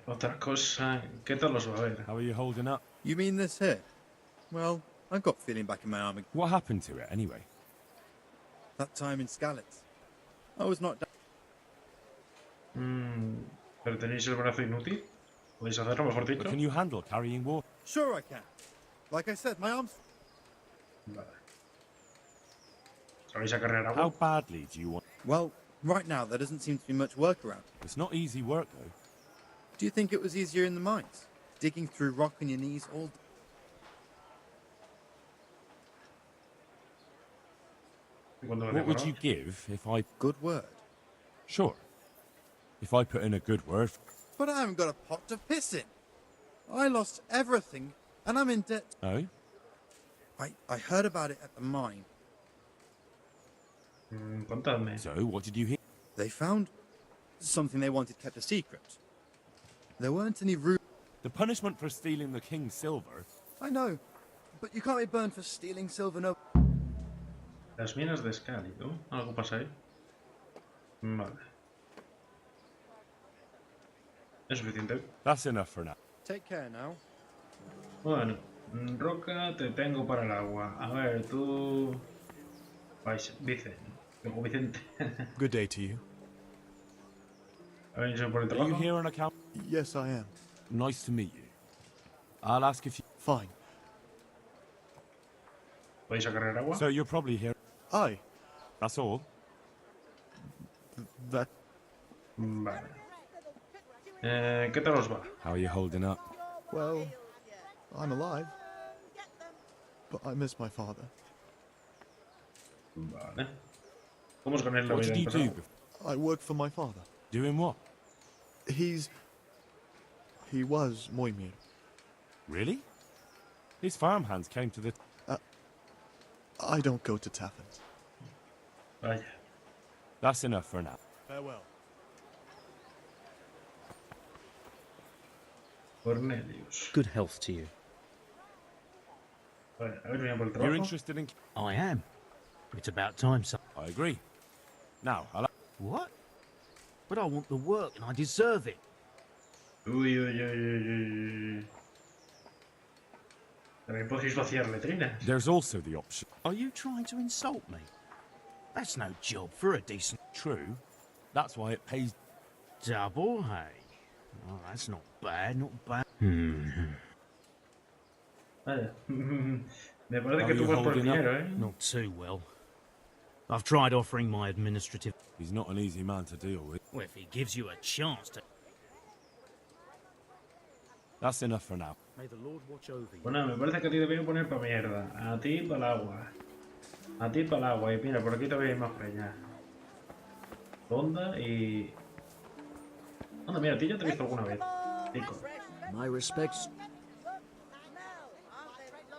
Otra cosa... ¿Qué tal os va a ver? How are you holding up? You mean this here? Well, I've got feeling back in my arm again. What happened to it, anyway? That time in Skalitz. I was not... ¿Pero tenéis el brazo inútil? ¿Podéis hacerlo, mejor dicho? But can you handle carrying water? Sure I can. Like I said, my arms... Vale. ¿Sabéis a cargar agua? How badly do you want... Well, right now there doesn't seem to be much work around. It's not easy work, though. Do you think it was easier in the mines? Digging through rock on your knees all... What would you give if I... Good word. Sure. If I put in a good word... But I haven't got a pot to piss in. I lost everything, and I'm in debt. Oh? I heard about it at the mine. Contadme. So, what did you hear? They found something they wanted kept a secret. There weren't any room... The punishment for stealing the king's silver? I know, but you can't be burned for stealing silver, no... Las minas de Asalto. ¿Algo pasa ahí? Vale. Es suficiente. That's enough for now. Take care now. Bueno, roca te tengo para el agua. A ver, tú... Vicente. Luego Vicente. Good day to you. ¿Habéis venido por el Are you trabajo? here on account? Yes, I am. Nice to meet you. I'll ask if you... Fine. ¿Podéis a cargar agua? So you're probably here... Aye. That's all? That... Vale. ¿Qué tal os va? How are you holding up? Well, I'm alive. But I miss my father. Vale. ¿Cómo os ganáis la What vida? did you en do pasado? before? I work for my father. Doing what? He was Moimir. Really? His farmhands came to the... I don't go to taverns. Vaya. That's enough for now. Farewell. Cornelius. Good health to you. Vale, ¿habéis venido por el You're trabajo? interested in... I am. It's about time, son. I agree. Now, I'll... What? But I want the work and I deserve it. Uy, uy, uy, uy, uy. También podéis vaciar letrinas. There's also the option... Are you trying to insult me? That's no job for a decent... True. That's why it pays... Double, hey? Oh, that's not bad, not bad. Vaya. Me parece How que are tú you vas por el holding up? dinero, ¿eh? Not too well. I've tried offering my administrative... He's not an easy man to deal with. Well, if he gives you a chance to... That's enough for now. May the Lord watch over you. Bueno, me parece que a ti te voy a poner para mierda. A ti para el agua. A ti para el agua. Y mira, por aquí te voy a ir más peña. Honda y... Anda, mira, a ti ya te he visto alguna vez. Pico. My respects.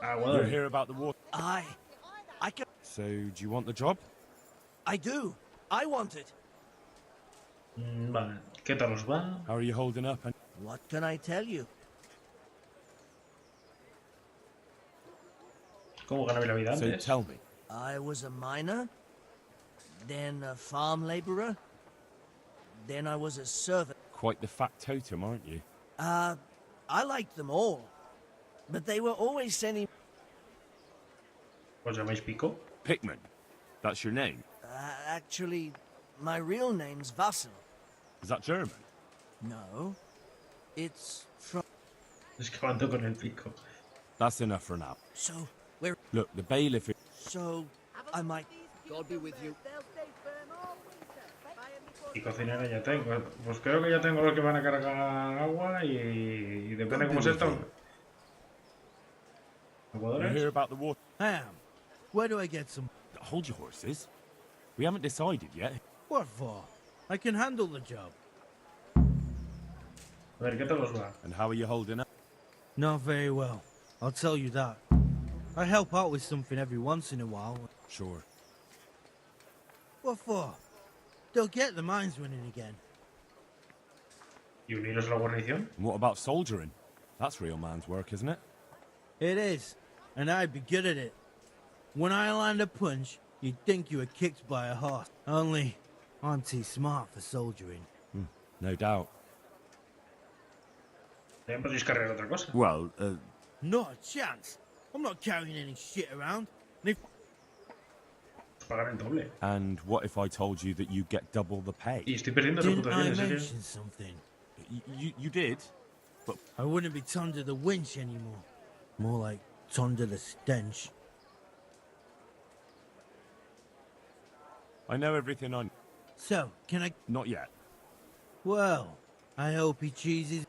You're here about the water. I can... So, do you want the job? I do. I want it. Vale. ¿Qué tal os va? How are you holding up? And What can I tell you? ¿Cómo gané la vida so antes? tell me. I was a miner, then a farm laborer, then I was a servant. Quite the factotum, aren't you? I liked them all, but they were always sending... ¿Os llamáis Pico? Pickman. That's your name. Actually, my real name's Vassal. Is that German? No, it's from... Excavando con el pico. That's enough for now. So, where... Look, the bailiff is... So, I might... God be with you. Y cocinera ya tengo. Pues creo que ya tengo los que van a cargar agua y depende cómo se esto. You're here about the water. Ham, where do I get some... Hold your horses. We haven't decided yet. What for? I can handle the job. A ver, ¿qué tal os va? And how are you holding up? Not very well. I'll tell you that. I help out with something every once in a while. Sure. What for? They'll get the mines running again. ¿Y uniros a la guarnición? And what about soldiering? That's real man's work, isn't it? It is, and I'd be good at it. When I land a punch, you'd think you were kicked by a horse. Only, I'm too smart for soldiering. No doubt. ¿También podéis cargar otra cosa? Well, Not a chance. I'm not carrying any shit around. And if... Pagar en doble. and what if I told you that you get double the pay? Y estoy perdiendo Didn't reputación, I en serio. mention something? You did, but... I wouldn't be under the winch anymore. More like under the stench. I know everything on... So, can I... Not yet. Well, I hope he cheeses...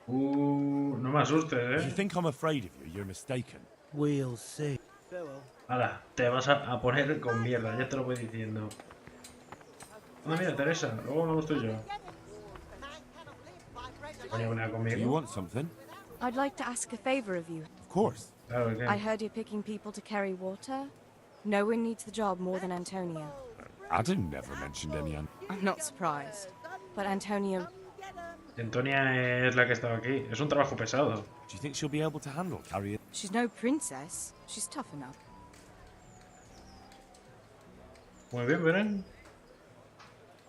No me asustes, If you ¿eh? think I'm afraid of you, you're mistaken. We'll see. Hala, te vas a poner con mierda, ya te lo voy diciendo. Anda, mira, Teresa, luego hablamos tú y yo. Coño, venía Do you conmigo. want something? I'd like to ask a favor of you. Of course. Claro, ¿qué? I heard you're picking people to carry water. No one needs the job more than Antonia. Adam never mentioned any... I'm not surprised. But Antonia... Antonia es la que estaba aquí. Es un trabajo pesado. Do you think she'll be able to handle carrying? She's no princess. She's tough enough. Muy bien, verán.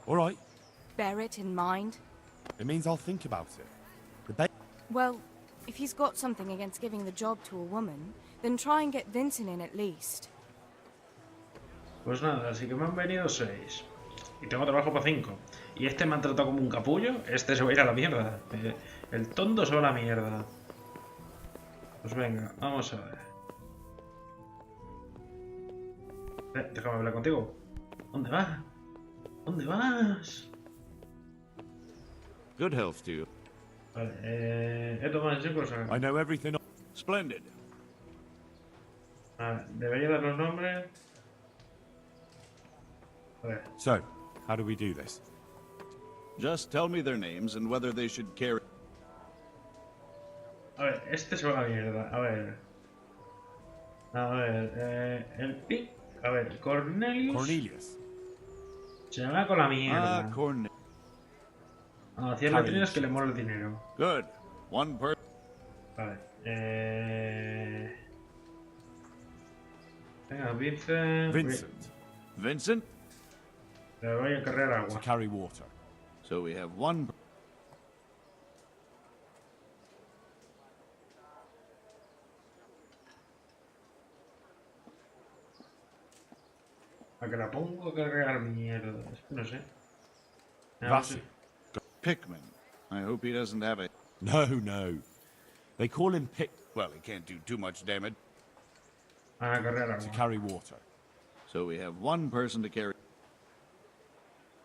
All right. Bear it in mind. It means I'll think about it. The ba- Well, if he's got something against giving the job to a woman, then try and get Vincent in at least. Pues nada, así que me han venido 6. Y tengo trabajo para 5. Y este me han tratado como un capullo. Este se va a ir a la mierda. El tonto se va a la mierda. Pues venga, vamos a ver. Déjame hablar contigo. ¿Dónde vas? ¿Dónde vas? Good health to you. Vale, esto más en cosas. I know everything. Splendid. Debería dar los nombres. A ver. So, how do we do this? Just tell me their names and whether they should carry... A ver, este se va a la mierda. A ver. El pic. A ver, Cornelius. Se va con la mierda. Cornelius. Hacía letrinas que le mola el dinero. Good. One person. Vale. Venga, Vincent. Vincent? Le voy a cargar agua. To carry water. So we have one... A que la pongo a cargar mierda. Es que no sé. Vassal. Pickman. I hope he doesn't have a... No. They call him Pick... Well, he can't do too much damage. To carry water. So we have one person to carry...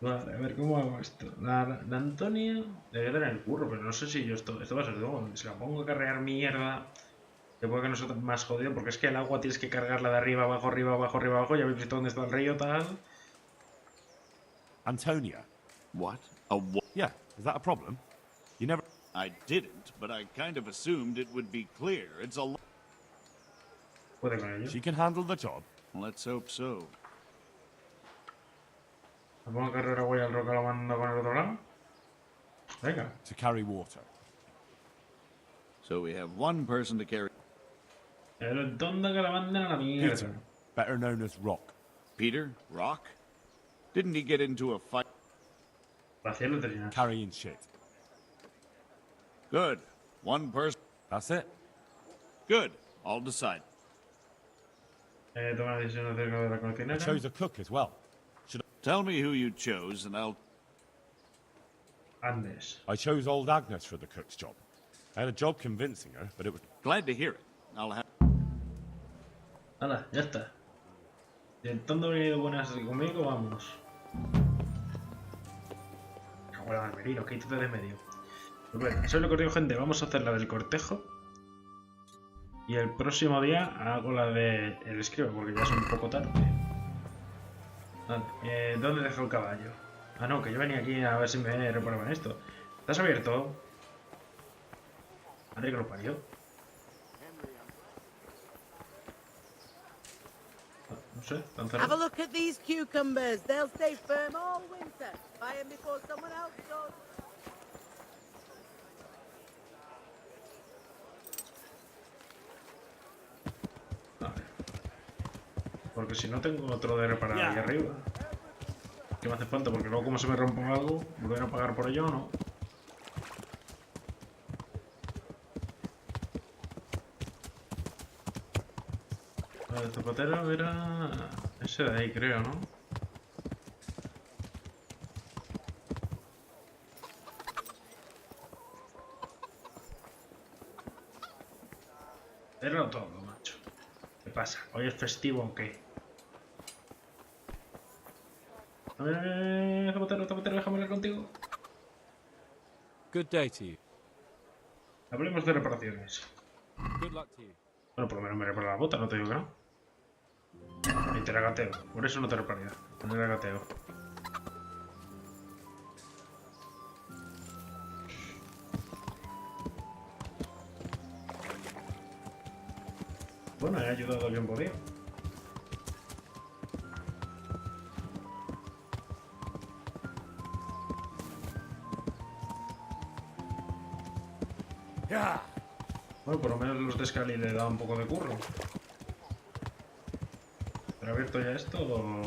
Vale, a ver cómo hago esto. La Antonia debería tener el curro, pero no sé si yo esto va a ser todo. Si la pongo a carrear mierda, que puede que no sea más jodido, porque es que el agua tienes que cargarla de arriba abajo, arriba abajo, arriba abajo. Ya habéis visto dónde está el río, tal. Antonia. What? A what? Yeah, is that a problem? You never... I didn't, but I kind of assumed it would be clear. It's a... Puede con ello. She can handle the job. Let's hope so. ¿Me pongo a cargar agua y al roca lo mando con el otro lado? Venga. To carry water. So we have one person to carry... El tonto que la manden a la mierda. Peter, better known as Rock. Peter? Rock? Didn't he get into a fight? Carrying shit. Good. One person. That's it. Good. I'll decide. Toma la decisión acerca de la I cocinera. chose a cook as well. Tell me who you chose and I'll... Andes. I chose old Agnes for the cook's job. I had a job convincing her, but it was... Glad to hear it. I'll have... Hala, ya está. Si el tonto ha venido buenas conmigo, vamos. Cago en el merino, quítate de medio. Pues bueno, eso es lo que os digo, gente. Vamos a hacer la del cortejo. Y el próximo día hago la de el escriba, porque ya es un poco tarde. Vale, ¿dónde dejo el caballo? Ah, no, que yo venía aquí a ver si me reparaban esto. ¿Estás abierto? Madre que lo parió. No sé, tan cerrado. Have a look at these cucumbers. They'll stay firm all winter. Buy them before someone else does. Porque si no tengo otro de reparar ahí arriba. ¿Qué me hace falta? Porque luego como se me rompa algo, ¿volver a pagar por ello o no? El zapatero era... ese de ahí, creo, ¿no? Era todo, macho. ¿Qué pasa? ¿Hoy es festivo o qué? A ver, zapatero, déjame hablar contigo. Good day to you. Hablemos de reparaciones. Good luck to you. Bueno, por lo menos me repara la bota, no te digo que no. Y te la gateo. Por eso no te repararía. No te la gateo. Bueno, he ayudado bien podido. Bueno, por lo menos los de Scali le da un poco de curro. ¿Pero abierto ya esto o...?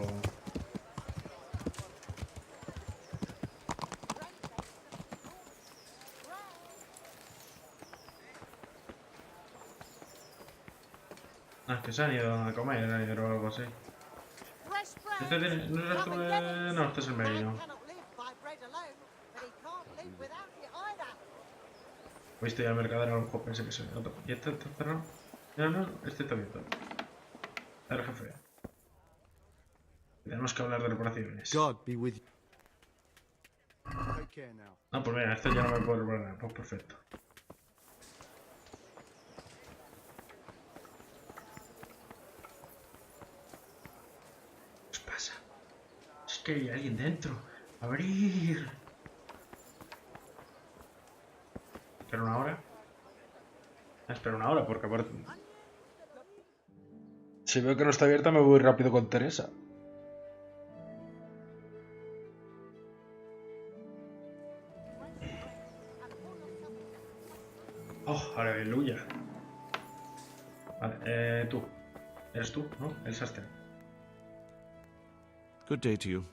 Ah, que se han ido a comer o algo así. Este tiene... ¿No es esto? No, este es el merino. Viste ya el mercader, a lo mejor pensé que se otro. ¿Y este está cerrado? No, este está abierto. A ver, jefe. Tenemos que hablar de reparaciones. God be with you. Take care now. Ah, pues mira, este ya no me puedo reparar nada. Pues perfecto. ¿Qué os pasa? Es que hay alguien dentro. ¡Abrir! ¿Espera una hora? Espera una hora, porque aparte... Si veo que no está abierta, me voy rápido con Teresa. ¡Oh, aleluya! Vale, tú. ¿Eres tú, no? El sastre. Good day to you.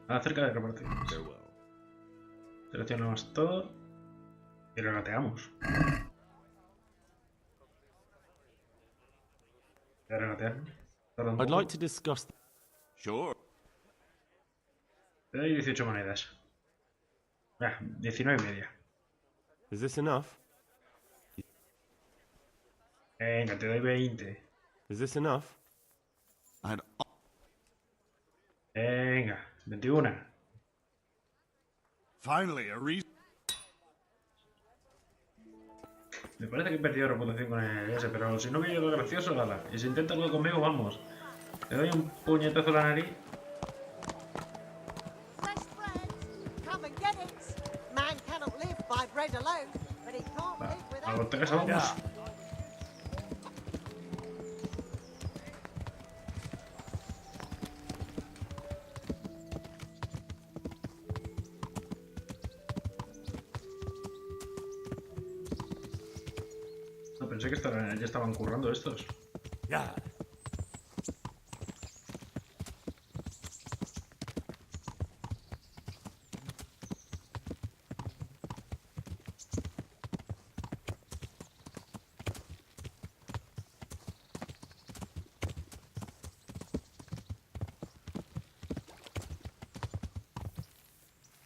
Acerca de reparaciones. Seleccionamos todo y regateamos. ¿Voy a regatear? I'd like to discuss... Sure. Te doy 18 monedas. 19:30. Is this enough? Venga, te doy 20. Is this enough? Venga, 21. Finally, a reason. Me parece que he perdido reputación con el ese, pero si no me lo gracioso, gala. Y si intenta algo conmigo, vamos. Le doy un puñetazo a la nariz. Fresh bread. Come and get it. Man cannot live by bread alone, but he can't live A without la casa vamos. No, pensé que ya estaban currando estos. Ya.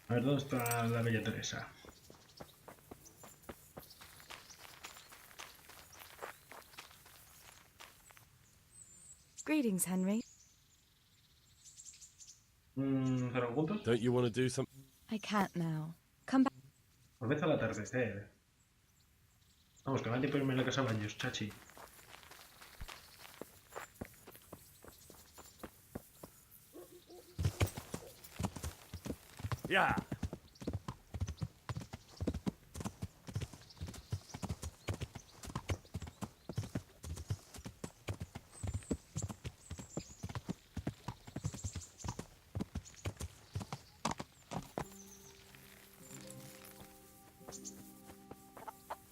A ver, ¿dónde está la bella Teresa? Greetings, Henry. ¿Cerran juntos? Don't you want to do something? I can't now. Come back. Volved al atardecer. Vamos, que no hay tiempo de irme a la casa de baños, chachi. Ya.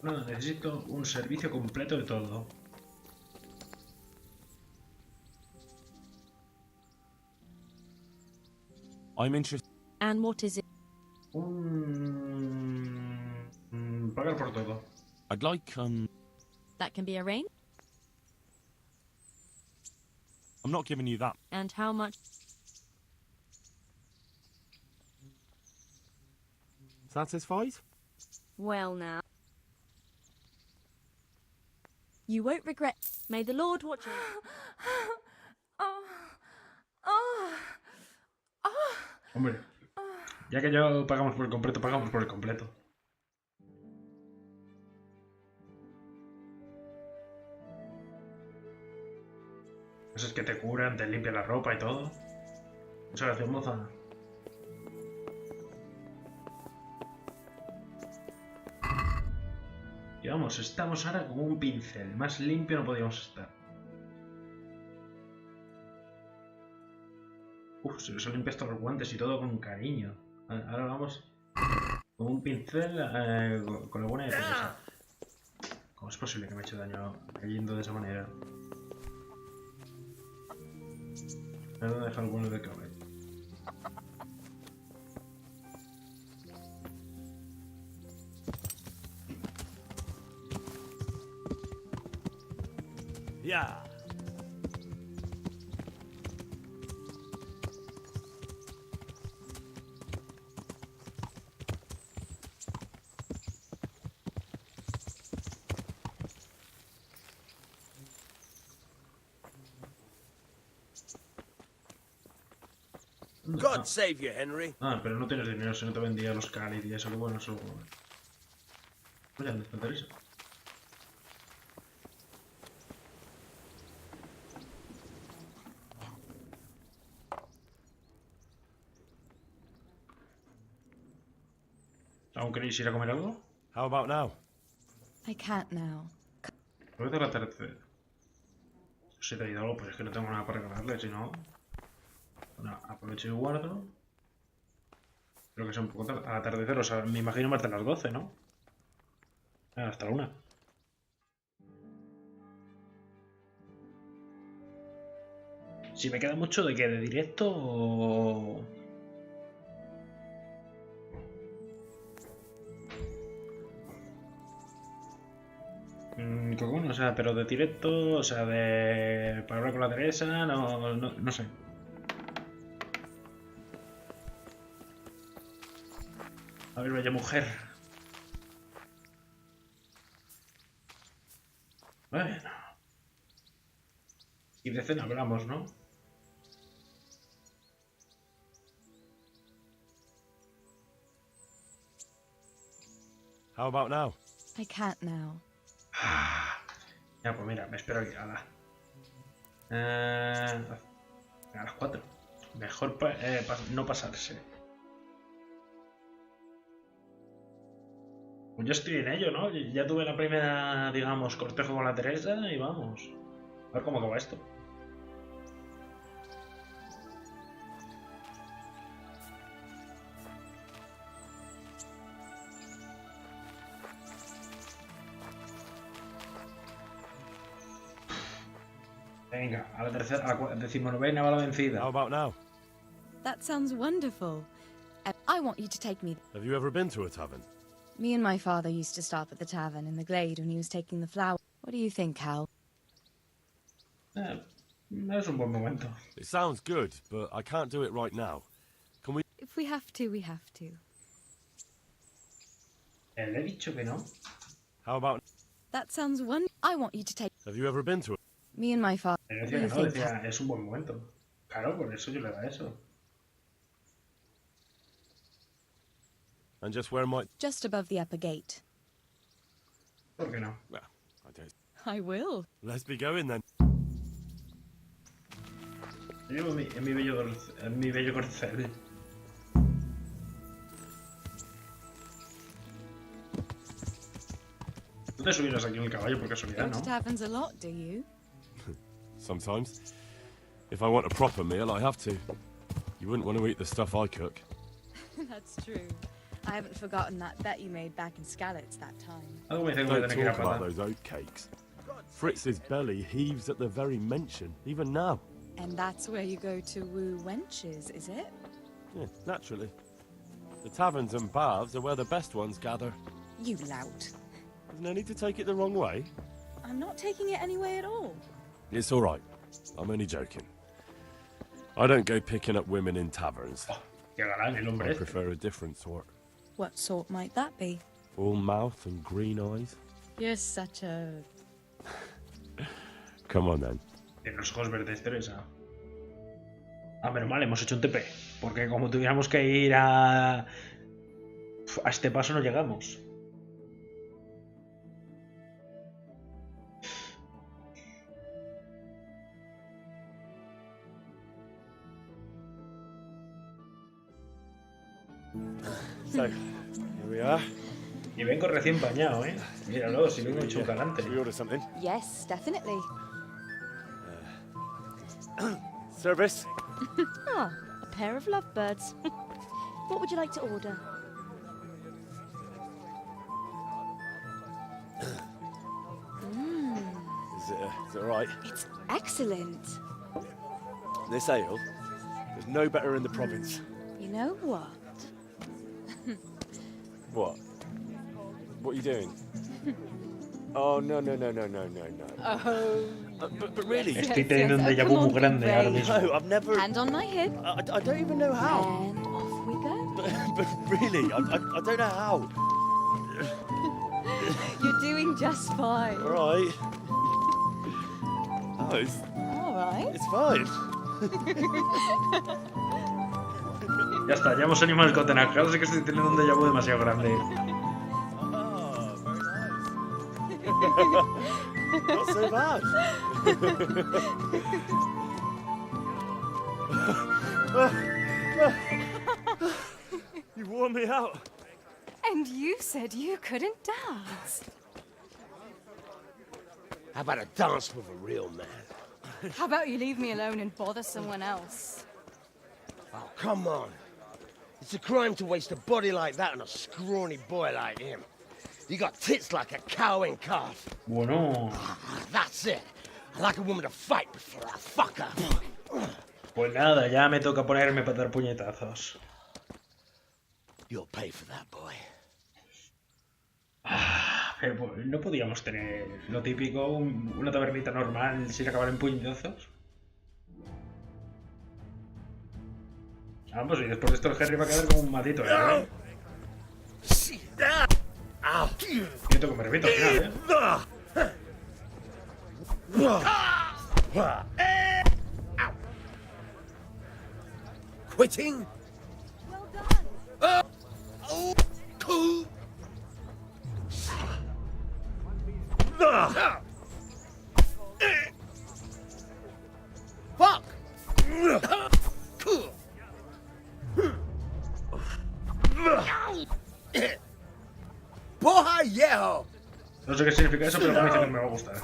No, necesito un servicio completo de todo. I'm interested. And what is it? Pagar por todo. I'd like, That can be arranged? I'm not giving you that. And how much? Satisfied? Well, now. You won't regret. May the Lord watch you. Hombre, ya que yo pagamos por el completo, pagamos por el completo. Eso es que te curan, te limpian la ropa y todo. Muchas gracias, moza. Y vamos, estamos ahora como un pincel. Más limpio no podíamos estar. Uf, se les limpia estos los guantes y todo con cariño. Ahora vamos con un pincel con la buena de Teresa. ¿Cómo es posible que me he hecho daño cayendo de esa manera? Me voy a dejar el bueno de caballo. Ya. God save you, Henry. Ah, pero no tienes dinero, si no te vendía los cáliz y eso, que bueno, eso. Oye, ¿dónde está Teresa? ¿Aún queréis ir a comer algo? How about now? I can't now. Voy a hacer la tercera. Si he traído algo, pues es que no tengo nada para regalarle, si no. Bueno, aprovecho y guardo. Creo que es un poco tarde. Al atardecer, o sea, me imagino más de las 12, ¿no? Hasta la 1. Si me queda mucho de qué, de directo o... Que bueno, o sea, pero de directo, o sea, de... para hablar con la Teresa, no sé. A ver, bella mujer. Bueno. Y de cena hablamos, ¿no? How about now? I can't now. Ya, pues mira, me espero aquí. A las 4. Mejor no pasarse. Pues yo estoy en ello, ¿no? Ya tuve la primera, digamos, cortejo con la Teresa y vamos. A ver cómo acaba esto. Venga, a la tercera, a la 19ª va la vencida. How about now? That sounds wonderful. I want you to take me. Have you ever been to a tavern? Me and my father used to stop at the tavern in the glade when he was taking the flower. What do you think, Hal? Es un buen momento. It sounds good, but I can't do it right now. Can we... If we have to, we have to. Le he dicho que no. How about... That sounds wonderful. I want you to take... Have you ever been to a... Me and my father. Le decía que no, decía, es un buen momento. Claro, por eso yo le da eso. And just where might... Just above the upper gate. ¿Por qué no? Well, I don't... I will. Let's be going then. Yo en mi bello corcel. No te subieras aquí en el caballo por casualidad, Go to ¿no? taverns a lot, do you? Sometimes. If I want a proper meal, I have to. You wouldn't want to eat the stuff I cook. That's true. I haven't forgotten that bet you made back in Skalitz that time. Algo me dice que voy a Don't tener que ir a talk about pata. those oat cakes. Fritz's belly heaves at the very mention, even now. And that's where you go to woo wenches, is it? Yeah, naturally. The taverns and baths are where the best ones gather. You lout. There's no need to take it the wrong way. I'm not taking it any way at all. It's all right. I'm only joking. I don't go picking up women in taverns. Qué galán el hombre I este. prefer a different sort. What sort might that be? All mouth and green eyes. You're such a... Come on then. Tiene los ojos verdes, Teresa. Ah, menos mal, hemos hecho un TP. Porque como tuviéramos que ir a este paso no llegamos. So, here we are. Y vengo recién bañado, ¿eh? Míralo, si vengo hecho un galante. Should we order something? Yes, definitely. Service? Ah, a pair of lovebirds. What would you like to order? Is it all right? It's excellent. This ale, there's no better in the province. You know what? What? What are you doing? Oh, no. Oh. But really? Estoy teniendo un déjà vu muy grande ahora mismo. No, I've never... Hand on my hip. I don't even know how. And off we go. But really, I don't know how. You're doing just fine. All right. Oh, All right. it's fine. Ya está, ya hemos animado el cotenaje. Ahora sí que estoy teniendo un déjà vu demasiado grande. Oh, very nice. Not so bad. You wore me out. And you said you couldn't dance. How about a dance with a real man? How about you leave me alone and bother someone else? Oh, come on. It's a crime to waste a body like that on a scrawny boy like him. You got tits like a cow in calf. Bueno. That's it. I like a woman to fight before I fuck her. Pues nada, ya me toca ponerme para dar puñetazos. You'll pay for that, boy. Pero pues, ¿no podíamos tener lo típico, una tabernita normal sin acabar en puñetazos? Vamos, y después de esto el Henry va a quedar como un matito, ¿eh? Quieto que me repito al final, Quitting? Fuck! ¡Boja viejo! No sé qué significa eso, pero me dice que me va a gustar.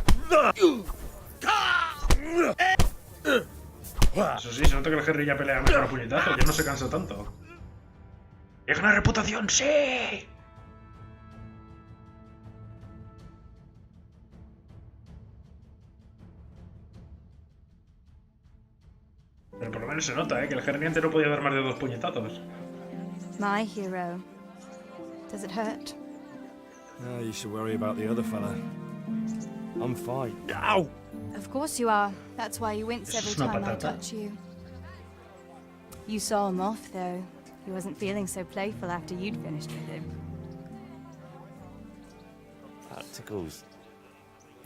Eso sí, se nota que el Henry ya pelea mejor a puñetazos, ya no se cansa tanto. ¡Es una reputación, sí! Pero por lo menos se nota, que el Henry antes no podía dar más de 2 puñetazos. My hero. Does it hurt? You should worry about the other fella. I'm fine. Ow! Of course you are. That's why you wince every time I touch you. You saw him off, though. He wasn't feeling so playful after you'd finished with him. That tickles.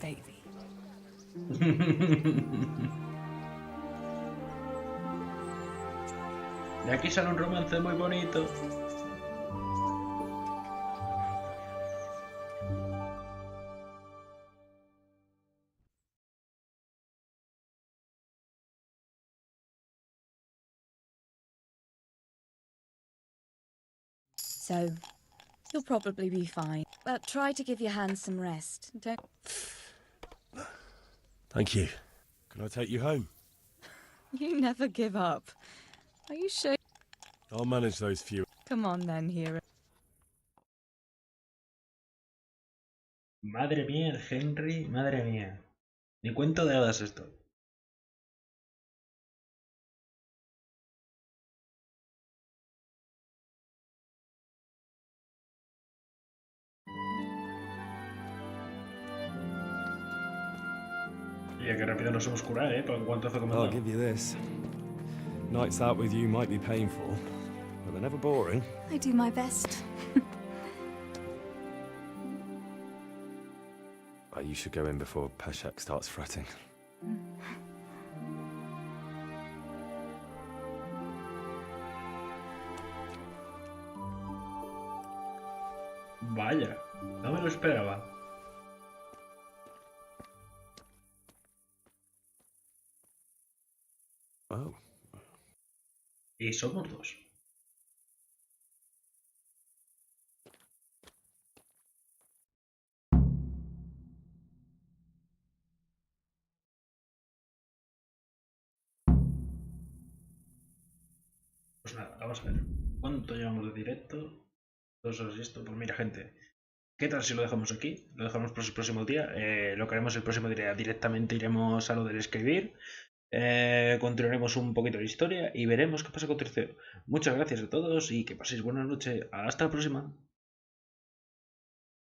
Baby. De aquí sale un romance muy bonito. So, you'll probably be fine. But try to give your hands some rest. Don't... Thank you. Can I take you home? You never give up. Are you sure? I'll manage those few. Come on then, hero. Madre mía, el Henry, madre mía. Ni cuento de hadas esto. Oye, que rápido nos hemos curado, para cuánto como I'll give you this. Nights out with you might be painful, but they're never boring. I do my best. You should go in before Peshek starts fretting. Vaya, no me lo esperaba. Oh. Y somos 2. Pues nada, vamos a ver. ¿Cuánto llevamos de directo? 2 horas y esto. Pues mira, gente. ¿Qué tal si lo dejamos aquí? Lo dejamos para el próximo día. Lo que haremos el próximo día directamente iremos a lo del escribir. Continuaremos un poquito de historia y veremos qué pasa con tercero. Muchas gracias a todos y que paséis buena noche. Hasta la próxima.